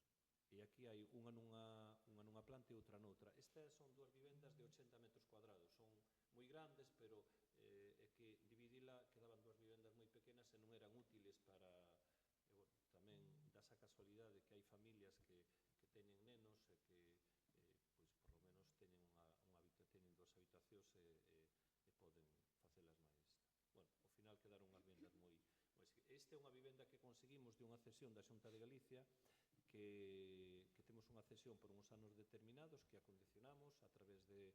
E aquí hai unha nunha planta e outra noutra. Estas son 2 vivendas de 80 metros cuadrados, son moi grandes, pero é que dividila quedaban 2 vivendas moi pequenas e non eran útiles para... tamén das a casualidade que hai familias que teñen nenos e que, pois, por lo menos teñen 2 habitacións e poden facelas máis. Bueno, ao final quedaron unhas vivendas moi... Esta é unha vivenda que conseguimos de unha cesión da Xunta de Galicia, que temos unha cesión por uns anos determinados, que acondicionamos a través de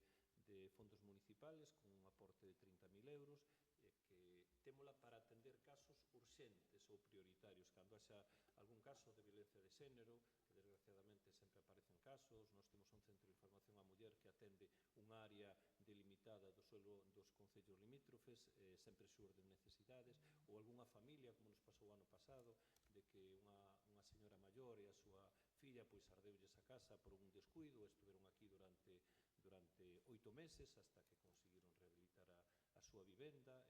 fondos municipales con un aporte de 30.000 euros, que témola para atender casos urxentes ou prioritarios. Cando haxa algún caso de violencia de xénero, que desgraciadamente sempre aparecen casos, nós temos un centro de información á muller que atende unha área delimitada dos concellos limítrofes, sempre xurden necesidades, ou algunha familia, como nos pasou o ano pasado, de que unha señora maior e a súa filla pois ardeulles a casa por un descuido, estuveron aquí durante 8 meses hasta que conseguiron rehabilitar a súa vivenda.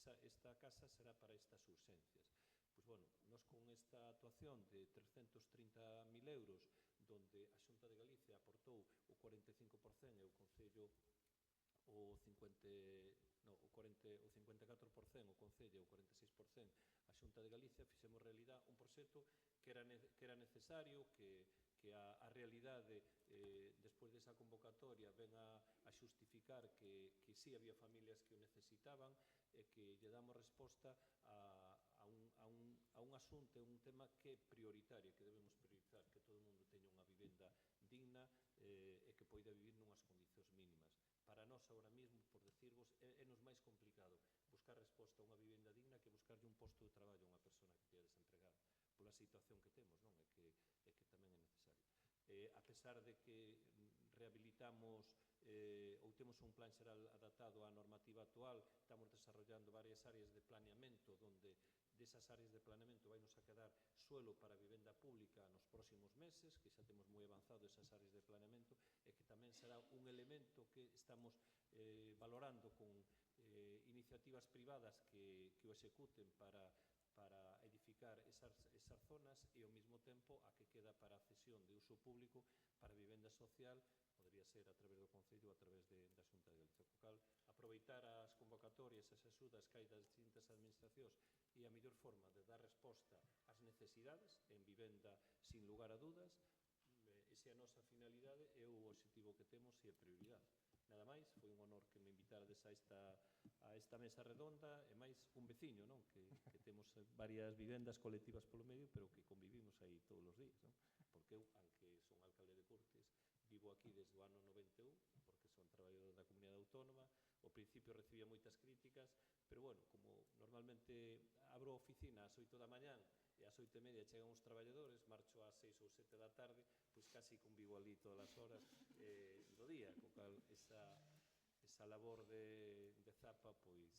Esta casa será para estas urxencias. Pois, bueno, nós con esta actuación de 330.000 euros, donde a Xunta de Galicia aportou o 45% e o Concello o 54%, o Concello e o 46% a Xunta Xunta de Galicia fixemos realidad un proxecto que era necesario, que a realidade, despois desa convocatoria, ven a xustificar que sí había familias que o necesitaban, e que lle damos resposta a un asunto, un tema que é prioritario, que debemos priorizar, que todo o mundo teña unha vivenda digna e que poida vivir nunhas condicións mínimas. Para nós, agora mesmo, por decirvos, é nos máis complicado buscar resposta a unha vivenda digna que buscarlle un posto de traballo a unha persona que queda desempregada, pola situación que temos, non? E que tamén é necesario. A pesar de que rehabilitamos ou temos un plan xeral adaptado á normativa actual, estamos desarrollando varias áreas de planeamento, donde desas áreas de planeamento vai nos a quedar suelo para vivenda pública nos próximos meses, que xa temos moi avanzado esas áreas de planeamento, e que tamén será un elemento que estamos valorando con iniciativas privadas que o executen para edificar esas zonas, e ao mesmo tempo a que queda para a cesión de uso público para vivenda social, podría ser a través do Concello ou a través da Xunta de Galicia. Co cal, aproveitar as convocatorias, as axudas que hai das distintas administracións e a mellor forma de dar resposta ás necesidades en vivenda sin lugar a dudas, esa é a nosa finalidade e o objetivo que temos e a prioridade. Nada máis, foi un honor que me invitarades a esta mesa redonda, e máis un veciño, non? Que temos varias vivendas colectivas polo medio, pero que convivimos aí todos os días, non? Porque eu, aunque son alcalde de Curtis, vivo aquí desde o ano 91, porque son traballador da Comunidade Autónoma. Ao principio recibía moitas críticas, pero, bueno, como normalmente abro a oficina ás 8 da mañán e ás 8:30 chegan os traballadores, marcho ás 6 ou 7 da tarde, pois casi convivo ali todas as horas do día, co cal esa labor de zapa pois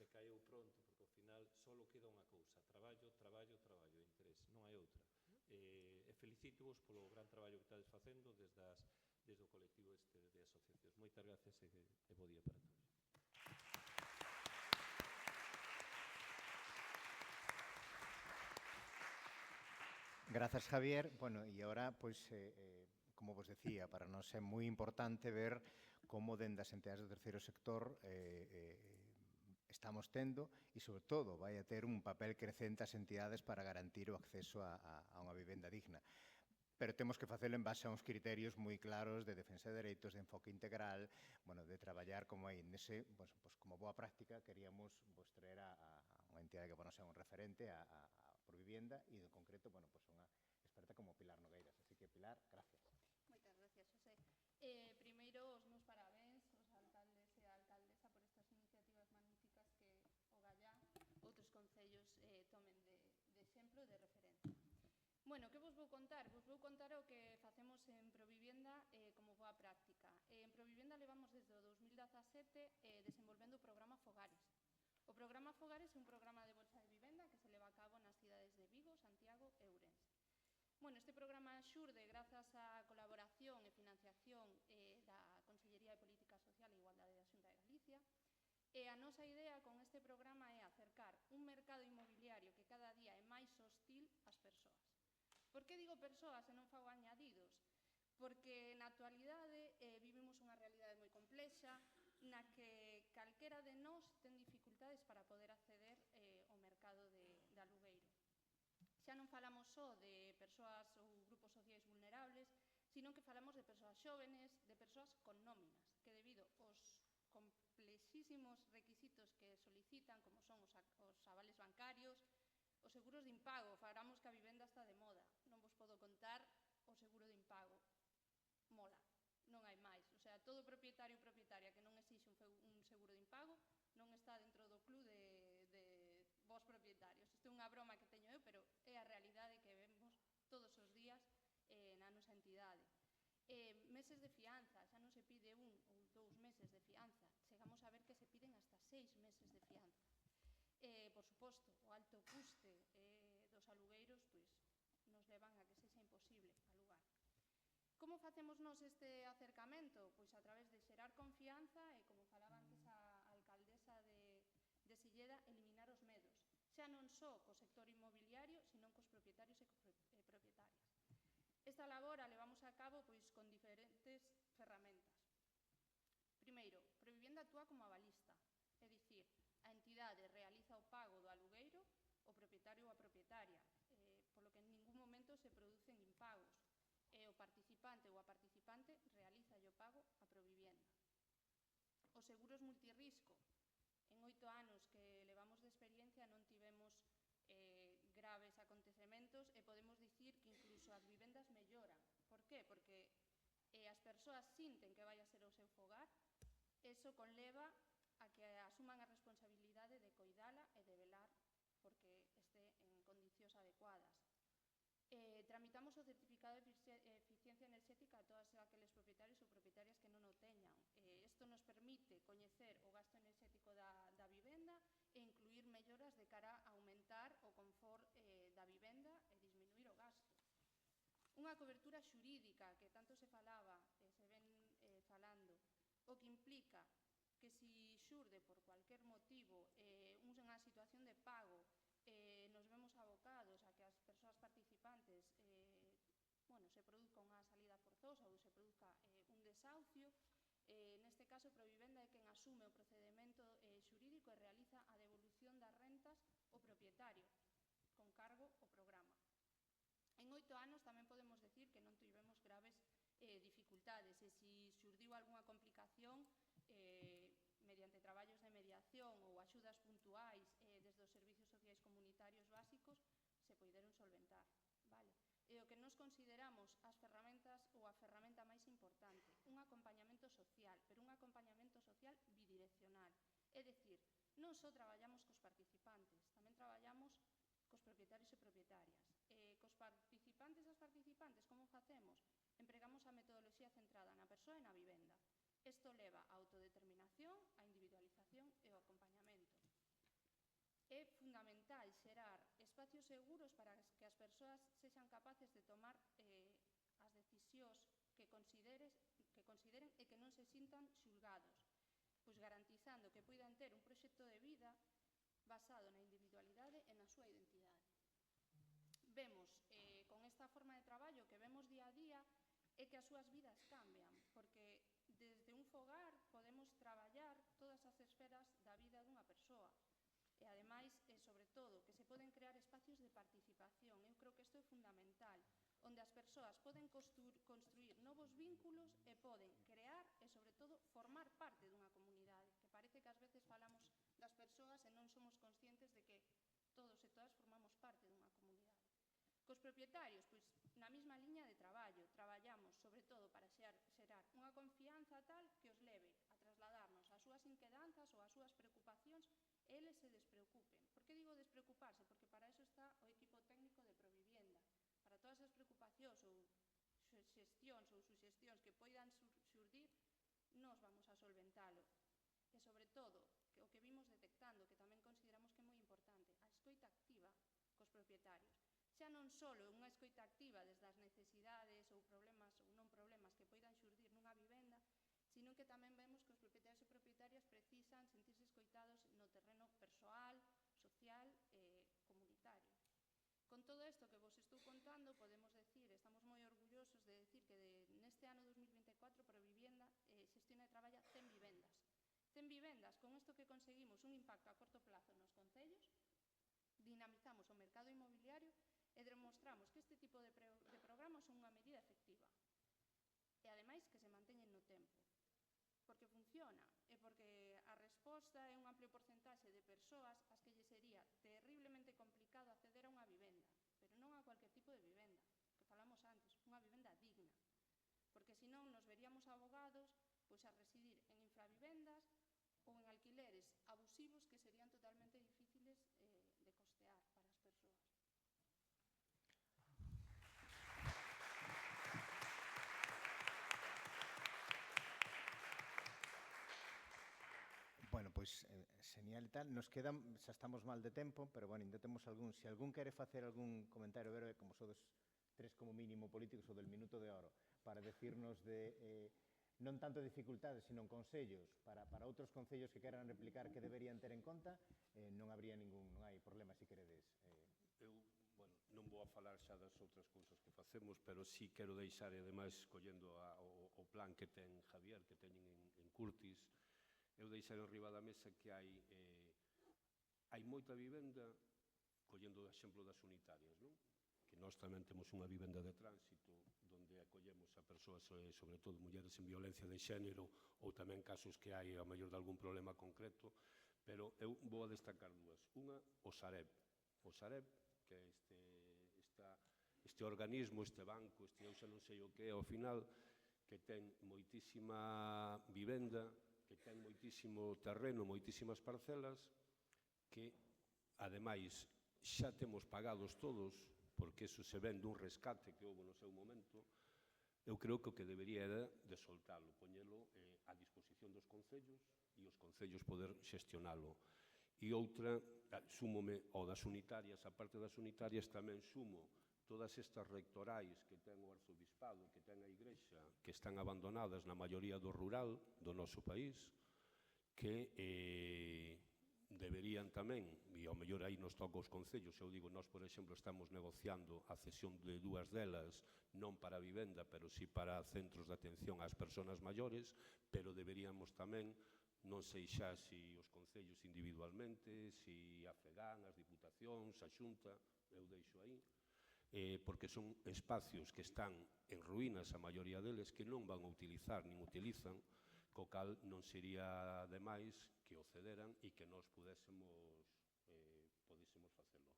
decaeu pronto, porque ao final só queda unha cousa: traballo, traballo, traballo, interés, non hai outra. E felicítovos polo gran traballo que estades facendo desde o colectivo de asociacións. Moitas gracias e bo día para todos. Grazas, Javier. Bueno, e agora, pois, como vos decía, para nós é moi importante ver como dende as entidades do terceiro sector estamos tendo, e, sobre todo, vai a ter un papel crecente as entidades para garantir o acceso a unha vivenda digna. Pero temos que facelo en base a uns criterios moi claros de defensa de dereitos, de enfoque integral, bueno, de traballar como aí. Nese, pues, como boa práctica, queríamos traer a unha entidade que, bueno, sea un referente a Provivenda, e, en concreto, bueno, pues unha experta como Pilar Nogueiras. Así que, Pilar, gracias. Moitas gracias, José. Primeiro, os meus parabéns aos alcaldes e a alcaldesa por estas iniciativas magníficas que o Gallá, outros concellos tomen de exemplo e de referencia. Bueno, que vos vou contar? Vos vou contar o que facemos en Provivenda como boa práctica. En Provivenda levamos desde o 2017 desenvolvendo o programa Fogares. O programa Fogares é un programa de bolsa de vivenda que se leva a cabo nas cidades de Vigo, Santiago e Ourense. Bueno, este programa xurde grazas á colaboración e financiación da Consellería de Política Social e Igualdade da Xunta de Galicia, e a nosa idea con este programa é acercar un mercado inmobiliario que cada día é máis hostil ás persoas. Por que digo persoas e non fago añadidos? Porque na actualidade vivimos unha realidade moi complexa na que calquera de nós ten dificultades para poder acceder ao mercado de alugueiro. Xa non falamos só de persoas ou grupos sociais vulnerables, sino que falamos de persoas xóvenes, de persoas con nóminas, que debido aos complexísimos requisitos que solicitan, como son os avales bancarios, os seguros de impago, falamos que a vivenda está de moda, non vos podo contar o seguro de impago, mola, non hai máis. O sea, todo propietario ou propietaria que non exixe un seguro de impago non está dentro do club de vos propietarios. Isto é unha broma que teño eu, pero é a realidade que vemos todos os días na nosa entidade. Meses de fianza, xa non se pide 1 ou 2 meses de fianza, chegamos a ver que se piden hasta 6 meses de fianza. Por suposto, o alto custe dos alugueiros pois, nos levan a que sexa imposible alugar. Como facemos nós este acercamento? Pois a través de xerar confianza e, como falaba antes a alcaldesa de Silleda, eliminar os medos, xa non só co sector inmobiliario, sino cos propietarios e propietarias. Esta labor a levamos a cabo pois, con diferentes ferramentas. Primeiro, Provivenda actúa como avalista, é dicir, a entidade realiza o pago do alugueiro, o propietario propietario ou a propietaria, polo que en ningún momento se producen impagos, e o participante ou a participante realiza o pago a Provivienda. Os seguros multirrisco, en 8 anos que levamos de experiencia non tivemos graves acontecementos e podemos dicir que incluso as vivendas melloran. Por qué? Porque as persoas sinten que vai a ser o seu fogar, eso conleva a que asuman a responsabilidade de coidala e de velar porque este en condicións adecuadas. Tramitamos o certificado de eficiencia enerxética a todos aqueles propietarios ou propietarias que non o teñan. Isto nos permite coñecer o gasto enerxético da vivenda e incluir melloras de cara a aumentar o confort da vivenda e disminuir o gasto. Unha cobertura xurídica, que tanto se falaba e se ven falando, o que implica que se xurde por cualquier motivo unha situación de pago, nos vemos abocados a que as persoas participantes se produzca unha salida forzosa ou se produzca un desahucio. Neste caso, Provivenda é quen asume o procedimento xurídico e realiza a devolución das rentas ao propietario, con cargo ao programa. En 8 anos tamén podemos decir que non tivemos graves dificultades e se xurdiu algunha complicación mediante traballos de mediación ou axudas puntuais desde os servizos sociais comunitarios básicos se poideron solventar. E o que nos consideramos as ferramentas ou a ferramenta máis importante, un acompañamento social, pero un acompañamento social bidireccional. É dicir, non só traballamos cos participantes, tamén traballamos cos propietarios e propietarias. Cos participantes e as participantes, como facemos? Empregamos a metodoloxía centrada na persoa e na vivenda. Isto leva a autodeterminación, a individualización e o acompañamento. É fundamental xerar espacios seguros para que as persoas sexan capaces de tomar as decisións que consideren e que non se sintan xulgados, pois garantizando que poidan ter un proxecto de vida basado na individualidade e na súa identidade. Vemos, con esta forma de traballo que vemos día a día, é que as súas vidas cambian, porque desde un fogar podemos traballar todas as esferas da vida dunha persoa. E, ademais, sobre todo, que se poden crear espacios de participación. Eu creo que isto é fundamental, onde as persoas poden construir novos vínculos e poden crear e, sobre todo, formar parte dunha comunidade, que parece que ás veces falamos das persoas e non somos conscientes de que todos e todas formamos parte dunha comunidade. Cos propietarios, pois, na mesma liña de traballo, traballamos, sobre todo, para xerar unha confianza tal que os leve a trasladarnos as súas inquedanzas ou as súas preocupacións e eles se despreocupen. Por que digo despreocuparse? Porque para eso está o equipo técnico de Provivienda. Para todas as preocupacións ou xestións ou suxestións que poidan xurdir, nós vamos a solventalo. E, sobre todo, o que vimos detectando, que tamén consideramos que é moi importante, a escoita activa cos propietarios. Xa non só unha escoita activa desde as necesidades ou problemas ou non problemas que poidan xurdir nunha vivenda, sino que tamén vemos que os propietarios e propietarias precisan sentirse escoitados no terreno persoal, social e comunitario. Con todo isto que vos estou contando, podemos decir, estamos moi orgullosos de decir que neste ano 2024 Provivienda xestiona e traballa 100 vivendas. 100 vivendas, con isto que conseguimos un impacto a corto plazo nos concellos, dinamizamos o mercado inmobiliario e demostramos que este tipo de programas son unha medida efectiva. E, ademais, que se manteñen no tempo. Porque funciona e porque a resposta é un amplio porcentaxe de persoas ás que lle sería terriblemente complicado acceder a unha vivenda, pero non a cualquier tipo de vivenda, que falamos antes, unha vivenda digna. Porque senón nos veríamos abogados a residir en infravivendas ou en alquileres abusivos que serían totalmente difíciles de costear para as persoas. Bueno, pois, señal e tal, nos quedan, xa estamos mal de tempo, pero, bueno, intentemos algún, se algún quere facer algún comentario, ver, como sodes tres como mínimo políticos, o del minuto de oro, para decirnos de, non tanto dificultades, sino consellos, para outros concellos que queran replicar que deberían ter en conta, non habría ningún, non hai problema, se queredes. Eu, bueno, non vou a falar xa das outras cousas que facemos, pero sí quero deixar, e ademais, collendo o plan que ten Javier, que teñen en Curtis, eu deixar en riba da mesa que hai moita vivenda collendo o exemplo das unitarias, non? Que nós tamén temos unha vivenda de tránsito onde acollemos a persoas, sobre todo mulleres en violencia de xénero, ou tamén casos que hai a maior de algún problema concreto, pero eu vou a destacar dúas. Unha, o Sareb. O Sareb, que é este organismo, este banco, eu xa non sei o que é ao final, que ten moitísima vivenda, que ten moitísimo terreno, moitísimas parcelas, que, ademais, xa temos pagados todos, porque eso se ven dun rescate que houve no seu momento. Eu creo que o que debería era de soltalo, poñelo a disposición dos concellos e os concellos poder xestionalo. E outra, súmome ao das unitarias, a parte das unitarias tamén sumo todas estas rectorais que ten o arzobispado, que ten a igrexa, que están abandonadas na maioría do rural do noso país, que deberían tamén, e ao mellor aí nos toca os concellos, eu digo, nós, por exemplo, estamos negociando a cesión de dúas delas, non para vivenda, pero sí para centros de atención ás persoas maiores, pero deberíamos tamén, non sei xa se os concellos individualmente, se a FEGAN, as diputacións, a Xunta, eu deixo aí, porque son espacios que están en ruínas, a maioría deles, que non van a utilizar, nin utilizan, co cal non sería demais que o cederan e que nós podésemos facelo.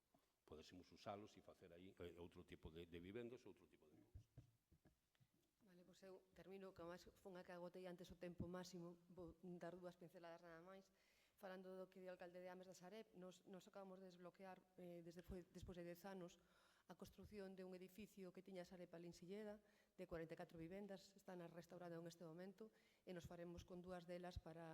Podésemos usalos e facer aí outro tipo de vivendas, outro tipo de cousas. Vale, pois eu termino, que máis fun a que agotei antes o tempo máximo, vou dar dúas pinceladas nada máis. Falando do que di o alcalde de Ames da Sareb, nos acabamos de desbloquear, despois de 10 anos, a construción de un edificio que tiña a Sareb ali en Silleda, de 44 vivendas, están restauradas neste momento, e nos faremos con dúas delas para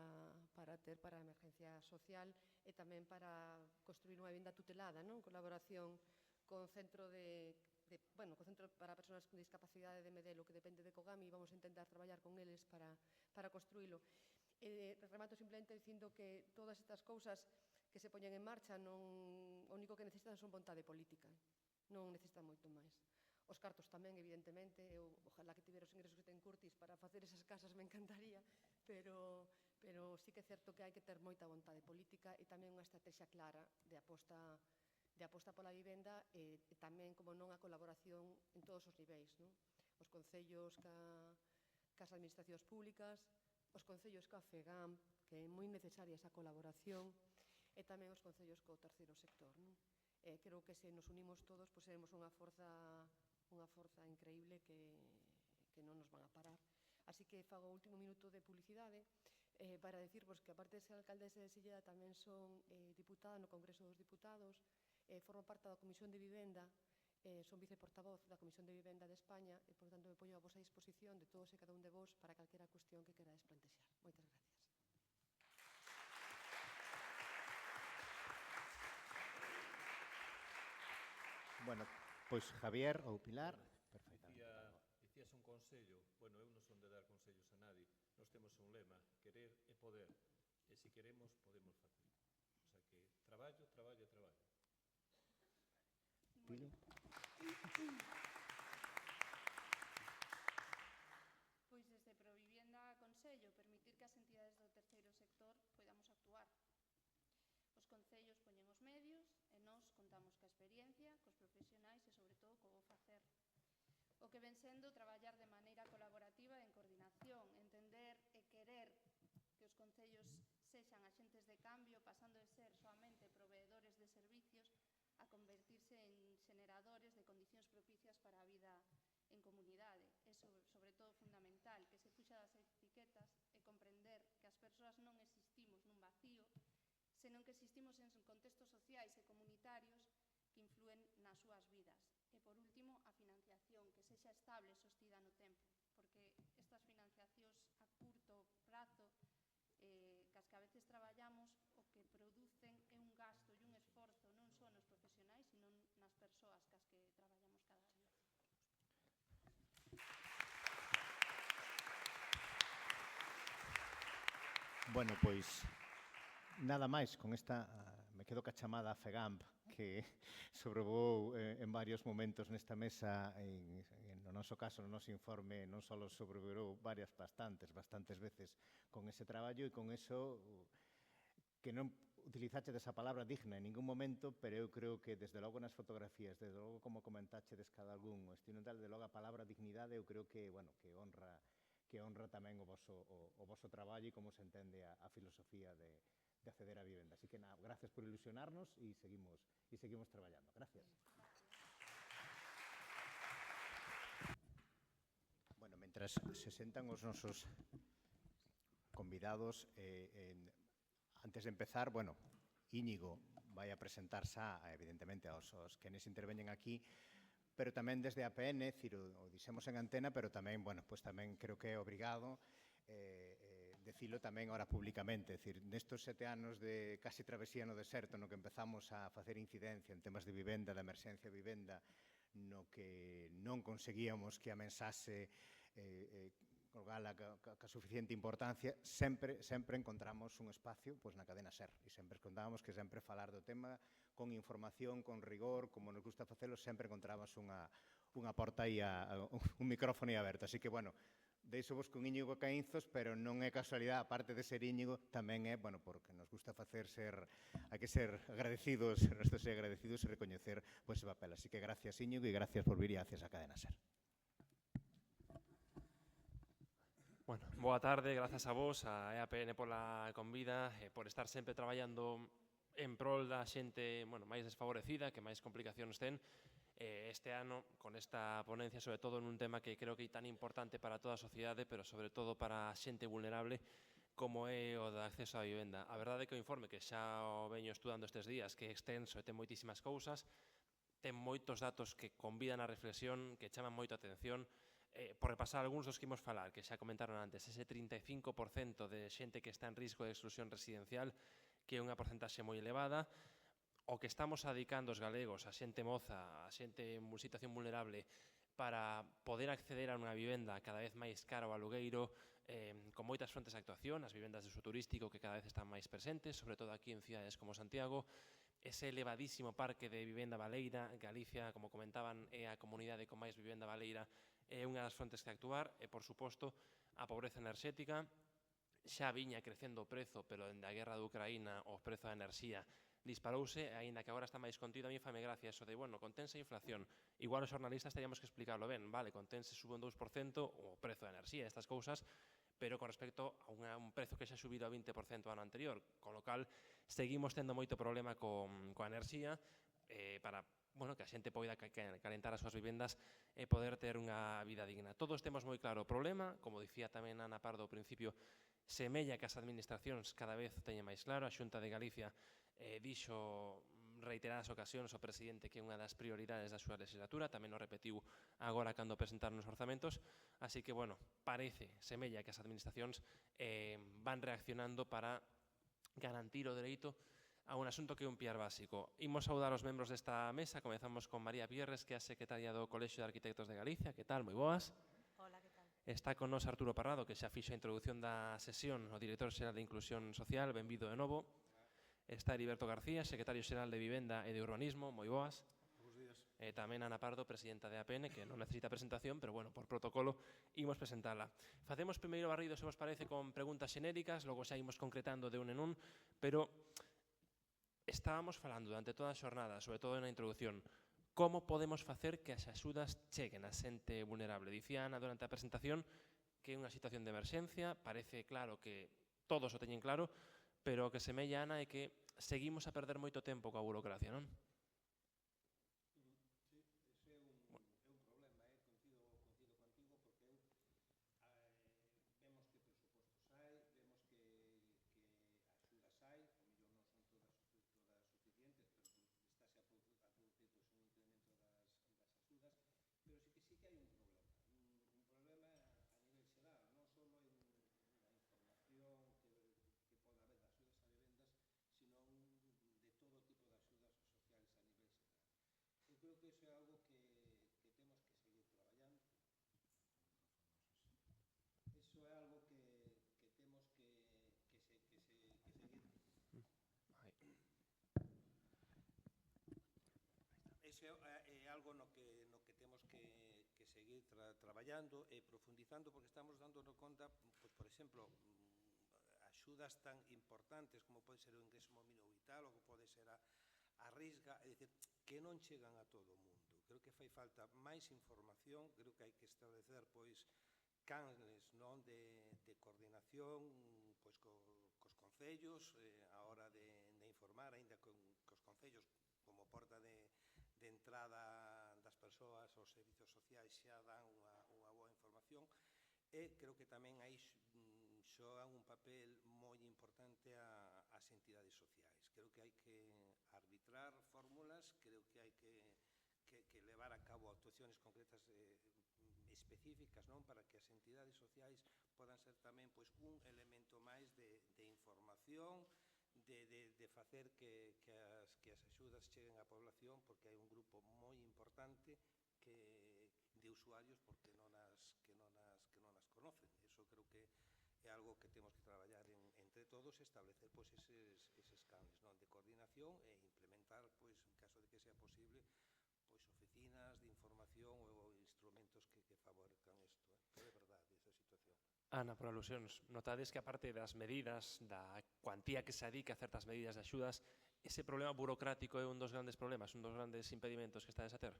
ter para a emergencia social e tamén para construir unha vivenda tutelada, en colaboración con Centro para Persoas con Discapacidade de Medelo, que depende de Cogami, e vamos a intentar traballar con eles para construílo. Remato simplemente dicindo que todas estas cousas que se poñen en marcha o único que necesitan son vontade política, non necesitan moito máis. Os cartos tamén, evidentemente, ojalá que tivera os ingresos que ten Curtis para facer esas casas, me encantaría, pero sí que é certo que hai que ter moita vontade política e tamén unha estrategia clara de aposta pola vivenda e tamén, como non, a colaboración en todos os niveis, os concellos cas administracións públicas, os concellos ca FEGAM, que é moi necesaria esa colaboración, e tamén os concellos co terceiro sector. Creo que se nos unimos todos, seremos unha forza increíble que non nos van a parar. Así que fago o último minuto de publicidade para decirvos que, aparte de ser alcaldesa de Silleda, tamén son diputada no Congreso dos Diputados, formo parte da Comisión de Vivenda, son viceportavoz da Comisión de Vivenda de España e, por tanto, me poño a vosa disposición de todos e cada un de vos para calquera cuestión que querades plantexar. Moitas gracias. Bueno, pois Javier ou Pilar, perfectamente. Dicías un consello, bueno, eu non son de dar consellos a nadie, nós temos un lema, querer é poder, e se queremos, podemos facer. O sea que traballo, traballo, traballo. Pili? Pois desde Provivienda Consello, permitir que as entidades do terceiro sector podamos actuar. Os concellos poñen os medios e nós contamos ca experiencia, cos profesionais e, sobre todo, co bo facer. O que ven sendo traballar de maneira colaborativa e en coordinación, entender e querer que os concellos sexan axentes de cambio, pasando de ser soamente proveedores de servicios a convertirse en xeneradores de condicións propicias para a vida en comunidade. É, sobre todo, fundamental que se fuxa das etiquetas e comprender que as persoas non existimos nun vacío, senón que existimos en contextos sociais e comunitarios que influen nas súas vidas. E, por último, a financiación, que sexa estable e sostida no tempo, porque estas financiacións a curto prazo, cas que a veces traballamos, o que producen é un gasto e un esforzo non só nos profesionais, senón nas persoas cas que traballamos cada día. Bueno, pois nada máis, con esta me quedo ca chamada a FEGAMP que sobrevoou en varios momentos nesta mesa, no noso caso, no noso informe, non só sobrevoou bastantes veces con ese traballo e con eso que non utilizaste esa palabra digna en ningún momento, pero eu creo que desde logo nas fotografías, desde logo como comentachedes cada algún, o estilo tal, de logo a palabra dignidade, eu creo que, bueno, que honra tamén o voso traballo e como se entende a filosofía de acceder á vivenda. Así que, nada, gracias por ilusionarnos e seguimos traballando. Gracias. Bueno, mentras se sentan os nosos convidados, antes de empezar, bueno, Íñigo vai a presentar xa, evidentemente, aos quenes interveñen aquí, pero tamén desde a APN, o dixemos en antena, pero tamén, bueno, pues tamén creo que é obrigado decilo tamén ahora públicamente, é dicir, nestos 7 anos de casi travesía no deserto, no que empezamos a facer incidencia en temas de vivenda, de emerxencia de vivenda, no que non conseguíamos que a mensaxe colgala ca suficiente importancia, sempre encontramos un espacio na cadena SER, e sempre contábamos que sempre falar do tema con información, con rigor, como nos gusta facelo, sempre encontramos unha porta e un micrófono aberto. Así que, bueno, deixo-vos con Íñigo Caínzos, pero non é casualidade, aparte de ser Íñigo, tamén é, bueno, porque nos gusta facer hai que ser agradecidos, e recoñecer ese papel. Así que gracias, Íñigo, e gracias por vir e gracias a cadena SER. Bueno, boa tarde, grazas a vos, a EAPN pola convida, por estar sempre traballando en prol da xente máis desfavorecida, que máis complicacións ten. Este ano, con esta ponencia, sobre todo nun tema que creo que é tan importante para toda a sociedade, pero sobre todo para a xente vulnerable, como é o de acceso á vivenda. A verdade é que o informe, que xa o veño estudando estes días, que é extenso e ten moitísimas cousas, ten moitos datos que convidan a reflexión, que chaman moito a atención, por repasar algúns dos que imos falar, que xa comentaron antes, ese 35% de xente que está en risco de exclusión residencial, que é unha porcentaxe moi elevada, o que estamos adicando os galegos, a xente moza, a xente en situación vulnerable, para poder acceder a unha vivenda cada vez máis cara ao alugueiro, con moitas frontes de actuación, as vivendas de uso turístico que cada vez están máis presentes, sobre todo aquí en cidades como Santiago, ese elevadísimo parque de vivenda baleira. Galicia, como comentaban, é a comunidade con máis vivenda baleira, é unha das frontes que actuar, e, por suposto, a pobreza enerxética. Xa viña crecendo o prezo, pero dende a guerra de Ucraína o prezo da enerxía disparouse, aínda que agora está máis contido. A mí fame gracia eso de, bueno, contense a inflación. Igual os xornalistas teríamos que explicarlo ben, vale, contense sube un 2% o prezo da enerxía, estas cousas, pero con respecto a un prezo que xa subido a 20% o ano anterior, con lo cal seguimos tendo moito problema coa enerxía para que a xente poida calentar as súas vivendas e poder ter unha vida digna. Todos temos moi claro o problema, como dicía tamén Ana Pardo ao principio, semella que as administracións cada vez teñen máis claro. A Xunta de Galicia dixo reiteradas ocasións o presidente que é unha das prioridades da súa legislatura, tamén o repetiu agora cando presentaron os orzamentos, así que, bueno, parece, semella que as administracións van reaccionando para garantir o dereito a un asunto que é un piar básico. Imos saudar os membros desta mesa, comezamos con María Pierres, que é a secretaria do Colexio de Arquitectos de Galicia. Que tal? Moi boas. Hola, que tal? Está con nos Arturo Parrado, que xa fixo a introducción da sesión, o director xeral de Inclusión Social, benvido de novo. Está Heriberto García, secretario xeral de Vivenda e de Urbanismo, moi boas. E tamén Ana Pardo, presidenta de APN, que non necesita presentación, pero, bueno, por protocolo, imos presentala. Facemos primeiro barrido, se vos parece, con preguntas xenéricas, logo xa imos concretando de un en un, pero estábamos falando durante toda a xornada, sobre todo na introducción, como podemos facer que as axudas cheguen a xente vulnerable. Dicía Ana durante a presentación que é unha situación de emerxencia, parece claro que todos o teñen claro, pero o que semella, Ana, é que seguimos a perder moito tempo coa burocracia, non? Creo que eso é algo que temos que seguir traballando. Eso é algo que temos que seguir. Eso é algo no que temos que seguir traballando e profundizando, porque estamos dándonos conta, pues, por exemplo, a axudas tan importantes como pode ser o ingreso mínimo vital ou que pode ser a risga, é dicir, que non chegan a todo o mundo. Creo que fai falta máis información, creo que hai que establecer canles de coordinación cos concellos a hora de informar, aínda cos concellos como porta de entrada das persoas aos servizos sociais xa dan unha boa información, e creo que tamén aí xogan un papel moi importante as entidades sociais. Creo que hai que arbitrar fórmulas, creo que hai que levar a cabo actuacións concretas específicas, non, para que as entidades sociais podan ser tamén un elemento máis de información, de facer que as axudas cheguen á población, porque hai un grupo moi importante de usuarios porque non as conocen. Eso creo que é algo que temos que traballar entre todos, establecer eses canles de coordinación e implementar, en caso de que sea posible, oficinas de información ou instrumentos que favorezcan isto. É verdade, esa situación. Ana, por alusións, notades que aparte das medidas, da cuantía que se adica a certas medidas de axudas, ese problema burocrático é un dos grandes problemas, un dos grandes impedimentos que estades a ter?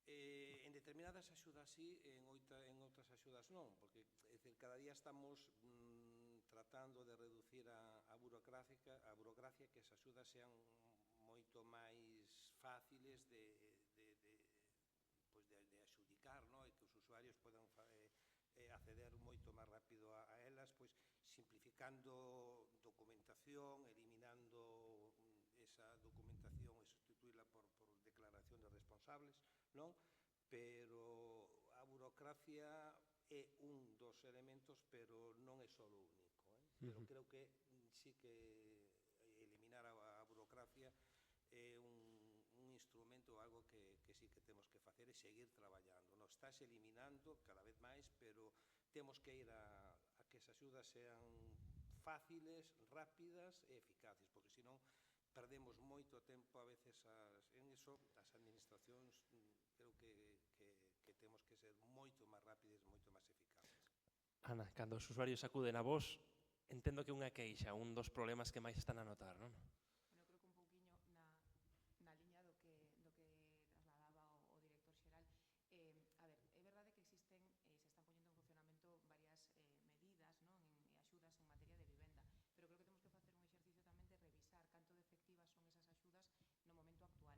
En determinadas axudas sí, en outras axudas non, porque cada día estamos tratando de reducir a burocracia, que as axudas sean moito máis fáciles de axudicar, e que os usuarios podan acceder moito máis rápido a elas, simplificando documentación, eliminando esa documentación e sustituíla por declaración de responsables, non? Pero a burocracia é un dos elementos, pero non é só o único. Pero creo que sí que eliminar a burocracia é un instrumento, algo que sí que temos que facer e seguir traballando. Non estás eliminando cada vez máis, pero temos que ir a que as axudas sean fáciles, rápidas e eficaces, porque senón perdemos moito tempo a veces en iso. As administracións creo que temos que ser moito máis rápidas, moito máis eficaces. Ana, cando os usuarios acuden a vos, entendo que unha queixa, un dos problemas que máis están a notar, non? Na liña do que trasladaba o director xeral, é verdade que existen, se están poñendo en funcionamento varias medidas, e axudas en materia de vivenda, pero creo que temos que facer un exercicio tamén de revisar canto de efectivas son esas axudas no momento actual.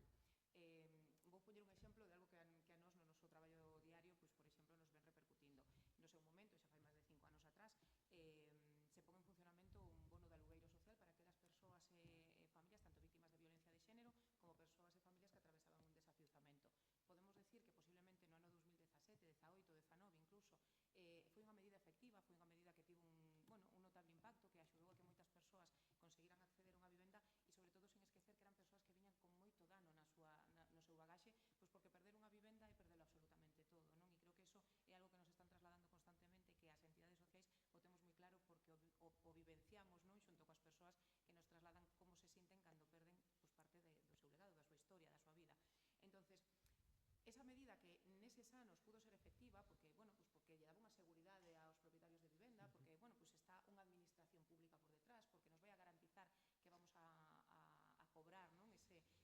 Vou poñer un exemplo de algo que a nós no noso traballo diario, por exemplo, nos ven repercutindo. No seu momento, xa fai máis de 5 anos atrás, se pon en funcionamento un bono de alugueiro social para aquelas persoas e familias, tanto víctimas de violencia de xénero como persoas e familias que atravesaban un desafiuzamento. Podemos decir que posiblemente no ano 2017, 18, 19 incluso, foi unha medida efectiva, foi unha medida que tivo un notable impacto, que axudou a que moitas persoas conseguiran acceder a unha vivenda e, sobre todo, sin esquecer que eran persoas que viñan con moito dano no seu bagaxe, porque perder unha vivenda é perderlo absolutamente todo, non? E creo que eso é algo que nos están trasladando constantemente, que as entidades sociais o temos moi claro porque o vivenciamos, non? Xunto coas persoas que nos trasladan como se sinten cando perden parte do seu legado, da súa historia, da súa vida. Entonces, esa medida que neses anos pudo ser efectiva porque lle daba unha seguridade aos propietarios de vivenda, porque está unha administración pública por detrás, porque nos vai a garantizar que vamos a cobrar, non,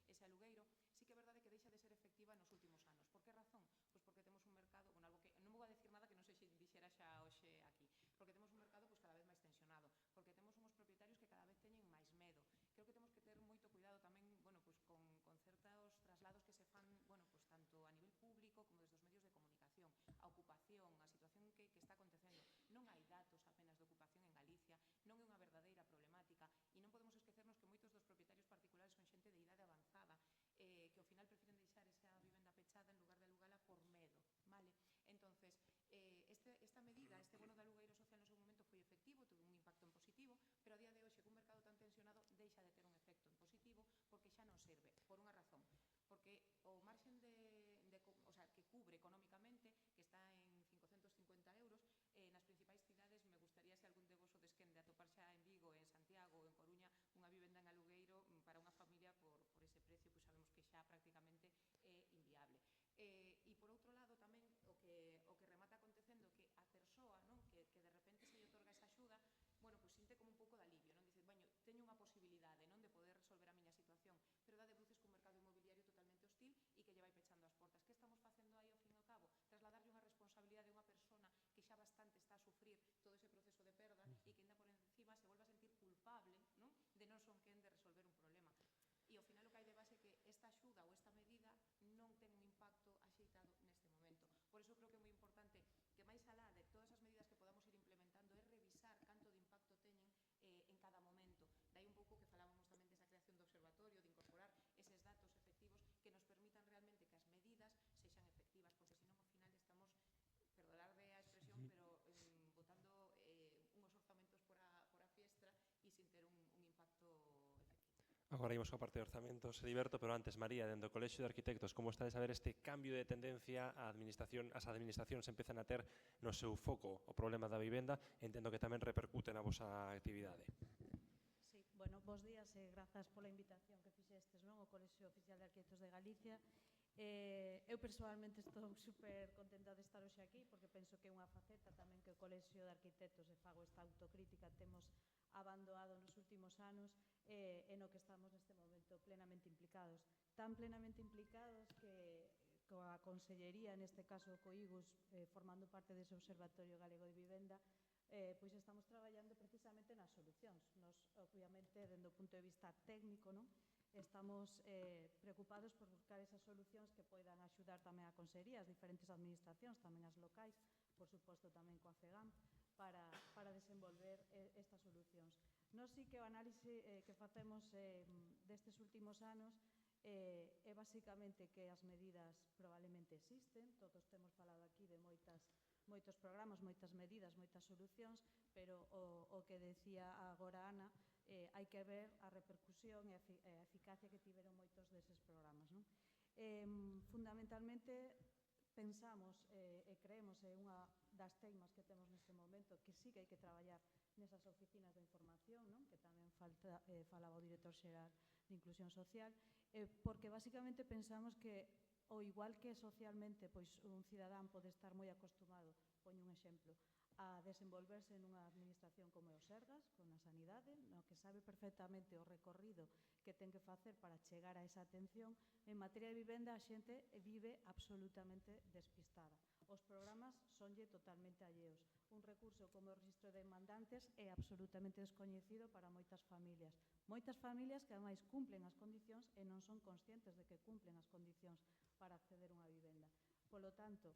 ese alugueiro, sí que é verdade que deixa de ser efectiva nos últimos anos. Por que razón? Porque temos un mercado, algo que non vou a decir nada que non se dixera xa hoxe aquí, porque temos un mercado cada vez máis tensionado, porque temos unhos propietarios que cada vez teñen máis medo. Creo que temos que ter moito cuidado tamén, con certos traslados que se fan, tanto a nivel público como desde os medios de comunicación. A ocupación, a situación que está acontecendo. Non hai datos apenas de ocupación en Galicia, non é unha verdadeira problemática e non podemos esquecernos que moitos dos propietarios particulares son xente de idade avanzada, que ao final prefiren deixar esa vivenda pechada en lugar de alugala por medo, vale? Entonces, esta medida, este bono de alugueiro social no seu momento foi efectivo, tuvo un impacto en positivo, pero a día de hoxe, cun mercado tan tensionado, deixa de ter un efecto en positivo porque xa non serve, por unha razón, porque o marxen que cubre económicamente, que está en 550 euros, nas principais cidades, me gustaría se algún de vos o desquende atopar xa en Vigo, en Santiago ou en Coruña unha vivenda en alugueiro para unha familia por ese precio, sabemos que xa prácticamente é inviable. E por outro lado tamén o que remata acontecendo que a persoa, non, que de repente se lle otorga esa axuda, culpable, non? De non son quen de resolver un problema. E ao final o que hai de base é que esta axuda ou esta medida non ten un impacto axeitado neste momento. Por iso creo que é moi importante que máis alá de todas as medidas que podamos ir implementando é revisar canto de impacto teñen en cada momento. Dai un pouco que falábamos tamén desa creación do observatorio, de incorporar eses datos efectivos que nos permitan realmente que as medidas sexan efectivas, porque senón ao final estamos, perdonadme a expresión, pero botando unhos orzamentos por a fiestra e sin ter un impacto efectivo. Agora imos á parte de orzamentos, Heriberto, pero antes, María, dentro do Colexio de Arquitectos, como está de saber este cambio de tendencia as administracións empezan a ter no seu foco o problema da vivenda, entendo que tamén repercute na vosa actividade. Sí, bueno, bos días e grazas pola invitación que fixestes, non? O Colexio Oficial de Arquitectos de Galicia. Eu personalmente estou super contenta de estar hoxe aquí porque penso que é unha faceta tamén que o Colexio de Arquitectos, e fago esta autocrítica, temos abandonado nos últimos anos e no que estamos neste momento plenamente implicados. Tan plenamente implicados que coa Consellería, neste caso co IGUS, formando parte dese Observatorio Galego de Vivenda, pois estamos traballando precisamente nas solucións. Nos, obviamente, dende o punto de vista técnico, non? Estamos preocupados por buscar esas solucións que poidan axudar tamén a Consellería, as diferentes administracións, tamén as locais, por suposto tamén coa FEGAM, para desenvolver estas solucións. Nós sí que o análise que facemos destes últimos anos é basicamente que as medidas probablemente existen, todos temos falado aquí de moitos programas, moitas medidas, moitas solucións, pero o que decía agora Ana, hai que ver a repercusión e a eficacia que tiveron moitos deses programas, non? Fundamentalmente, pensamos e creemos é unha das teimas que temos neste momento que sí que hai que traballar nesas oficinas de información, non? Que tamén falaba o director xeral de Inclusión Social, porque basicamente pensamos que o igual que socialmente pois un cidadán pode estar moi acostumado, poño un exemplo, a desenvolverse nunha administración como é o Sergas, con a sanidade, no que sabe perfectamente o recorrido que ten que facer para chegar a esa atención, en materia de vivenda a xente vive absolutamente despistada. Os programas sonlle totalmente alleos. Un recurso como o registro de demandantes é absolutamente descoñecido para moitas familias. Moitas familias que ademais cumplen as condicións e non son conscientes de que cumplen as condicións para acceder a unha vivenda. Polo tanto,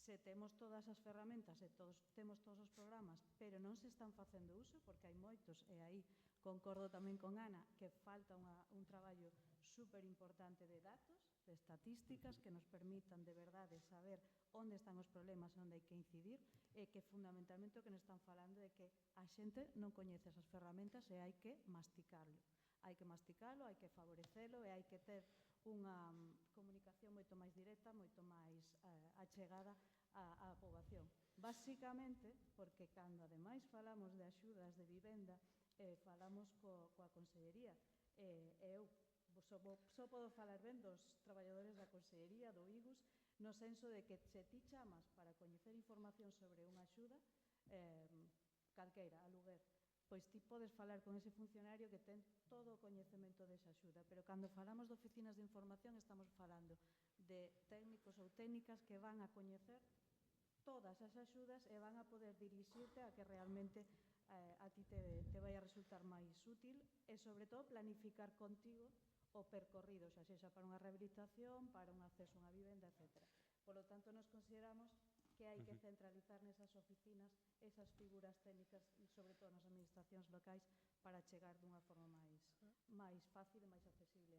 se temos todas as ferramentas e temos todos os programas, pero non se están facendo uso, porque hai moitos, e aí concordo tamén con Ana, que falta un traballo super importante de datos, de estatísticas, que nos permitan de verdade saber onde están os problemas e onde hai que incidir, e que fundamentalmente o que nos están falando é que a xente non coñece esas ferramentas e hai que masticalo. Hai que masticalo, hai que favorecelo e hai que ter unha comunicación moito máis directa, moito máis achegada á poboación. Básicamente, porque cando ademais falamos de axudas de vivenda, falamos coa Consellería, e eu só podo falar ben dos traballadores da Consellería, do IGUS, no senso de que se ti chamas para coñecer información sobre unha axuda, calqueira, aluguer, pois ti podes falar con ese funcionario que ten todo o coñecemento desa axuda, pero cando falamos de oficinas de información estamos falando de técnicos ou técnicas que van a coñecer todas as axudas e van a poder dirixirte a que realmente a ti te vai a resultar máis útil e, sobre todo, planificar contigo o percorrido, xa sexa para unha rehabilitación, para un acceso a unha vivenda, etc. Por lo tanto, nos consideramos que hai que centralizar nesas oficinas esas figuras técnicas, sobre todo nas administracións locais, para chegar dunha forma máis fácil e máis accesible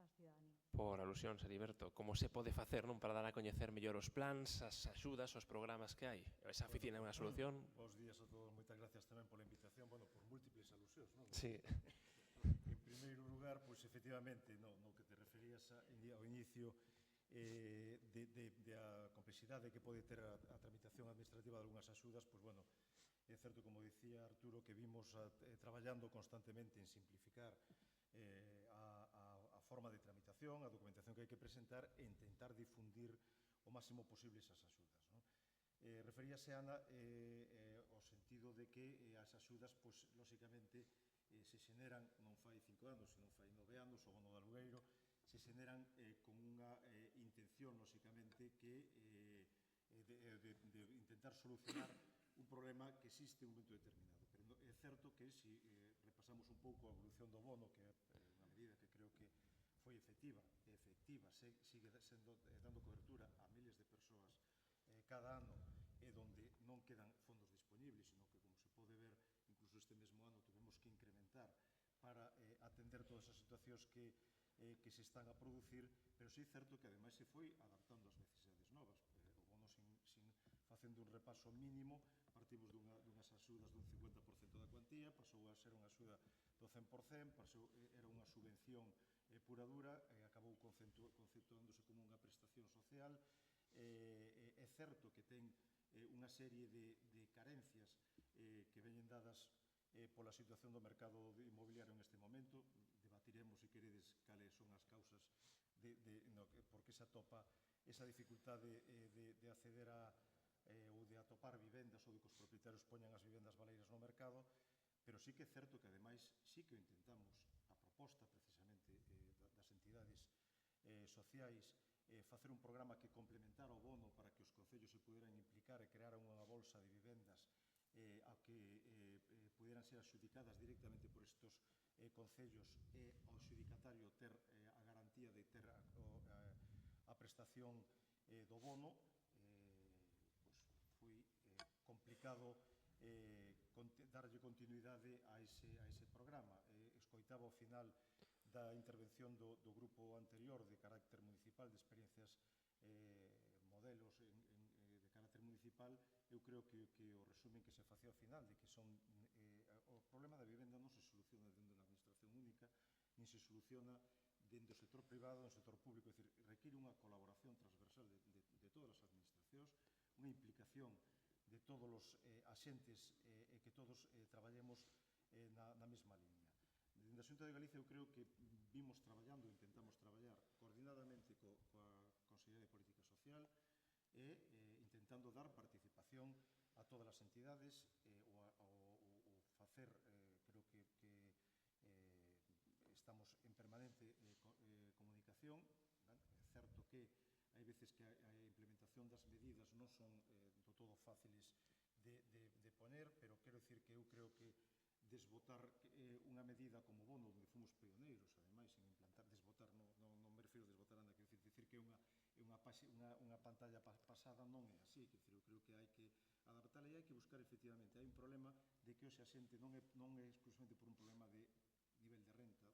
ás cidadanía. Por alusión, Heriberto, como se pode facer non para dar a coñecer mellor os plans, as axudas, os programas que hai? Esa oficina é unha solución? Bos días a todos, moitas gracias tamén pola invitación, bueno, por múltiples alusións, non? Sí. En primeiro lugar, pois efectivamente, no que te referías ao inicio, da complexidade que pode ter a tramitación administrativa de algunhas axudas, pois, bueno, é certo, como dicía Arturo, que vimos traballando constantemente en simplificar a forma de tramitación, a documentación que hai que presentar e intentar difundir o máximo posible esas axudas, non? Referíase, Ana, ao sentido de que as axudas, pois, lóxicamente, se xeneran, non fai 5 anos, senón fai 9 anos, o bono de alugueiro, se xeneran con unha intención, lóxicamente, que de intentar solucionar un problema que existe en un momento determinado. Pero é certo que, se repasamos repasamos un pouco a evolución do bono, que é unha medida que creo que foi efectiva, sigue dando cobertura a miles de persoas cada ano, e donde non quedan fondos disponibles, sino que, como se pode ver, incluso este mesmo ano tuvemos que incrementar para atender todas as situacións que se están a producir, pero sí é certo que ademais se foi adaptando ás necesidades novas. O bono, facendo un repaso mínimo, partimos dunhas axudas dun 50% da cuantía, pasou a ser unha axuda do 100%, era unha subvención pura dura, acabou conceptuándose como unha prestación social. É certo que ten unha serie de carencias que veñen dadas pola situación do mercado inmobiliario neste momento. Debatiremos, se queredes, cales son as causas por que se atopa esa dificultade de acceder ou de atopar vivendas, ou de que os propietarios poñan as vivendas baleiras no mercado, pero sí que é certo que, ademais, sí que o intentamos, a proposta, precisamente, das entidades sociais, facer un programa que complementara o bono para que os concellos se puderan implicar e crearan unha bolsa de vivendas a que puderan ser adxudicadas directamente por estes concellos, e ao adxudicatario ter a garantía de ter a prestación do bono. Foi complicado darlle continuidade a ese programa. Escoitaba ao final da intervención do grupo anterior de carácter municipal, de experiencias modelos de carácter municipal. Eu creo que o resumen que se facía ao final, de que o problema da vivenda non se soluciona dentro dunha administración única, nin se soluciona dentro do sector privado ou do sector público. É dicir, require unha colaboración transversal de todas as administracións, unha implicación de todos os axentes, e que todos traballemos na mesma liña. Dende a Xunta de Galicia eu creo que vimos traballando, intentamos traballar coordinadamente coa Consellería de Política Social, e intentando dar participación a todas as entidades, ou facer, creo que estamos en permanente comunicación. É certo que hai veces que a implementación das medidas non son do todo fáciles de poner, pero quero dicir que eu creo que desbotar unha medida como bono, onde fomos pioneiros, ademais, en implantar, desbotar, non me refiro a desbotar nada, quero dicir que unha pantalla pasada non é así, eu creo que hai que adaptarla e hai que buscar, efectivamente, hai un problema de que hoxe a xente non é exclusivamente por un problema de nivel de renta,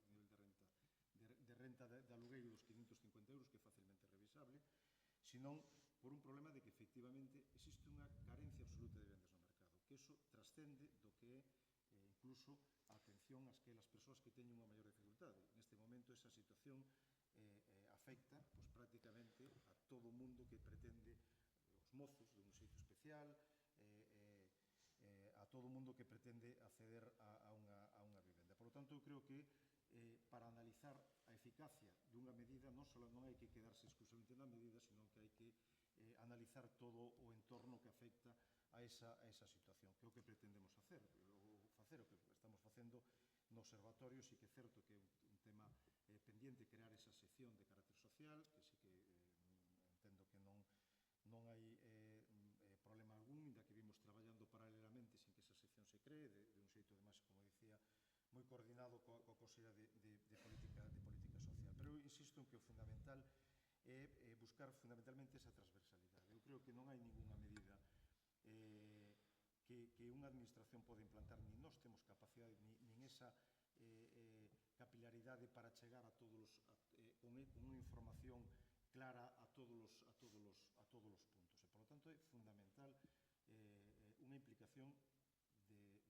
de renta de alugueiro dos 550 euros, que é facilmente revisable, senón por un problema de que, efectivamente, existe unha carencia absoluta de vivendas no mercado, que iso trascende do que é incluso a atención ás persoas que teñen unha maior dificultade. Neste momento, esa situación afecta prácticamente a todo o mundo que pretende, os mozos dun xeito especial, a todo o mundo que pretende acceder a unha vivenda. Por lo tanto, eu creo que para analizar a eficacia dunha medida non hai que quedarse exclusivamente na medida, senón que hai que analizar todo o entorno que afecta a esa situación, que é o que pretendemos facer, o que estamos facendo no observatorio. Sí que é certo que é un tema pendiente crear esa sección de carácter social, que sí que entendo que non hai problema algún, inda que vimos traballando paralelamente sin que esa sección se cree, de un xeito, además, como dicía, moi coordinado coa Consellería de Política Social. Pero eu insisto en que o fundamental é buscar fundamentalmente esa transversalidade. Eu creo que non hai ninguna medida que unha administración pode implantar, nin nós temos capacidade, nin esa capilaridade para chegar a todos con unha información clara a todos os puntos. E, por lo tanto, é fundamental unha implicación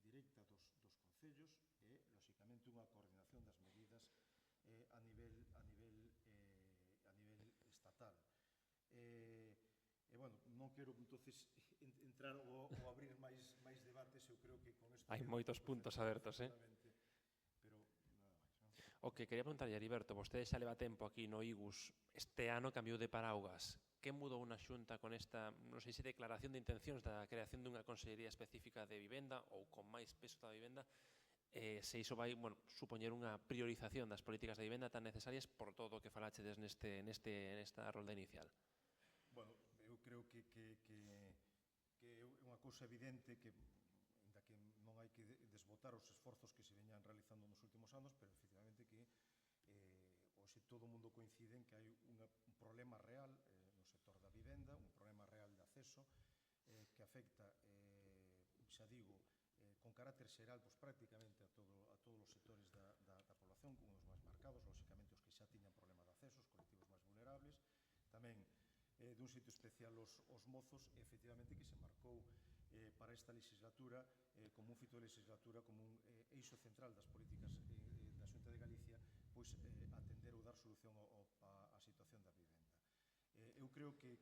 directa dos concellos e, lóxicamente, unha coordinación das medidas a nivel estatal. Bueno, non quero, entonces, entrar ou abrir máis debates. Eu creo que con isto... Hai moitos puntos abertos, pero nada máis. O que quería preguntarlle, Heriberto, vostede xa leva tempo aquí no IGUS, este ano cambiou de paraugas. Que mudou na Xunta con esta, non sei se declaración de intencións da creación dunha consellería específica de vivenda ou con máis peso da vivenda, se iso vai supoñer unha priorización das políticas de vivenda tan necesarias por todo o que falachedes nesta rolda inicial? Bueno, eu creo que é unha cousa evidente que, ainda que non hai que desbotar os esforzos que se veñan realizando nos últimos anos, pero efectivamente que hoxe todo o mundo coincide en que hai un problema real no sector da vivenda, un problema real de acceso que afecta, xa digo, con carácter xeral, pois prácticamente a todos os sectores da población, uns máis marcados, lóxicamente os que xa tiñan problema de acceso, os colectivos máis vulnerables, tamén dun xeito especial os mozos, efectivamente que se marcou para esta legislatura como un fito de legislatura, como un eixo central das políticas da Xunta de Galicia, pois atender ou dar solución á situación da vivenda. Eu creo que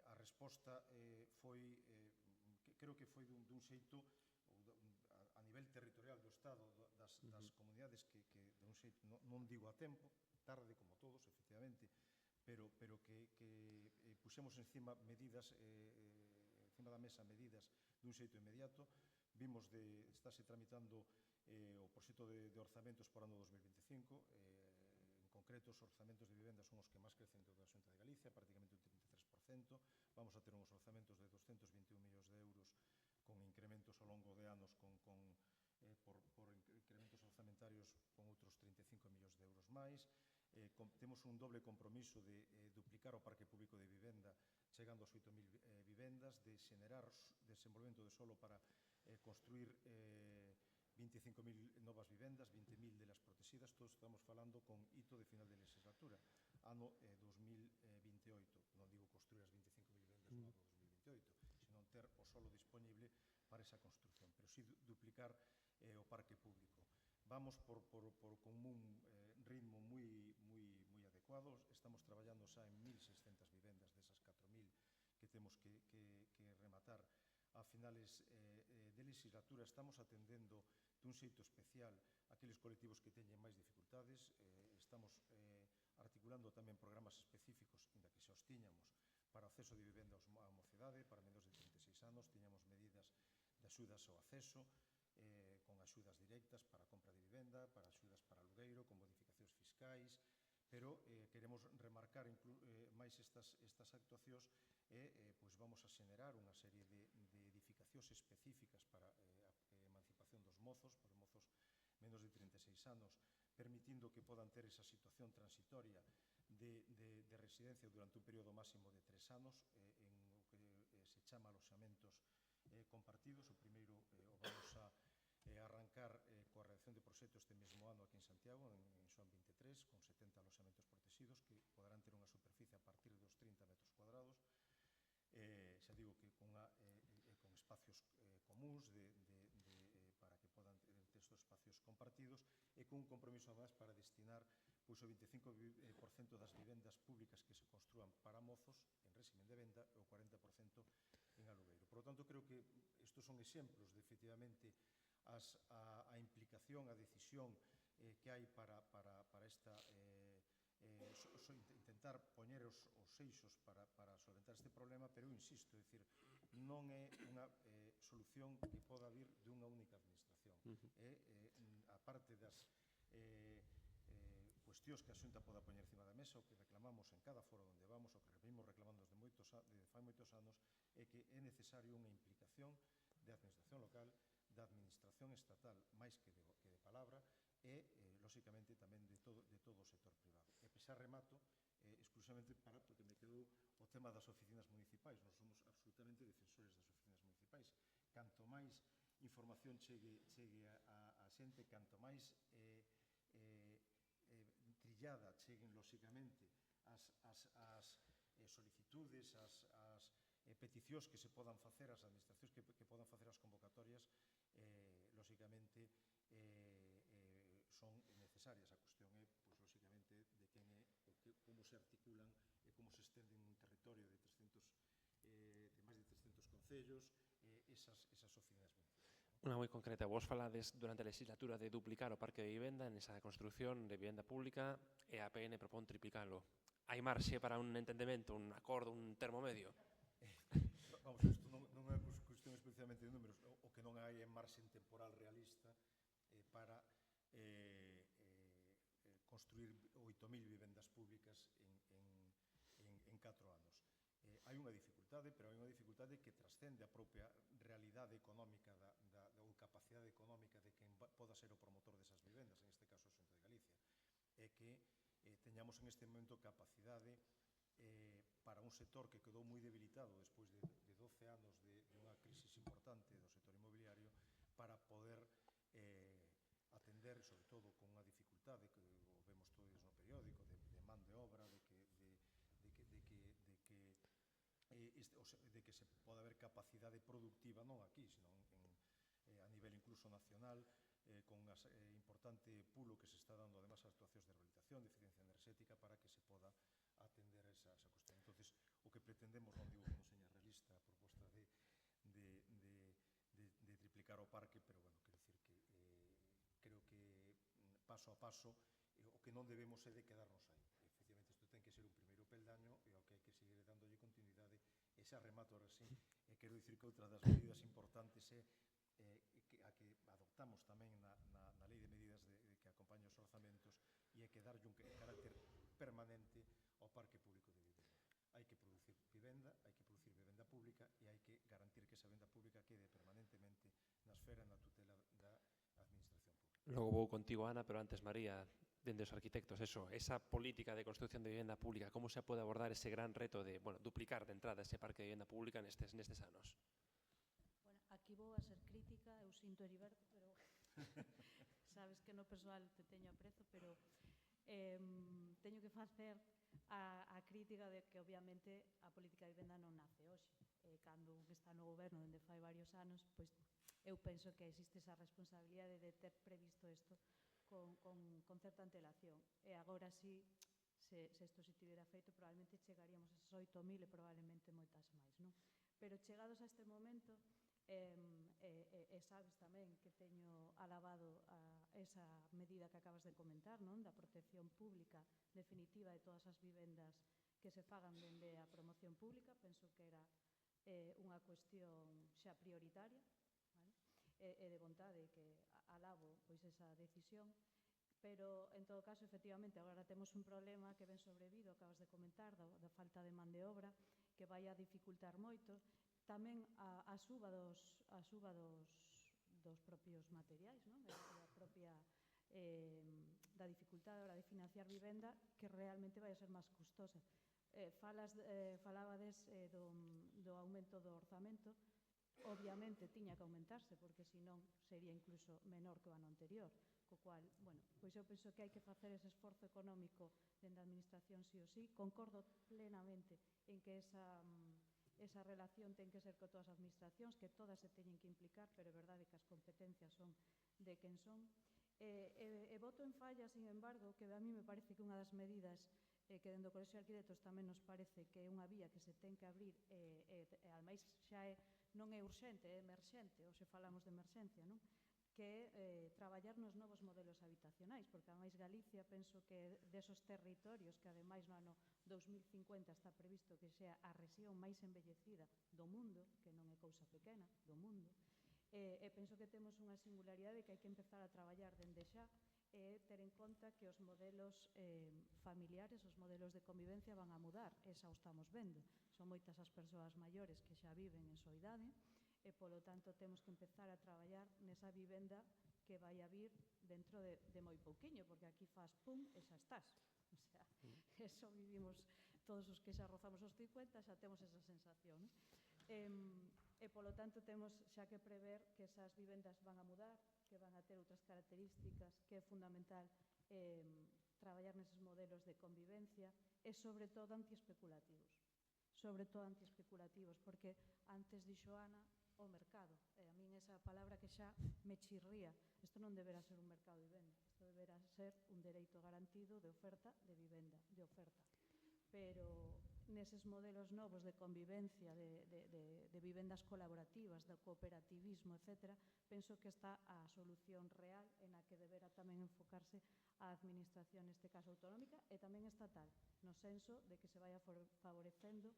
a resposta foi dun xeito a nivel territorial do Estado, das comunidades que dun xeito, non digo a tempo, tarde como todos, efectivamente, pero que puxemos encima medidas, encima da mesa medidas dun xeito inmediato. Vimos estáse tramitando o proxecto de orzamentos por ano 2025, en concreto os orzamentos de vivenda son os que máis crecen da Xunta de Galicia, prácticamente un 33%. Vamos a ter uns orzamentos de 221 millóns de euros con incrementos ao longo de anos por incrementos orzamentarios con outros 35 millóns de euros máis. Temos un doble compromiso de duplicar o parque público de vivenda chegando aos 8.000 vivendas, de xenerar desenvolvemento de solo para construir 25.000 novas vivendas, 20.000 delas protegidas. Todos estamos falando con hito de final de legislatura, ano 2028. Non digo construir as 25.000 vivendas no ano 2028, senón ter o solo disponible para esa construcción, pero sí duplicar o parque público. Vamos con un ritmo moi adecuado. Estamos traballando xa en 1.600 vivendas desas 4.000 que temos que rematar a finales de legislatura. Estamos atendendo dun xeito especial aqueles colectivos que teñen máis dificultades. Estamos articulando tamén programas específicos, inda que xa os tiñamos, para o acceso de vivenda á mocidade, para menores de 36 anos. Tiñamos medidas de axudas ao acceso, con axudas directas para a compra de vivenda, para axudas para alugueiro, con modificacións fiscais, pero queremos remarcar máis estas actuacións e vamos a xenerar unha serie de edificacións específicas para a emancipación dos mozos, para mozos menos de 36 anos, permitindo que podan ter esa situación transitoria de residencia durante un período máximo de 3 anos, en o que se chama aloxamentos compartidos. O primeiro o vamos a arrancar coa redacción de proxecto este mesmo ano aquí en Santiago, en Xoán 23, con 70 aloxamentos protegidos que poderán ter unha superficie a partir dos 30 metros cuadrados, xa digo que con espacios comuns para que podan ter estes espacios compartidos, e con un compromiso además para destinar o 25% das vivendas públicas que se construan para mozos en régimen de venda e o 40% en alugueiro. Por lo tanto, creo que estes son exemplos de, efectivamente, a implicación, a decisión que hai para esta intentar poñer os eixos para solventar este problema, pero eu insisto, é dicir, non é unha solución que poda vir dunha única administración. A parte das cuestións que a Xunta poda poñer encima da mesa, o que reclamamos en cada foro onde vamos, o que venimos reclamando desde fai moitos anos, é que é necesario unha implicación de administración local, da administración estatal, máis que de palabra, e, lóxicamente, tamén de todo o sector privado. E xa remato, exclusivamente porque me quedou o tema das oficinas municipais. Nós somos absolutamente defensores das oficinas municipais. Canto máis información chegue a xente, canto máis trillada cheguen, lóxicamente, as solicitudes, as peticións que se podan facer, as administracións que podan facer as convocatorias, lóxicamente, son necesarias. A cuestión é, lóxicamente, de como se articulan e como se estenden un territorio de máis de 300 concellos esas oficinas municipais. Unha moi concreta, vos falades durante a legislatura de duplicar o parque de vivenda nesa construción de vivenda pública e a APN propón triplicalo. Hai marxe para un entendemento, un acordo, un termo medio? Vamos, isto non é cuestión especialmente de números. O que non hai é marxe en temporal realista para construir 8.000 vivendas públicas en 4 anos. Hai unha dificultad. dificultade, pero hai unha dificultade que trascende a propia realidade económica ou capacidade económica de quen poda ser o promotor desas vivendas, en este caso a Xunta de Galicia, é que teñamos en este momento capacidade para un sector que quedou moi debilitado despois de 12 anos de unha crisis importante do sector inmobiliario, para poder atender, sobre todo con unha dificultade que o vemos todos no periódico, de man de obra, de que se pode haber capacidade productiva non aquí, sino a nivel incluso nacional, con un importante pulo que se está dando además a actuacións de rehabilitación, de eficiencia enerxética, para que se poda atender esa cuestión. Entonces, o que pretendemos, non digo que non seña realista a proposta de triplicar o parque, pero, bueno, quero dicir que creo que paso a paso o que non debemos é de quedarnos aí. Efectivamente, isto ten que ser un primeiro peldaño e ao que hai que seguir dándolle continuidade. E xa remato ahora sí, quero dicir que outra das medidas importantes é a que adoptamos tamén na lei de medidas que acompaña os orzamentos, e é que darlle un carácter permanente ao parque público de vivenda. Hai que producir vivenda, hai que producir vivenda pública, e hai que garantir que esa vivenda pública quede permanentemente na esfera, na tutela da administración pública. Logo vou contigo, Ana, pero antes, María, dende os arquitectos, esa política de construcción de vivenda pública, como se pode abordar ese gran reto de, duplicar de entrada ese parque de vivenda pública nestes anos? Aquí vou a ser crítica, eu sinto, Heriberto, pero sabes que no persoal te teño aprezo, pero teño que facer a crítica de que, obviamente, a política de vivenda non nace hoxe. Cando un está no goberno dende fai varios anos, pois eu penso que existe esa responsabilidade de ter previsto isto con certa antelación. E agora sí, se isto se tivera feito, probablemente chegaríamos a esos 8.000 e probablemente moitas máis, non? Pero chegados a este momento, sabes tamén que teño alabado esa medida que acabas de comentar, non? Da protección pública definitiva de todas as vivendas que se fagan dende a promoción pública. Penso que era unha cuestión xa prioritaria, e de vontade, que alabo pois esa decisión. Pero, en todo caso, efectivamente, agora temos un problema que ven sobrevido, acabas de comentar, da falta de man de obra, que vai a dificultar moito. Tamén a suba dos propios materiais, non? A propia da dificultade a hora de financiar vivenda, que realmente vai a ser máis custosa. Falabades do aumento do orzamento. Obviamente tiña que aumentarse, porque senón sería incluso menor que o ano anterior, co cual, pois eu penso que hai que facer ese esforzo económico dende a administración sí ou sí. Concordo plenamente en que esa relación ten que ser con todas as administracións, que todas se teñen que implicar, pero é verdade que as competencias son de quen son. E voto en falla, sin embargo, que a mí me parece que unha das medidas que dentro do Colexio de Arquitectos tamén nos parece que é unha vía que se ten que abrir, e ademais xa non é urxente, é emerxente, hoxe falamos de emerxencia, non? Que é traballar nos novos modelos habitacionais, porque ademais Galicia, penso que desos territorios que ademais no ano 2050 está previsto que sea a rexión máis envellecida do mundo, que non é cousa pequena, do mundo, e penso que temos unha singularidade que hai que empezar a traballar dende xa, e ter en conta que os modelos familiares, os modelos de convivencia van a mudar, e xa o estamos vendo. Son moitas as persoas maiores que xa viven en soidade, e polo tanto temos que empezar a traballar nesa vivenda que vai a vir dentro de moi pouquiño, porque aquí faz pum e xa estás. O sea, eso vivimos todos os que xa rozamos os 50, xa temos esa sensación. E polo tanto temos xa que prever que esas vivendas van a mudar, que van a ter outras características, que é fundamental traballar neses modelos de convivencia, e sobre todo antiespeculativos. Sobre todo antiespeculativos, porque antes dixo Ana, o mercado, e a min esa palabra que xa me chirría. Isto non deberá ser un mercado de vivenda, isto deberá ser un dereito garantido de oferta de vivenda, de oferta. Pero neses modelos novos de convivencia, de vivendas colaborativas, do cooperativismo, etc., penso que está a solución real en a que deberá tamén enfocarse a administración, neste caso autonómica, e tamén estatal, no senso de que se vaya favorecendo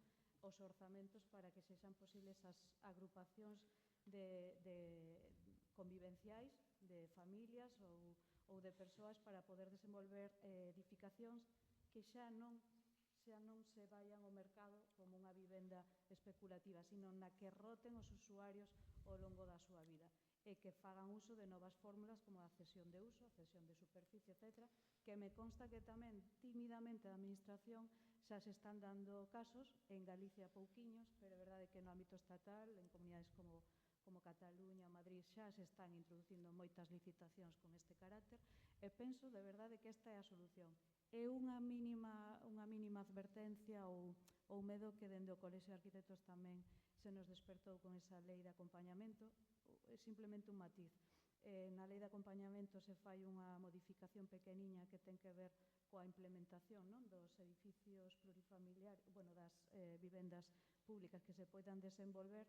os orzamentos para que sexan posibles as agrupacións convivenciais, de familias ou de persoas, para poder desenvolver edificacións que xa non xa non se vayan ao mercado como unha vivenda especulativa, sino na que roten os usuarios ao longo da súa vida e que fagan uso de novas fórmulas como a cesión de uso, a cesión de superficie, etc., que me consta que tamén tímidamente a Administración xa se están dando casos, en Galicia pouquiños, pero é verdade que no ámbito estatal, en comunidades como Cataluña, Madrid, xa se están introducindo moitas licitacións con este carácter e penso de verdade que esta é a solución. É unha mínima advertencia ou medo que dende o Colexio de Arquitectos tamén se nos despertou con esa lei de acompañamento, é simplemente un matiz. Na lei de acompañamento se fai unha modificación pequeniña que ten que ver coa implementación dos edificios plurifamiliares, das vivendas públicas que se poidan desenvolver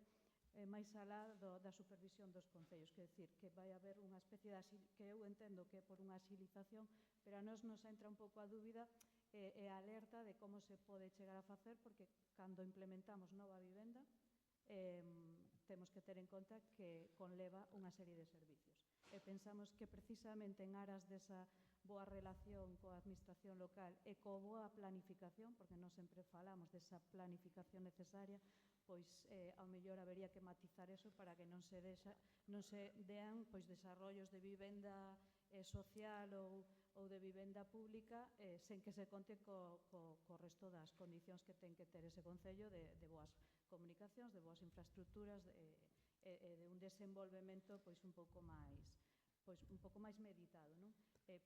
máis alá da supervisión dos concellos, que decir, que vai haber unha especie que eu entendo que é por unha axilización, pero a nós nos entra un pouco a dúbida e a alerta de como se pode chegar a facer, porque cando implementamos nova vivenda temos que ter en conta que conleva unha serie de servicios. E pensamos que precisamente en aras desa boa relación coa administración local e coa boa planificación, porque non sempre falamos desa planificación necesaria, pois ao mellor habería que matizar eso para que non se dean desarrollos de vivenda social ou de vivenda pública sen que se conte co resto das condicións que ten que ter ese concello de boas comunicacións, de boas infraestructuras e de un desenvolvemento un pouco máis meditado, non?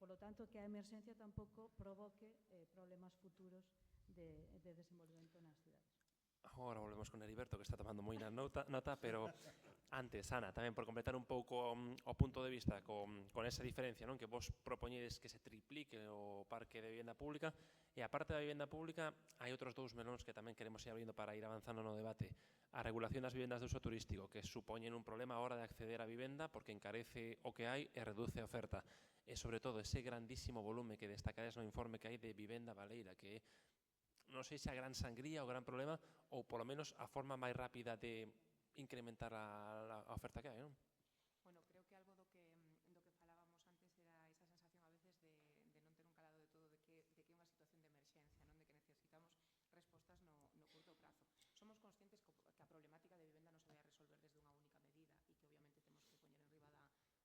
Por lo tanto, que a emerxencia tampouco provoque problemas futuros de desenvolvemento nas cidades. Agora volvemos con Heriberto, que está tomando moi na nota, pero antes, Ana, tamén por completar un pouco o punto de vista con esa diferencia, non, que vos propoñedes que se triplique o parque de vivenda pública, e a parte da vivenda pública hai outros dous melóns que tamén queremos ir abrindo para ir avanzando no debate. A regulación das vivendas de uso turístico, que supoñen un problema a hora de acceder á vivenda porque encarece o que hai e reduce a oferta. E, sobre todo, ese grandísimo volume que destacades no informe que hai de vivenda baleira, que non sei se a gran sangría ou gran problema, ou polo menos a forma máis rápida de incrementar a oferta que hai, non? Bueno, creo que algo do que falábamos antes era esa sensación a veces de non ter un calado de todo, de que é unha situación de emerxencia, non, de que necesitamos respostas no curto prazo. Somos conscientes que a problemática de vivenda non se vai a resolver desde unha única medida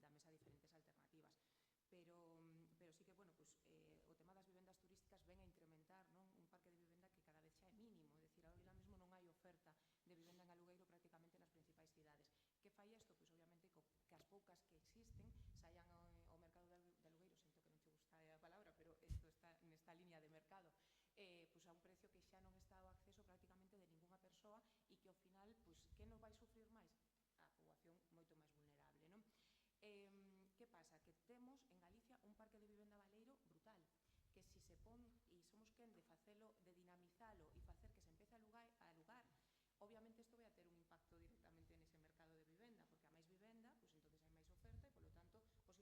e que obviamente temos que poñer en riba da mesa diferentes alternativas. Pero sí que, o tema das vivendas turísticas ven a incrementar, non, un parque de vivenda que cada vez xa é mínimo, é dicir, ahora mesmo non hai oferta de vivenda en alugueiro prácticamente nas principais cidades. Que fai isto? Pois obviamente que as poucas que existen saian ao mercado de alugueiro, sinto que non che gusta a palabra, pero isto está nesta línea de mercado, pois a un precio que xa non está ao acceso prácticamente de ningunha persoa e que ao final, que nos vai sufrir máis? A poboación moito máis vulnerable, non? Que pasa? Que temos en Galicia un parque de vivenda baleiro brutal, que se pon e somos quen de facelo, de dinamizalo e facer que se empece a alugar, obviamente isto vai a ter un impacto directamente nese mercado de vivenda, porque a máis vivenda, entonces hai máis oferta e, polo tanto,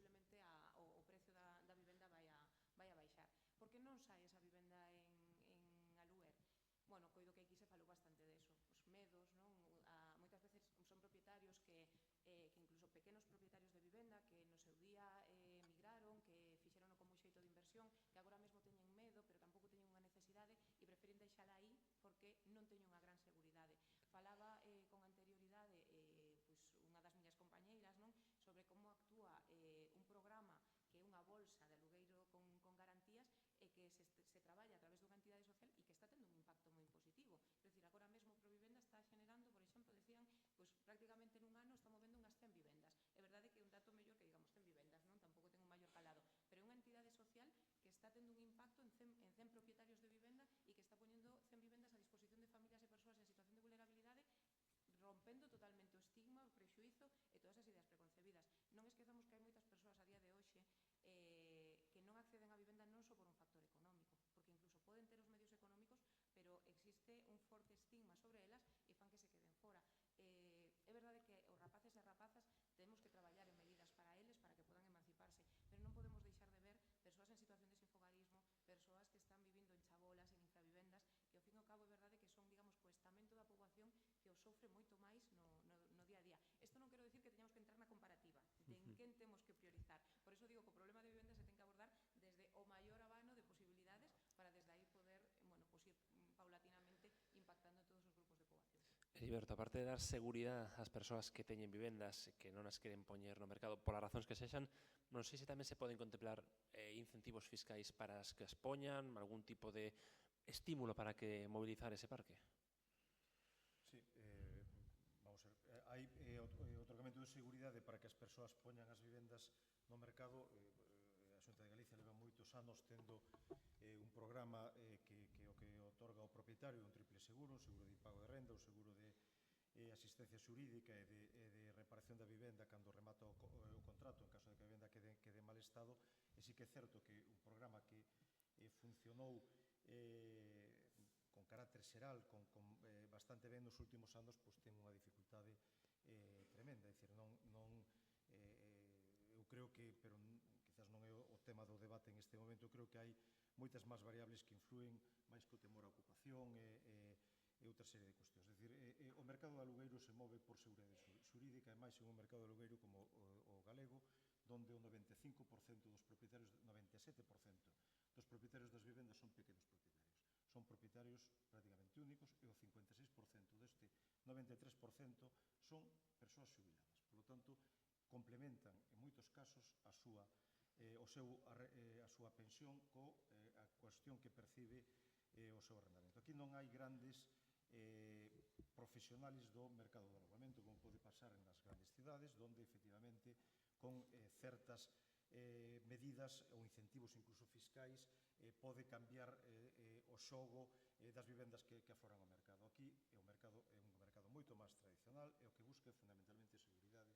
posiblemente o precio da vivenda vai a baixar. Por que non sai esa vivenda en aluguer? Bueno, coido que aquí se falou bastante deso, os medos, non? Moitas veces son propietarios que incluso pequenos propietarios de vivenda que no seu día migraron, que fixeron como un xeito de inversión, que agora mesmo teñen medo, pero tampouco teñen unha necesidade e prefiren deixala aí porque non teñen unha gran seguridade. Falaba con anterioridade unha das miñas compañeiras, non, sobre como actúa un programa que é unha bolsa de alugueiro con garantías e que se traballa a través dunha entidade social e que está tendo un impacto moi positivo. É dicir, agora mesmo Provivenda está generando, por exemplo, decían, prácticamente nun ano está movendo unhas 100 vivendas. É verdade que é un dato mellor que digamos 100 vivendas, non? Tampouco ten un maior calado, pero é unha entidade social que está tendo un impacto en 100 propietarios de vivenda e que está poñendo 100 vivendas a disposición de familias e persoas en situación de vulnerabilidade, rompendo totalmente o estigma, o prexuízo e todas as ideas preconcebidas. Non esquezamos que hai moitas persoas a día de hoxe que non acceden á vivenda non só por un factor económico, porque incluso poden ter os medios económicos, pero existe un forte estigma sobre elas e fan que se queden fora. É verdade que os rapaces e rapazas temos que traballar en medidas para eles para que podan emanciparse, pero non podemos deixar de ver persoas en situación de sinfogarismo, persoas que están vivindo en chabolas, en infravivendas, que ao fin e ao cabo é verdade que son, digamos, o estamento da poboación que o sofre moito máis no día a día. Isto non quero dicir que teñamos que entrar na comparativa de en quen temos que priorizar. Por iso digo que o problema de vivenda se ten que abordar desde o maior abano de posibilidades para desde aí poder ir Heriberto, aparte de dar seguridade ás persoas que teñen vivendas que non as queren poñer no mercado polas razóns que sexan, non sei se tamén se poden contemplar incentivos fiscais para as que as poñan, algún tipo de estímulo para que mobilizar ese parque. Sí, vamos a ver, hai otorgamento de seguridade para que as persoas poñan as vivendas no mercado. A Xunta de Galicia leva moitos anos tendo un programa que otorga ao propietario un triple seguro, o seguro de impago de renda, o seguro de asistencia xurídica e de reparación da vivenda cando remata o contrato en caso de que a vivenda quede en mal estado. E sí que é certo que un programa que funcionou con carácter xeral, con bastante ben nos últimos anos, pois ten unha dificultade tremenda. É dicir, eu creo que, pero quizás non é o tema do debate en este momento, eu creo que hai moitas máis variables que influen máis que o temor á ocupación e outra serie de cuestións. É dicir, o mercado de alugueiro se move por seguridade xurídica, e máis en un mercado de alugueiro como o galego, donde o 95% dos propietarios, 97% dos propietarios das vivendas son pequenos propietarios. Son propietarios prácticamente únicos e o 56% deste 93% son persoas xubiladas. Por lo tanto, complementan en moitos casos a súa pensión coa cuestión que percibe o seu arrendamento. Aquí non hai grandes profesionales do mercado do alojamento, como pode pasar nas grandes cidades, onde efectivamente con certas medidas ou incentivos incluso fiscais pode cambiar o xogo das vivendas que aforan ao mercado. Aquí o mercado é un mercado moito máis tradicional e o que busca é fundamentalmente seguridade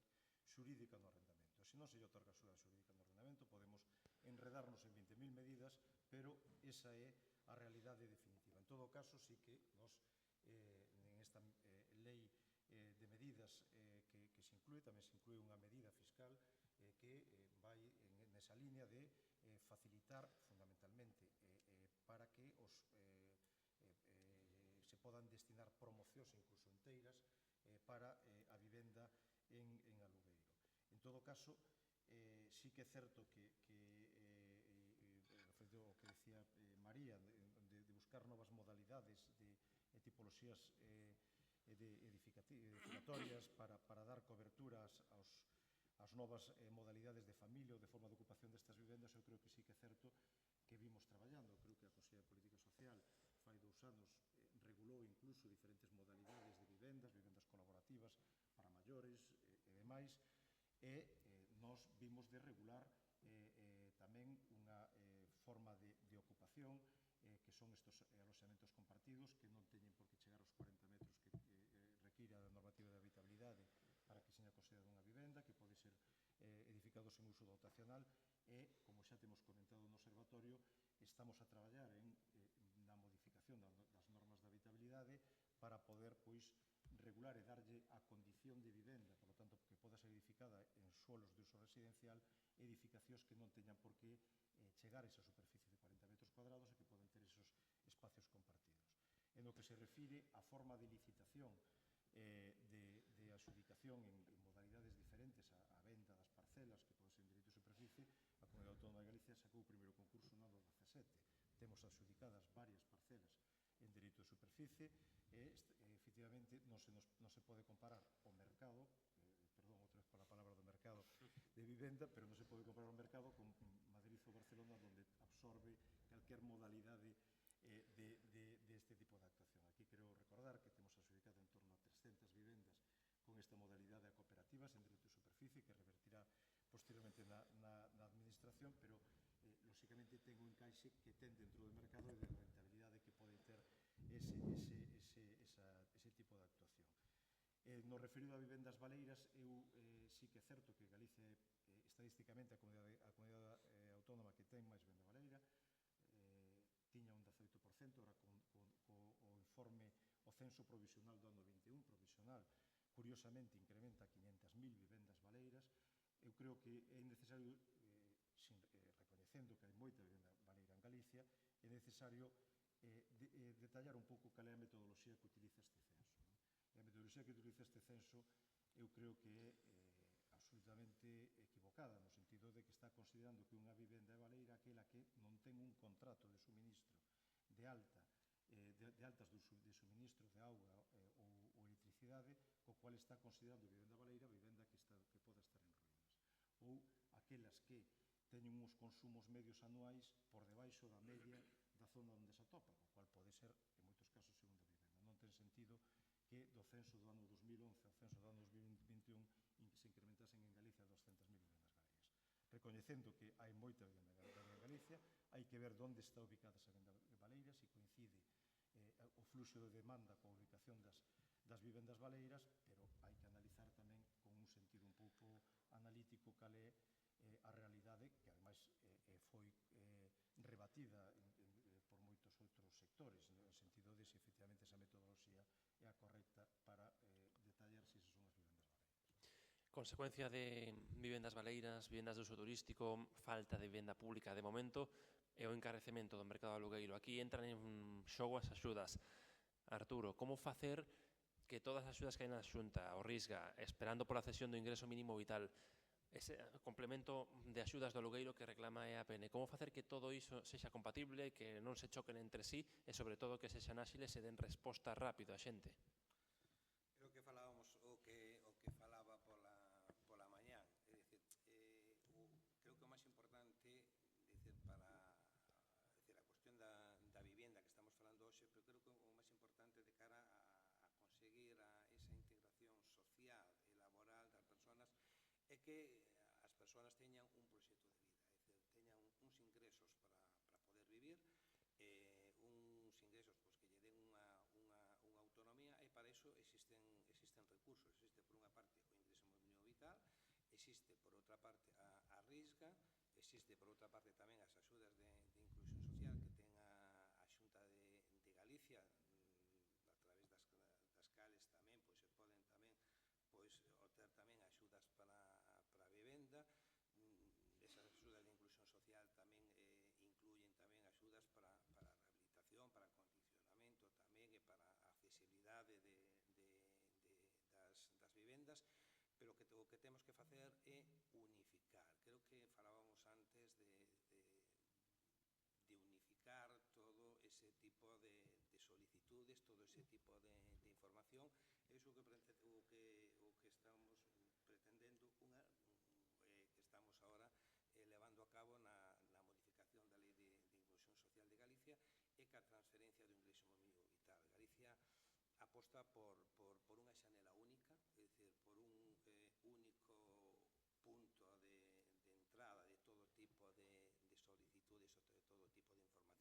xurídica no arrendamento. Se non se lle otorga seguridade xurídica no arrendamento, podemos enredarnos en 20.000 medidas, pero esa é a realidade definitiva. En todo caso, sí que nos, en esta lei de medidas que se inclúe, tamén se inclúe unha medida fiscal que vai nesa línea de facilitar fundamentalmente para que se podan destinar promocións incluso enteiras para a vivenda en alugueiro. En todo caso, sí que é certo que referido ao que decía María, de buscar novas modalidades de tipoloxías edificatorias para dar coberturas ás novas modalidades de familia ou de forma de ocupación destas vivendas. Eu creo que sí que é certo que vimos traballando. Creo que a Consellería de Política Social fai 2 anos regulou incluso diferentes modalidades de vivendas colaborativas para maiores e demais, e nos vimos de regular tamén unha forma de ocupación que son estes aloxamentos compartidos, que non teñen por que chegar aos 40 metros que require a normativa de habitabilidade para que seña considerada unha vivenda, que pode ser edificados en uso dotacional, e, como xa temos comentado no observatorio, estamos a traballar na modificación das normas de habitabilidade para poder, pois, regular e darlle a condición de vivenda, por lo tanto, que poda ser edificada en suelos de uso residencial, edificacións que non teñan por que chegar a esa superficie de 40 metros cuadrados e que poden ter esos espacios compartidos. En lo que se refire a forma de licitación de adxudicación en modalidades diferentes a venda das parcelas, que pode ser en dereito de superficie, a Comunidade Autónoma de Galicia sacou o primeiro concurso no ano 17. Temos adxudicadas varias parcelas en dereito de superficie e, efectivamente, non se pode comparar o mercado, perdón, outra vez pola palabra do mercado de vivenda, pero non se pode comparar o mercado con Madrid ou Barcelona, onde absorbe calquer modalidade deste tipo de actuación. Aquí quero recordar que temos adxudicado en torno a 300 vivendas con esta modalidade a cooperativas en dereito de superficie, que revertirá posteriormente na administración, pero lóxicamente ten un encaixe que ten dentro do mercado e de rentabilidade que pode ter ese tipo de actuación. No referido a vivendas baleiras, sí que é certo que Galicia é estadísticamente a comunidade autónoma que ten máis vivenda baleira, tiña un 18%, ora o informe, o censo provisional do ano 21, provisional, curiosamente incrementa 500.000 vivendas baleiras. Eu creo que é necesario, recoñecendo que hai moita vivenda baleira en Galicia, é necesario detallar un pouco cal é a metodoloxía que utiliza este censo. E a metodoloxía que utiliza este censo eu creo que é absolutamente equivocada, no sentido de que está considerando que unha vivenda é baleira aquela que non ten un contrato de suministro de altas de suministro de auga ou electricidade cidade, co cual está considerando vivenda baleira vivenda que poda estar en ruínas. Ou aquelas que teñen uns consumos medios anuais por debaixo da media da zona onde se atopa, o cual pode ser, en moitos casos, segunda vivenda. Non ten sentido que do censo do ano 2011 ao censo do ano 2021 se incrementasen en Galicia 200.000 vivendas galegas. Recoñecendo que hai moita vivenda galega en Galicia, hai que ver onde está ubicada esa vivenda baleira, se coincide o fluxo de demanda coa ubicación das vivendas baleiras, pero hai que analizar tamén con un sentido un pouco analítico cal é a realidade, que ademais foi rebatida por moitos outros sectores, no sentido de se efectivamente esa metodoloxía é a correcta para detallar se esas son as vivendas baleiras. Consecuencia de vivendas baleiras, vivendas de uso turístico, falta de vivenda pública de momento e o encarecemento do mercado alugueiro. Aquí entran en xogo as axudas. Arturo, como facer que todas as axudas que hai na Xunta, o Risga, esperando pola cesión do ingreso mínimo vital, ese complemento de axudas do alugueiro que reclama a EAPN, como facer que todo iso sexa compatible, que non se choquen entre sí e, sobre todo, que sexan áxiles e den resposta rápido a xente? Creo que falábamos o que falaba pola mañán, é dicir, creo que o máis importante, dicir, para a cuestión da vivenda que estamos falando hoxe, pero creo que o máis importante de cara a conseguir esa integración social e laboral das persoas é que as persoas teñan un proxecto de vida, é dicir, teñan uns ingresos para poder vivir, uns ingresos que lle den unha autonomía, e para iso existen recursos. Existe por unha parte o ingreso mínimo vital, existe por outra parte a Risga, existe por outra parte tamén as axudas de inclusión social que ten a Xunta de Galicia, a través das cales tamén se poden tamén obter tamén axudas para vivenda. Esas axudas de inclusión social tamén incluyen tamén axudas para rehabilitación, para acondicionamento tamén e para a accesibilidade das vivendas, pero o que temos que facer é unificar. Creo que falábamos antes de unificar todo ese tipo de solicitudes, todo ese tipo de información. É iso que estamos pretendendo, que estamos ahora levando a cabo na modificación da Lei de Inclusión Social de Galicia, e ca transferencia do ingreso mínimo vital. Galicia aposta por unha xanela única, é dicir, por un único punto de entrada de todo tipo de solicitudes ou de todo tipo de información,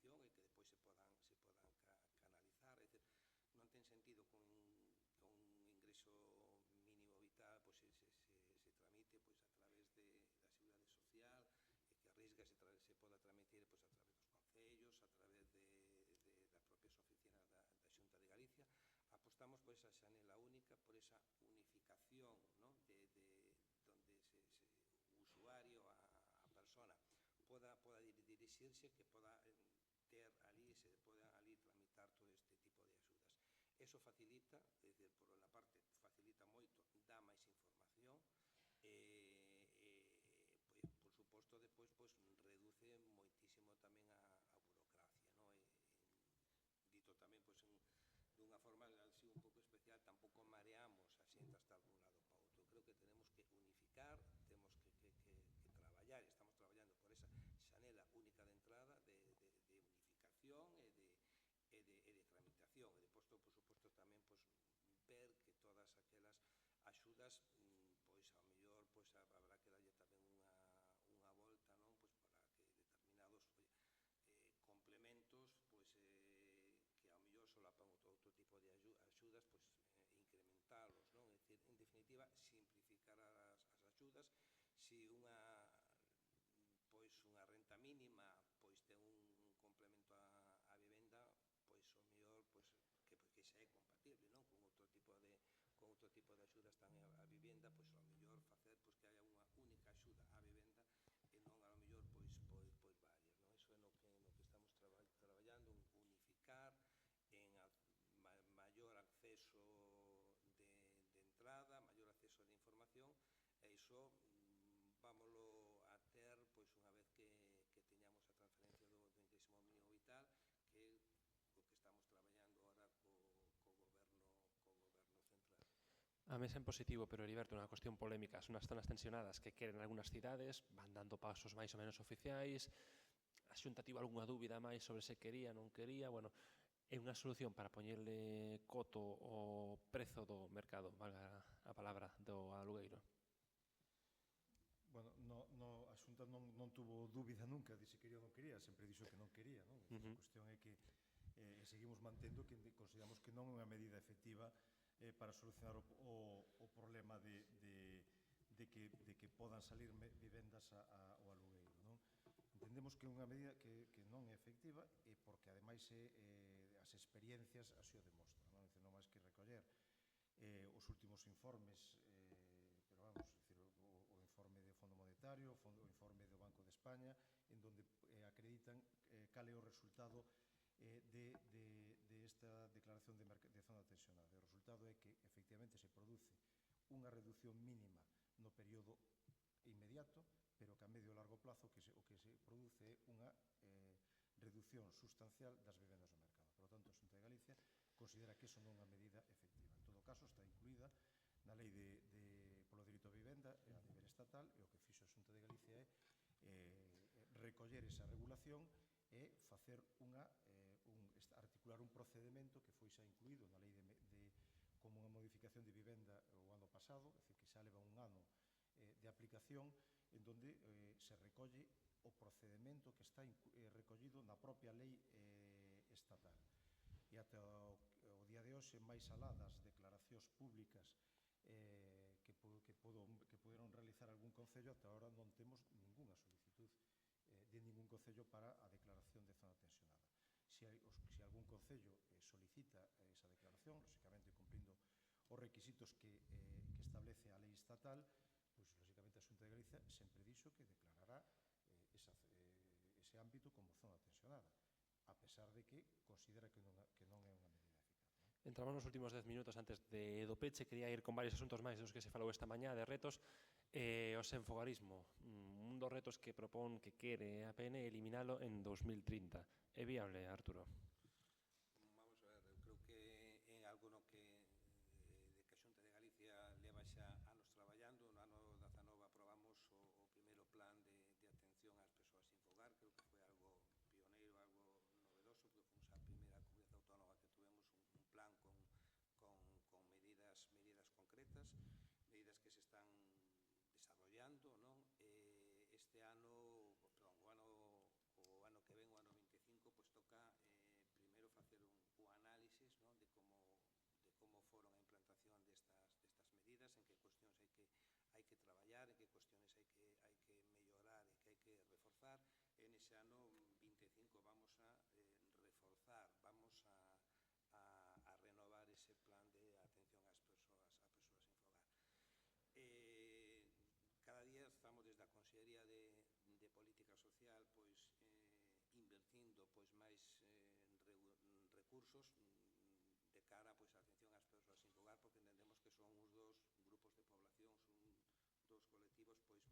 e que despois se podan canalizar. É dicir, non ten sentido con ingreso mínimo vital se tramite a través da Seguridade Social, e que a Risga se poda tramitar a través dos concellos, a través das propias oficinas da Xunta de Galicia. Apostamos por esa xanela única, por esa unificación, ¿no? Donde o usuario, a persona, poda dirixirse, que poda ter ali, se poda ali tramitar todo este tipo de axudas. Eso facilita, é dicir, por unha parte facilita moito, dá máis información, por suposto, despois reduce moitísimo tamén a burocracia, ¿no? Dito tamén dunha forma así un pouco especial, tampouco mareamos a xente hasta algún lado para outro. Creo que tenemos que unificar, temos que traballar, estamos traballando por esa xanela única de entrada, de unificación e de tramitación, e depois, por suposto, tamén ver que todas aquelas axudas, ao mellor, habrá que darlle tamén unha volta, non? Para que determinados complementos, que ao mellor solapan outro tipo de axudas, incrementalos, non? É dicir, en definitiva, simplificar as axudas. Se unha renta mínima ten un complemento á vivenda, ao mellor que xa é compatible, non? Con outro tipo de axudas tamén á vivenda, ao mellor facer que haya unha única axuda á vivenda e non ao mellor varias, non? Iso é no que estamos traballando, unificar, en maior acceso de entrada, maior acceso de información, e iso vámoslo a ter unha vez que teñamos a transferencia do ingreso mínimo vital, que é o que estamos traballando ahora co goberno central. A mesa en positivo, pero Heriberto, unha cuestión polémica. Son as zonas tensionadas que queren algunhas cidades, van dando pasos máis ou menos oficiais, a Xunta tivo algunha dúbida máis sobre se quería, non quería, bueno, é unha solución para poñerle coto ao prezo do mercado, valga a palabra, do alugueiro. Bueno, a Xunta non tuvo dúbida nunca de se quería ou non quería, sempre dixo que non quería, non? A cuestión é que seguimos mantendo que consideramos que non é unha medida efectiva para solucionar o problema de que podan salir vivendas ao alugueiro, non? Entendemos que é unha medida que non é efectiva e porque ademais as experiencias así o demostran, non? Non máis que recoller os últimos informes, pero vamos, o informe do Fondo Monetario, o informe do Banco de España, en donde acreditan cal é o resultado desta declaración de zona tensionada. O resultado é que, efectivamente, se produce unha reducción mínima no período inmediato, pero que a medio e largo plazo o que se produce é unha reducción sustancial das vivendas do mercado. Por lo tanto, a Xunta de Galicia considera que iso non é unha medida efectiva. En todo caso, está incluída na Lei polo Dereito a Vivenda a nivel estatal, e o que fixo a Xunta de Galicia é recoller esa regulación e facer articular un procedimento que foi xa incluído na Lei como unha modificación de vivenda o ano pasado, é dicir, que xa leva un ano de aplicación, en donde se recolle o procedimento que está recollido na propia lei estatal. E ata o día de hoxe, máis alá das declaracións públicas que puderon realizar algún concello, ata ahora non temos ninguna solicitud de ningún concello para a declaración de zona tensionada. Se algún concello solicita esa declaración, lógicamente cumplindo os requisitos que establece a lei estatal, pois lógicamente a Xunta de Galicia sempre dixo que declarará ese ámbito como zona tensionada, a pesar de que considera que non é unha medida eficaz. Entramos nos últimos 10 minutos antes do peche. Quería ir con varios asuntos máis dos que se falou esta mañá, de retos. O senfogarismo, un dos retos que propón, que quere a APN, eliminalo en 2030. É viable, Arturo? Vamos a ver, eu creo que é algo no que a Xunta de Galicia leva xa anos traballando. No ano 19 aprobamos o primeiro plan de atención ás persoas sin fogar. Creo que foi algo pioneiro, algo novedoso, porque fomos a primeira comunidade autónoma que tuvemos un plan con medidas concretas, medidas que se están desarrollando, non? Este ano, o ano que ven, o ano 25, pois toca primeiro facer un análisis, non, de como foron a implantación destas medidas, en que cuestións hai que traballar, en que cuestións hai que mellorar e que hai que reforzar. En ese ano 25 vamos a reforzar, vamos a renovar ese plan de atención ás persoas sin fogar. Cada día estamos desde a Consellería de Política Social invertindo máis recursos de cara á atención ás persoas sin fogar, porque entendemos que son uns dos grupos de población, dos colectivos máis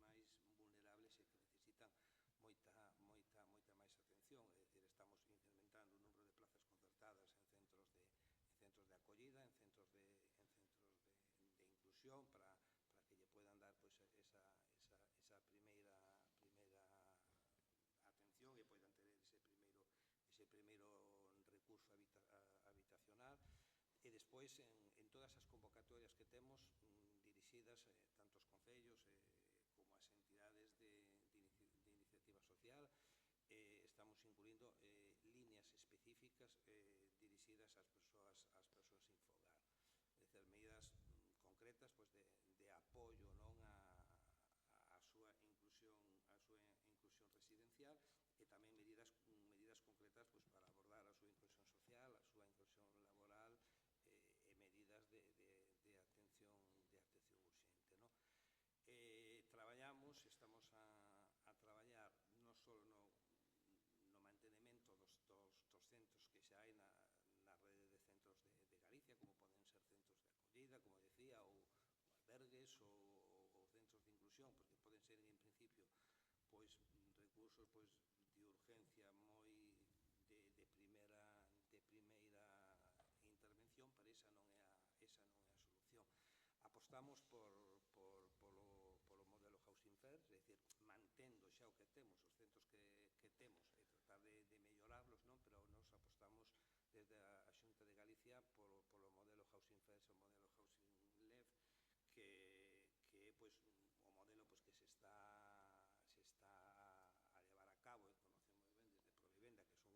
vulnerables e que necesitan moita máis atención. É dicir, estamos incrementando o número de plazas concertadas en centros de acollida, en centros de inclusión, para que lle puedan dar esa primeira atención e poidan ter ese primeiro recurso habitacional. E despois, en todas as convocatorias que temos dirixidas tanto aos concellos como ás entidades de iniciativa social, estamos incluindo líneas específicas dirixidas ás persoas sin fogar. É dicir, medidas concretas de apoio, non, a súa inclusión residencial, e tamén medidas concretas para abordar a súa inclusión social, a súa inclusión laboral, e medidas de atención urxente, non? Estamos a traballar non só no mantenimento dos centros que xa hai na rede de centros de Galicia, como poden ser centros de acollida, como decía, ou albergues ou centros de inclusión, porque poden ser en principio recursos de urgencia moi de primeira intervención, pero esa non é a solución. apostamos polo modelo Housing First, é dicir, mantendo xa o que temos, os centros que temos, e tratar de mellorarlos, non? Pero nos apostamos desde a Xunta de Galicia polo modelo Housing First, o modelo Housing Left, que é pois, o modelo pois, que se está a levar a cabo, e conocemos ben desde Provivenda, que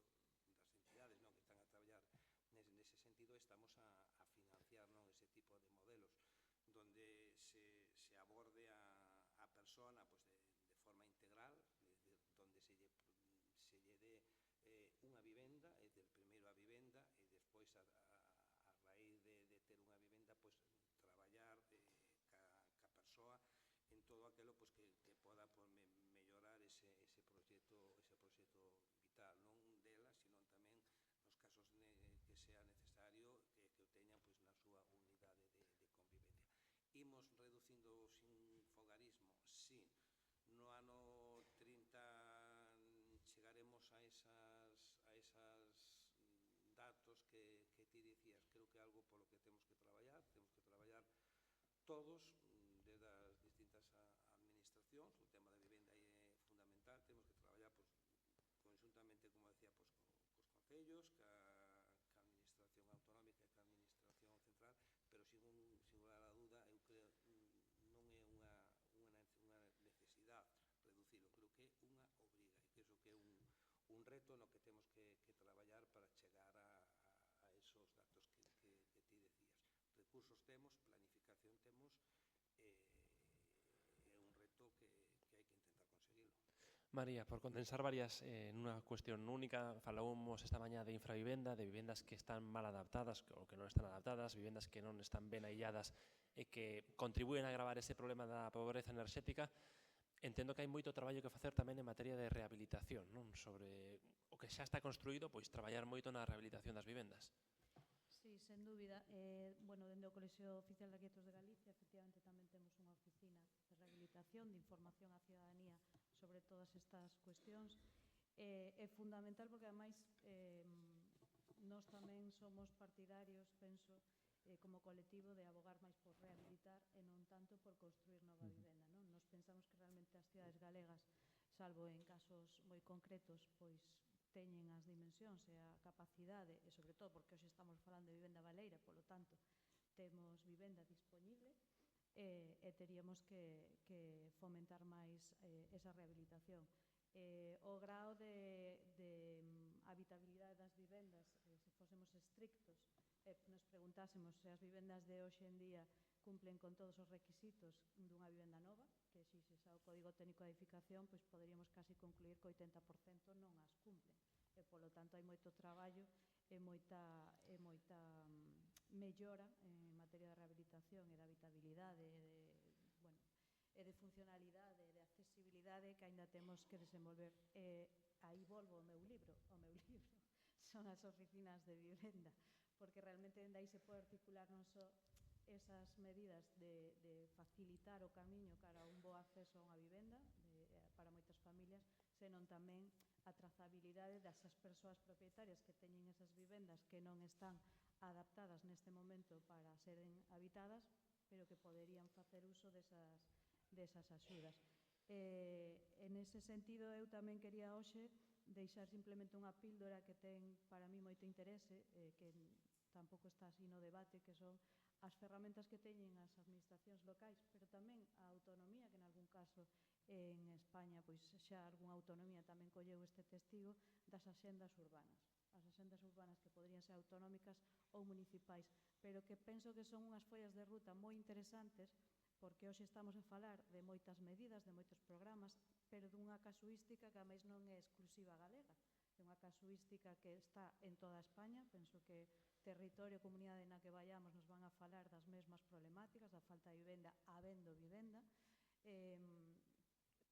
son os das entidades, non? Que están a traballar nese sentido, estamos a financiar, non? Ese tipo de modelos donde se aborde a persona pues, de forma integral, donde se lle dé unha vivenda, é dicir, primeiro a vivenda e despois a raíz de ter unha vivenda pues, traballar ca persoa en todo aquilo pues, que poda pues, mellorar ese proxecto vital, non dela, sino tamén nos casos que sea necesario que o teñan pues, na súa unidade de convivencia. Imos reducindo o sinfogarismo? Sí. No ano 30 chegaremos a esas datos que ti dicías. Creo que é algo polo que temos que traballar todos, desde as distintas administracións. O tema da vivenda é fundamental. Temos que traballar pues, conjuntamente, como decía, pues, cos concellos, ca administración autonómica e ca administración central, pero sin lugar a dúda, eu creo non é unha necesidade reducilo, creo que é unha obriga, e que iso que é un reto no que temos que traballar para chegar a esos datos que ti decías. Recursos temos, planificación temos, é un reto que hai que intentar conseguirlo. María, por condensar varias nunha cuestión única, falábamos esta mañá de infravivenda, de vivendas que están mal adaptadas ou que non están adaptadas, vivendas que non están ben ailladas e que contribúen a agravar ese problema da pobreza enerxética. Entendo que hai moito traballo que facer tamén en materia de rehabilitación, non? Sobre o que xa está construído, pois traballar moito na rehabilitación das vivendas. Sí, sen dúbida. Bueno, dende o Colexio Oficial de Arquitectos de Galicia, efectivamente, tamén temos unha oficina de rehabilitación, de información á ciudadanía sobre todas estas cuestións. É fundamental porque, ademais, nós tamén somos partidarios, penso, como colectivo de abogar máis por rehabilitar e non tanto por construir nova vivenda, non? Nos pensamos que realmente as cidades galegas, salvo en casos moi concretos, pois teñen as dimensións e a capacidade, e sobre todo porque hoxe estamos falando de vivenda baleira, polo tanto, temos vivenda disponible, e teríamos que fomentar máis esa rehabilitación. O grao de habitabilidade das vivendas, se fósemos estrictos, nos preguntásemos se as vivendas de hoxe en día cumplen con todos os requisitos dunha vivenda nova, que exixes ao Código Técnico de Edificación, pois poderíamos casi concluir que o 80% non as cumplen. E, polo tanto, hai moito traballo e moita mellora en materia de rehabilitación e de habitabilidade e de funcionalidade e de accesibilidade que aínda temos que desenvolver. Aí volvo ao meu libro son as oficinas de vivenda, porque realmente dende aí se pode articular non só esas medidas de facilitar o camiño cara a un bo acceso a unha vivenda para moitas familias, senón tamén a trazabilidade das persoas propietarias que teñen esas vivendas que non están adaptadas neste momento para seren habitadas, pero que poderían facer uso desas axudas. En ese sentido, eu tamén quería hoxe deixar simplemente unha píldora que ten para mí moito interese, que tampouco está así no debate, que son as ferramentas que teñen as administracións locais, pero tamén a autonomía, que en algún caso en España pois xa algunha autonomía tamén colleu este testigo, das axendas urbanas. As axendas urbanas que poderían ser autonómicas ou municipais, pero que penso que son unhas follas de ruta moi interesantes, porque hoxe estamos a falar de moitas medidas, de moitos programas, pero dunha casuística que a máis non é exclusiva galega. É unha casuística que está en toda España. Penso que territorio e comunidade na que vayamos nos van a falar das mesmas problemáticas, da falta de vivenda, habendo vivenda,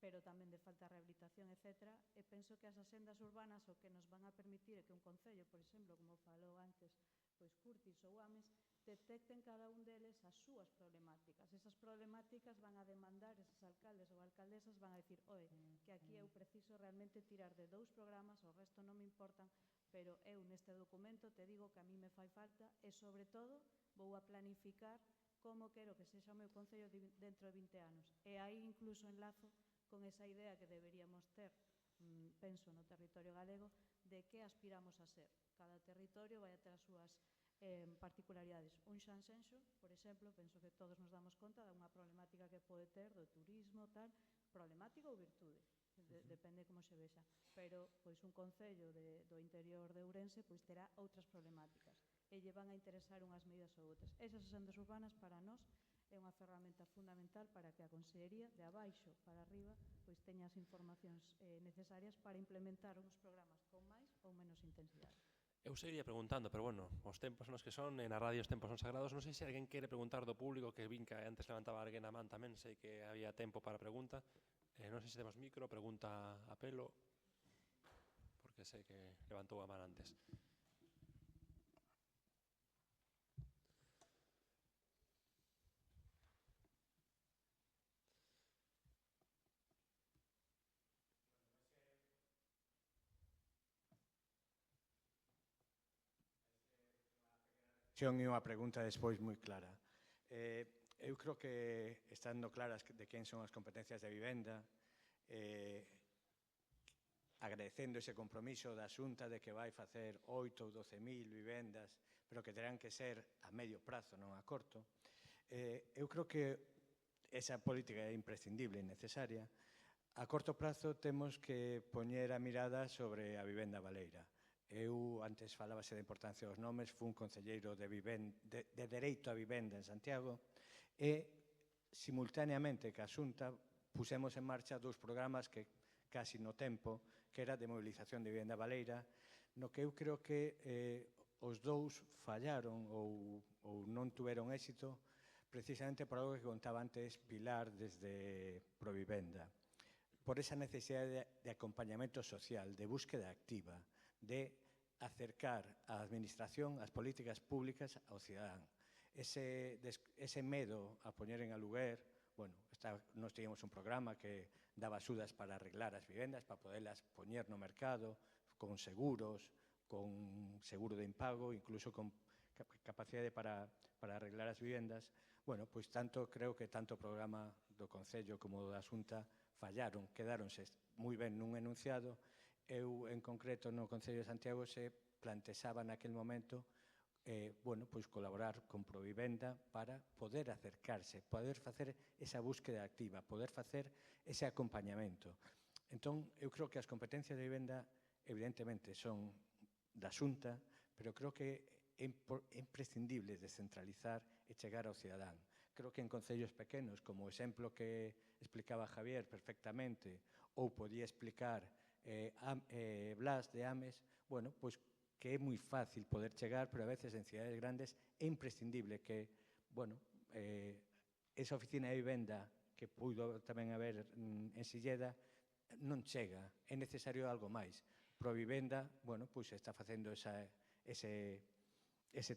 pero tamén de falta de rehabilitación, etc. E penso que as axendas urbanas o que nos van a permitir é que un concello, por exemplo, como falou antes pois Curtis ou Ames, detecten cada un deles as súas problemáticas. Esas problemáticas van a demandar, eses alcaldes ou alcaldesas van a dicir, que aquí eu preciso realmente tirar de 2 programas, o resto non me importan, pero eu neste documento te digo que a mí me fai falta e, sobre todo, vou a planificar como quero que sexa o meu concello dentro de 20 anos. E aí incluso enlazo con esa idea que deberíamos ter, penso, no territorio galego, de que aspiramos a ser. Cada territorio vai a ter as súas particularidades. Un Sanxenxo, por exemplo, penso que todos nos damos conta de unha problemática que pode ter do turismo, tal, problemática ou virtude, depende como se vexa. Pero pois un concello do interior de Ourense pois terá outras problemáticas e lle van a interesar unhas medidas ou outras. Esas sendas urbanas para nós é unha ferramenta fundamental para que a Consellería de abaixo para arriba pois teña as informacións necesarias para implementar uns programas con máis ou menos intensidade. Eu seguiría preguntando, pero bueno, os tempos nos que son, na radio os tempos son sagrados. Non sei se alguén quere preguntar do público, que vin que antes levantaba alguén a man tamén, sei que había tempo para pregunta. Non sei se temos micro, pregunta a pelo, porque sei que levantou a man antes. E unha pregunta despois moi clara. Eu creo que, estando claras de quen son as competencias de vivenda, agradecendo ese compromiso da Xunta de que vai facer 8 ou 12.000 vivendas, pero que terán que ser a medio prazo, non a corto, eu creo que esa política é imprescindible e necesaria. A corto prazo temos que poñer a mirada sobre a vivenda baleira. Eu, antes falábase da importancia dos nomes, fui un concelleiro de dereito a vivenda en Santiago e, simultaneamente que a Xunta, pusemos en marcha 2 programas que casi no tempo, que era de mobilización de vivenda baleira, no que eu creo que os 2 fallaron ou non tuveron éxito precisamente por algo que contaba antes Pilar desde Provivenda, por esa necesidade de acompañamento social, de búsqueda activa, de acercar a administración, as políticas públicas ao cidadán. Ese medo a poñer en aluguer, bueno, nós teníamos un programa que daba axudas para arreglar as vivendas, para poderlas poñer no mercado, con seguros, con seguro de impago, incluso con capacidade para arreglar as vivendas. Bueno, pois creo que tanto o programa do Concello como do da Xunta fallaron, quedáronse moi ben nun enunciado. Eu, en concreto, no Concello de Santiago se plantexaba naquel momento colaborar con Provivenda para poder acercarse, poder facer esa búsqueda activa, poder facer ese acompañamento. Entón, eu creo que as competencias de vivenda evidentemente son da Xunta, pero creo que é imprescindible descentralizar e chegar ao cidadán. Creo que en concellos pequenos, como o exemplo que explicaba Javier perfectamente, ou podía explicar Blas de Ames, bueno, pois que é moi fácil poder chegar, pero a veces en cidades grandes é imprescindible que, bueno, esa oficina de vivenda que puido tamén haber en Silleda non chega, é necesario algo máis. Provivenda, bueno, pois está facendo ese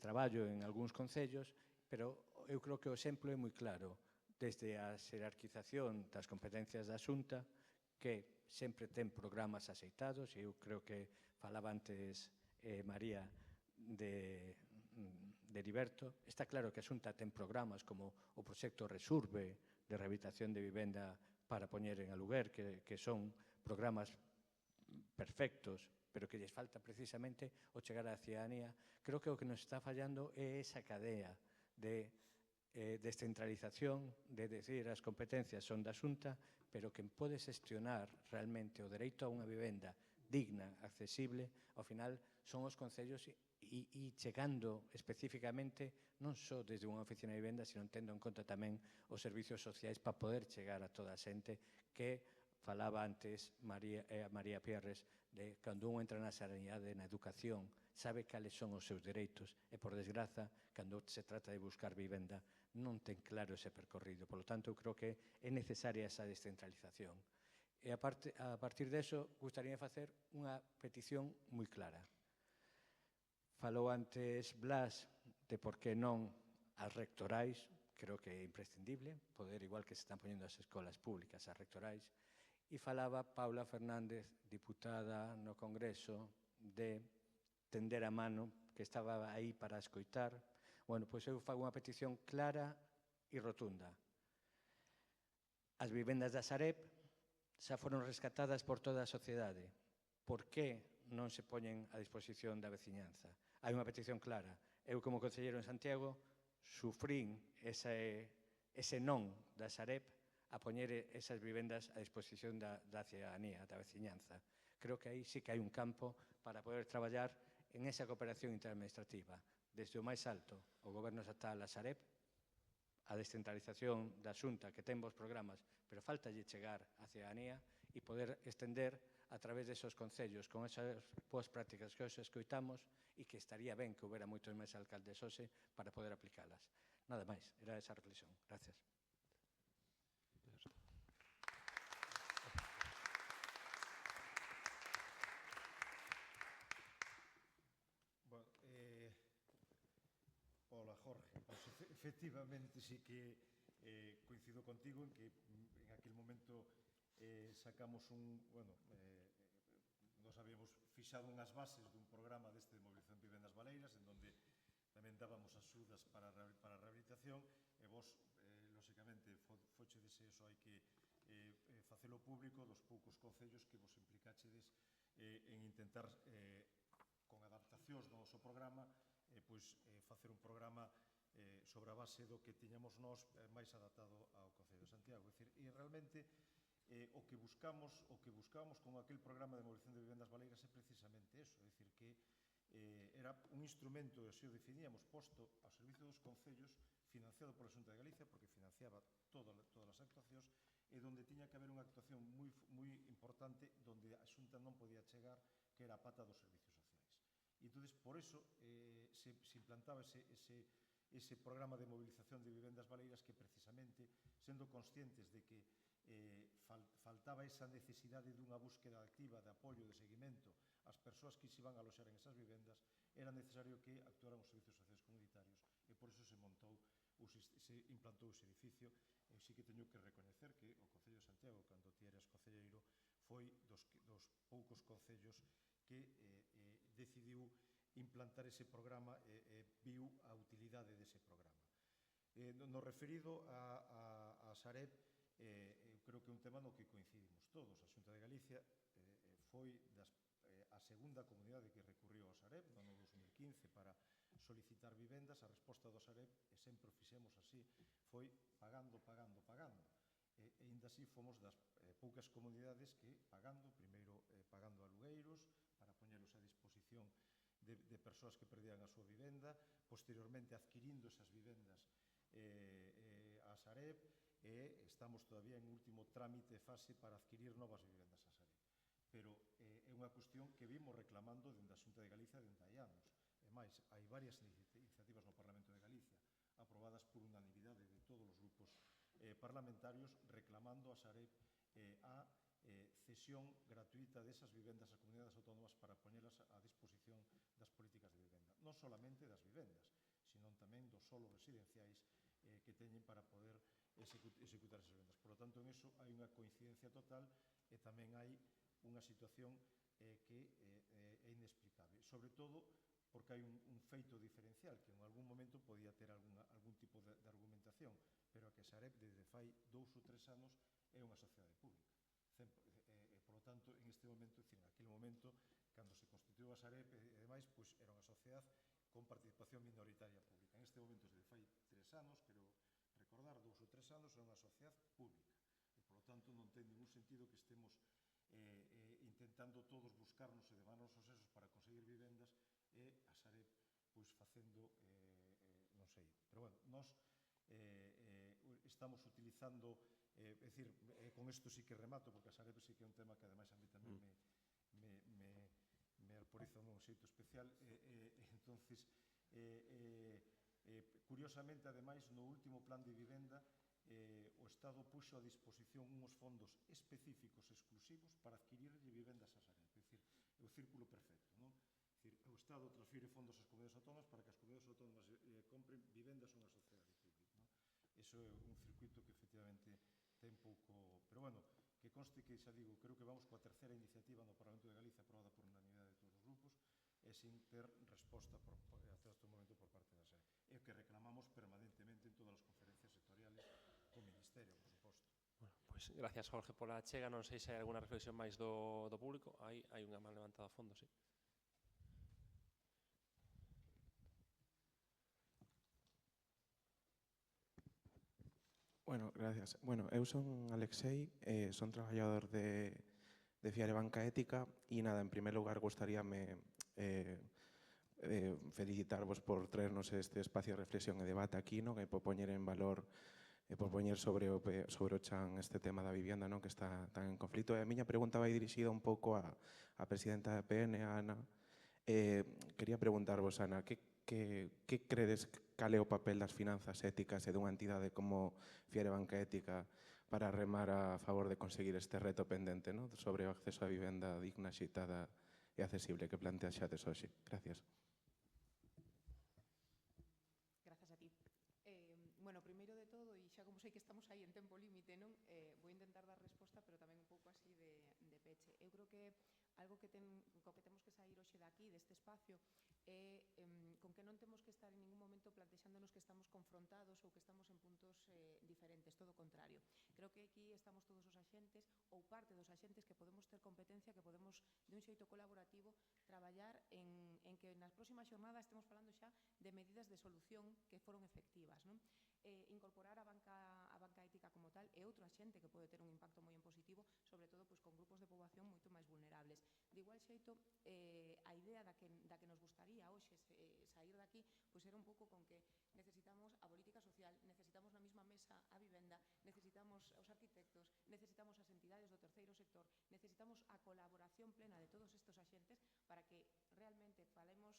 traballo en algúns concellos, pero eu creo que o exemplo é moi claro, desde a xerarquización das competencias da Xunta, que sempre ten programas aceitados, e eu creo que falaba antes María de Heriberto. Está claro que a Xunta ten programas como o proxecto Resurbe, de rehabilitación de vivenda para poñer en aluguer, que son programas perfectos, pero que lles falta precisamente o chegar á ciudadanía. Creo que o que nos está fallando é esa cadea de descentralización, de decir as competencias son da Xunta, pero quen pode xestionar realmente o dereito a unha vivenda digna, accesible, ao final son os concellos e chegando especificamente non só desde unha oficina de vivenda, sino tendo en conta tamén os servicios sociais para poder chegar a toda a xente que falaba antes María Pierres de cando un entra na sanidade, na educación, sabe cales son os seus dereitos e, por desgraza, cando se trata de buscar vivenda, non ten claro ese percorrido. Por lo tanto, eu creo que é necesaria esa descentralización. E a partir deso, gustaría facer unha petición moi clara. Falou antes Blas de por que non as rectorais, creo que é imprescindible, poder, igual que se están poñendo as escolas públicas, as rectorais, e falaba Paula Fernández, diputada no Congreso, de tender a mano, que estaba aí para escoitar. Bueno, pois eu fago unha petición clara e rotunda. As vivendas da Sareb xa foron rescatadas por toda a sociedade. Por que non se poñen a disposición da veciñanza? Hai unha petición clara. Eu, como concelleiro en Santiago, sufrín ese non da Sareb a poñer esas vivendas a disposición da ciudadanía, da veciñanza. Creo que aí sí que hai un campo para poder traballar en esa cooperación interadministrativa, desde o máis alto, o goberno estatal, a Sareb, a descentralización da Xunta, que ten vos programas, pero faltalle chegar á ciudadanía e poder estender a través desos concellos, con esas boas prácticas que hoxe escoitamos e que estaría ben que houbera moitos máis alcaldes hoxe para poder aplicalas. Nada máis, era esa reflexión. Gracias. Hola, Jorge. Pues efectivamente sí que coincido contigo en que en aquel momento sacamos nos habíamos fixado unhas bases dun programa deste de movilización de vivendas baleiras en donde tamén dábamos axudas para a rehabilitación e vos, lóxicamente, fochedes eso, hai que facelo público dos poucos concellos que vos implicachedes en intentar con adaptacións do noso programa facer un programa sobre a base do que tiñamos nós máis adaptado ao Concello de Santiago. E realmente o que buscamos con aquel programa de movilización de vivendas baleiras é precisamente eso, é dicir que era un instrumento, e así o definíamos, posto ao servicio dos concellos, financiado pola Xunta de Galicia, porque financiaba todas as actuacións, e donde tiña que haber unha actuación moi importante donde a Xunta non podía chegar, que era a pata dos servicios sociais. E entón, por eso, se implantaba ese programa de movilización de vivendas baleiras que precisamente, sendo conscientes de que faltaba esa necesidade dunha búsqueda activa de apoio, de seguimento ás persoas que se iban a aloxar en esas vivendas, era necesario que actuaran os servicios sociais comunitarios e por eso se implantou ese edificio. E sí que teño que recoñecer que o Concello de Santiago, cando ti eras concelleiro, foi dos poucos concellos que decidiu implantar ese programa e viu a utilidade dese programa. No referido a Sareb, eu creo que é un tema no que coincidimos todos. A Xunta de Galicia foi a segunda comunidade que recurriu ao Sareb no ano 2015 para solicitar vivendas. A resposta do Sareb, e sempre o fixemos así, foi pagando. E ainda así fomos das poucas comunidades que primeiro pagando alugueiros para poñelos a disposición de persoas que perdían a súa vivenda, posteriormente adquirindo esas vivendas a Sareb, e estamos todavía en último trámite e fase para adquirir novas vivendas a Sareb. Pero é unha cuestión que vimos reclamando dende a Xunta de Galicia dende hai anos. E máis, hai varias iniciativas no Parlamento de Galicia aprobadas por unanimidade de todos os grupos parlamentarios reclamando a Sareb a cesión gratuita desas vivendas ás comunidades autónomas para poñelas a disposición das políticas de vivenda. Non solamente das vivendas, senón tamén dos solos residenciais que teñen para poder executar esas vivendas. Por lo tanto, en eso hai unha coincidencia total e tamén hai unha situación que é inexplicable. Sobre todo porque hai un feito diferencial que en algún momento podía ter algún tipo de argumentación, pero a que Sareb desde fai 2 ou 3 anos é unha sociedade pública. Por lo tanto, en este momento, en aquel momento, cando se constituiu a Sareb e demais, era unha sociedade con participación minoritaria pública. En este momento, desde fai 3 anos, quero recordar, 2 ou 3 anos, é unha sociedade pública. E, por lo tanto, non ten ningún sentido que estemos intentando todos buscarnos e demarnos os esos para conseguir vivendas e a Sareb facendo, non sei. Pero, bueno, nós estamos utilizando, é dicir, con isto sí que remato, porque a Sareb sí que é un tema que ademais a mí tamén me alporiza un xeito especial. Entonces, curiosamente, ademais, no último plan de vivenda, o Estado puxo a disposición unhos fondos específicos, exclusivos, para adquirir vivendas a Sareb. É dicir, é o círculo perfecto, non? É dicir, o Estado transfire fondos ás comunidades autónomas para que as comunidades autónomas compren vivendas a unha sociedade pública. Iso é un circuito que efectivamente ten pouco... Pero, bueno, que conste que, xa digo, creo que vamos coa terceira iniciativa no Parlamento de Galicia aprobada por unanimidade de todos os grupos e sin ter resposta hasta este momento por parte da SER. É o que reclamamos permanentemente en todas as conferencias sectoriales Ministerio, por suposto. Bueno, pois gracias, Jorge, pola achega. Non sei se hai alguna reflexión máis do público. Hai unha man levantada a fondo, sí. Bueno, gracias. Bueno, eu son Alexei, son traballador de Fiare Banca Ética e nada, en primer lugar gustaríame felicitarvos por traernos este espacio de reflexión e debate aquí, non? E por poñer en valor e por poñer sobre o chan este tema da vivienda, non? Que está tan en conflito. E a miña pregunta vai dirixida un pouco á presidenta da PN, a Ana. Quería preguntarvos, Ana, que credes cal é o papel das finanzas éticas e dunha entidade como Fiare Banca Ética para remar a favor de conseguir este reto pendente, non? Sobre o acceso á vivenda digna, xitada e accesible que planteaxades hoxe. Gracias. Grazas a ti. Bueno, primeiro de todo, e xa como sei que estamos aí en tempo límite, non? Vou intentar dar resposta, pero tamén un pouco así de peche. Eu creo que algo co que temos que sair hoxe daqui, deste espacio, é con que non temos que estar en ningún momento plantexándonos que estamos confrontados ou que estamos en puntos diferentes, todo o contrario. Creo que aquí estamos todos os axentes ou parte dos axentes que podemos ter competencia, que podemos, de un xeito colaborativo, traballar en que nas próximas xornadas estemos falando xa de medidas de solución que foron efectivas, non? Incorporar a banca ética como tal é outro axente que pode ter un impacto moi en positivo, sobre todo pois, con grupos de poboación moito máis vulnerables. De igual xeito, a idea da que nos gustaría hoxe sair daqui pois era un pouco con que necesitamos a política social, necesitamos na mesma mesa a vivenda, necesitamos os arquitectos, necesitamos as entidades do terceiro sector, necesitamos a colaboración plena de todos estes axentes para que realmente falemos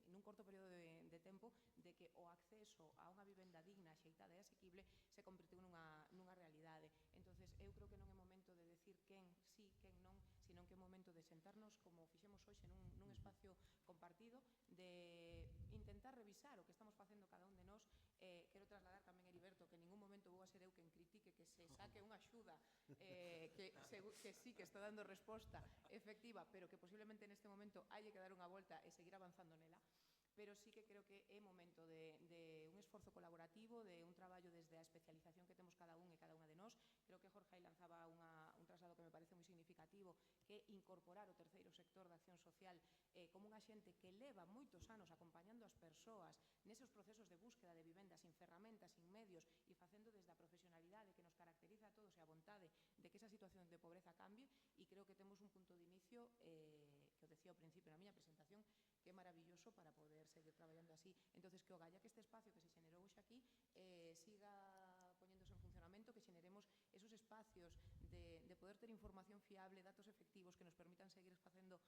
en un corto período de tempo de que o acceso a unha vivenda digna, xeitada e asequible se convirtiu nunha realidade. Entonces, eu creo que non é momento de decir quen sí, quen non, sino que é momento de sentarnos, como fixemos hoxe nun espacio compartido, de intentar revisar o que estamos facendo cada un de nós. Quero trasladar tamén, Heriberto, que en ningún momento vou a ser eu quen critique que se saque unha axuda que sí que está dando resposta efectiva, pero que posiblemente neste momento halle que dar unha volta e seguir avanzando nela. Pero sí que creo que é momento de un esforzo colaborativo, de un traballo desde a especialización que temos cada un e cada unha de nós. Creo que Jorge lanzaba un traslado que me parece moi significativo, que é incorporar o terceiro sector de acción social como un axente que leva moitos anos acompañando as persoas neses procesos de búsqueda de vivenda sin ferramentas, sin medios e facendo desde a profesionalidade que nos caracteriza a todos e a vontade de que esa situación de pobreza cambie, e creo que temos un punto de inicio que o decía ao principio na miña presentación, que é maravilloso para poder seguir traballando así. Entonces, que o galla que este espacio que se xenerou hoxe aquí siga poñéndose en funcionamento, que xeneremos esos espacios de poder ter información fiable, datos efectivos que nos permitan seguir facendo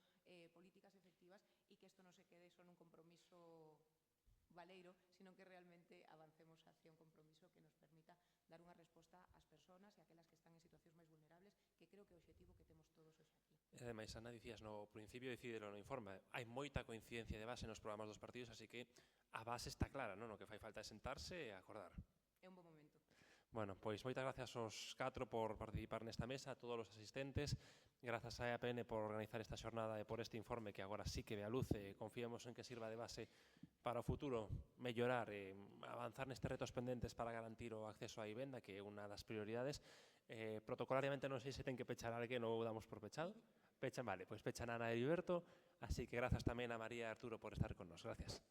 políticas efectivas, e que isto non se quede só nun compromiso valeiro, sino que realmente avancemos hacia un compromiso que nos permita dar unha resposta ás persoas e aquelas que están en situacións máis vulnerables, que creo que é o objetivo que temos todos hoxe aquí. E ademais, Ana, dicías no principio, decídelo no informe, hai moita coincidencia de base nos programas dos partidos, así que a base está clara, non? O que fai falta é sentarse e acordar. É un bo momento. Bueno, pois moitas gracias aos 4 por participar nesta mesa, a todos os asistentes. Grazas a EAPN por organizar esta xornada e por este informe que agora sí que ve a luz e confiamos en que sirva de base para o futuro mellorar e avanzar nestes retos pendentes para garantir o acceso á vivenda, que é unha das prioridades. Protocolariamente non sei se ten que pechar alguén ou damos por pechado. Pechan, vale, pois pechan Ana e Heriberto, así que grazas tamén a María e Arturo por estar con nos. Gracias.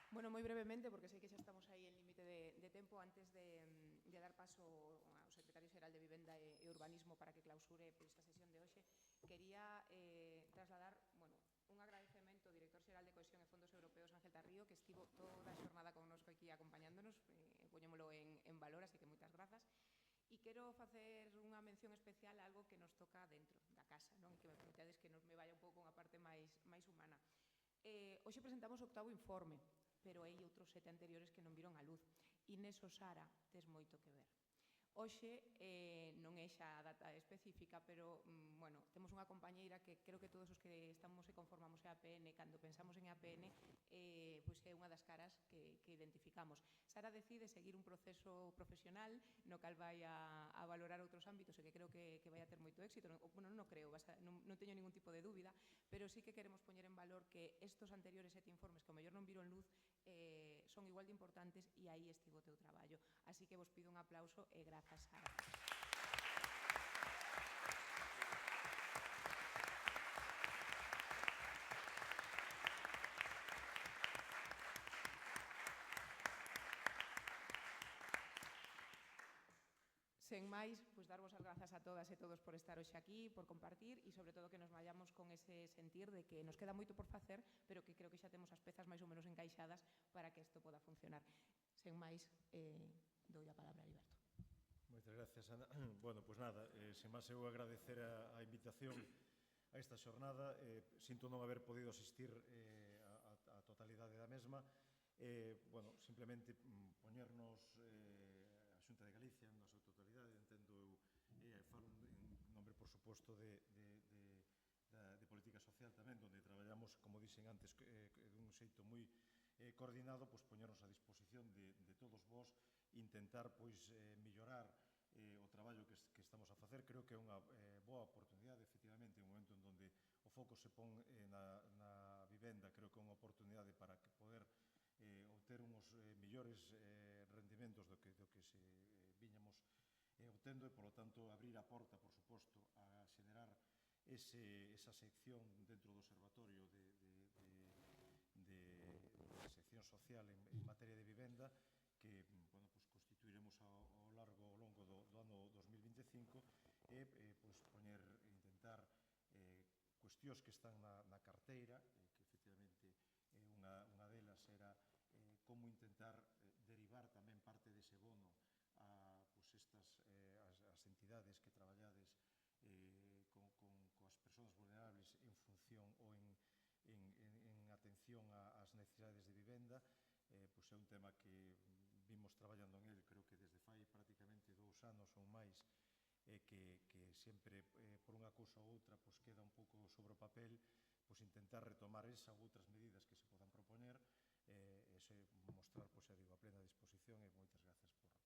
Bueno, moi brevemente, porque sei que xa estamos aí en límite de tempo, antes de dar paso ao secretario xeral de Vivenda e Urbanismo para que clausure esta sesión de hoxe, quería trasladar un agradecemento ao director xeral de Cohesión e Fondos Europeos, Ángel Tarrío, que estivo toda a xornada connosco aquí acompañándonos, poñémolo en valor, así que moitas grazas. E quero facer unha mención especial a algo que nos toca dentro da casa, non? E que me permitades que me vaya un pouco unha parte máis humana. Hoxe presentamos o 8º informe, pero hai outros 7 anteriores que non viron a luz. E neso, Sara, tes moito que ver. Hoxe non é xa a data específica, pero, temos unha compañeira que creo que todos os que estamos e conformamos EAPN, cando pensamos en EAPN, pois é unha das caras que identificamos. Sara decide seguir un proceso profesional no cal vai a valorar outros ámbitos e que creo que vai a ter moito éxito. Non creo, non teño ningún tipo de dúbida, pero sí que queremos poñer en valor que estos anteriores 7 informes que o mellor non viron luz son igual de importantes e aí estivo o teu traballo. Así que vos pido un aplauso e grazas, Sara. Sen máis, pois darvos as grazas a todas e todos por estar hoxe aquí, por compartir e sobre todo que nos vayamos con ese sentir de que nos queda moito por facer, pero que creo que xa temos as pezas máis ou menos encaixadas para que isto poda funcionar. Sen máis, dou a palabra a Heriberto. Moitas gracias, Ana. Bueno, pois nada, sen máis eu agradecer a invitación a esta xornada. Sinto non haber podido asistir a totalidade da mesma. Bueno, simplemente poñernos a Xunta de Galicia na súa totalidade, entendo eu, falo en nombre, por suposto, de política social tamén, onde traballamos, como dixen antes, dun xeito moi coordinado, pois poñernos a disposición de todos vós, intentar pois mellorar o traballo que estamos a facer. Creo que é unha boa oportunidade, efectivamente, en un momento en donde o foco se pon na vivenda, creo que é unha oportunidade para poder obter uns mellores rendimentos do que se viñamos obtendo e, polo tanto, abrir a porta, por suposto, a xenerar esa sección dentro do Observatorio de sección social en materia de vivenda que, bueno, pues, constituiremos ao longo do ano 2025 e pues, intentar cuestións que están na carteira, que efectivamente unha delas era como intentar derivar tamén parte dese bono a as entidades que traballades coas persoas vulnerables en función ou en atención ás necesidades de vivenda. Pois é un tema que vimos traballando en el, creo que desde fai prácticamente 2 anos ou máis, que sempre, por unha cousa ou outra, pois queda un pouco sobre o papel, pois intentar retomar esa ou outras medidas que se podan propoñer, mostrar, pois, a plena disposición e moitas grazas por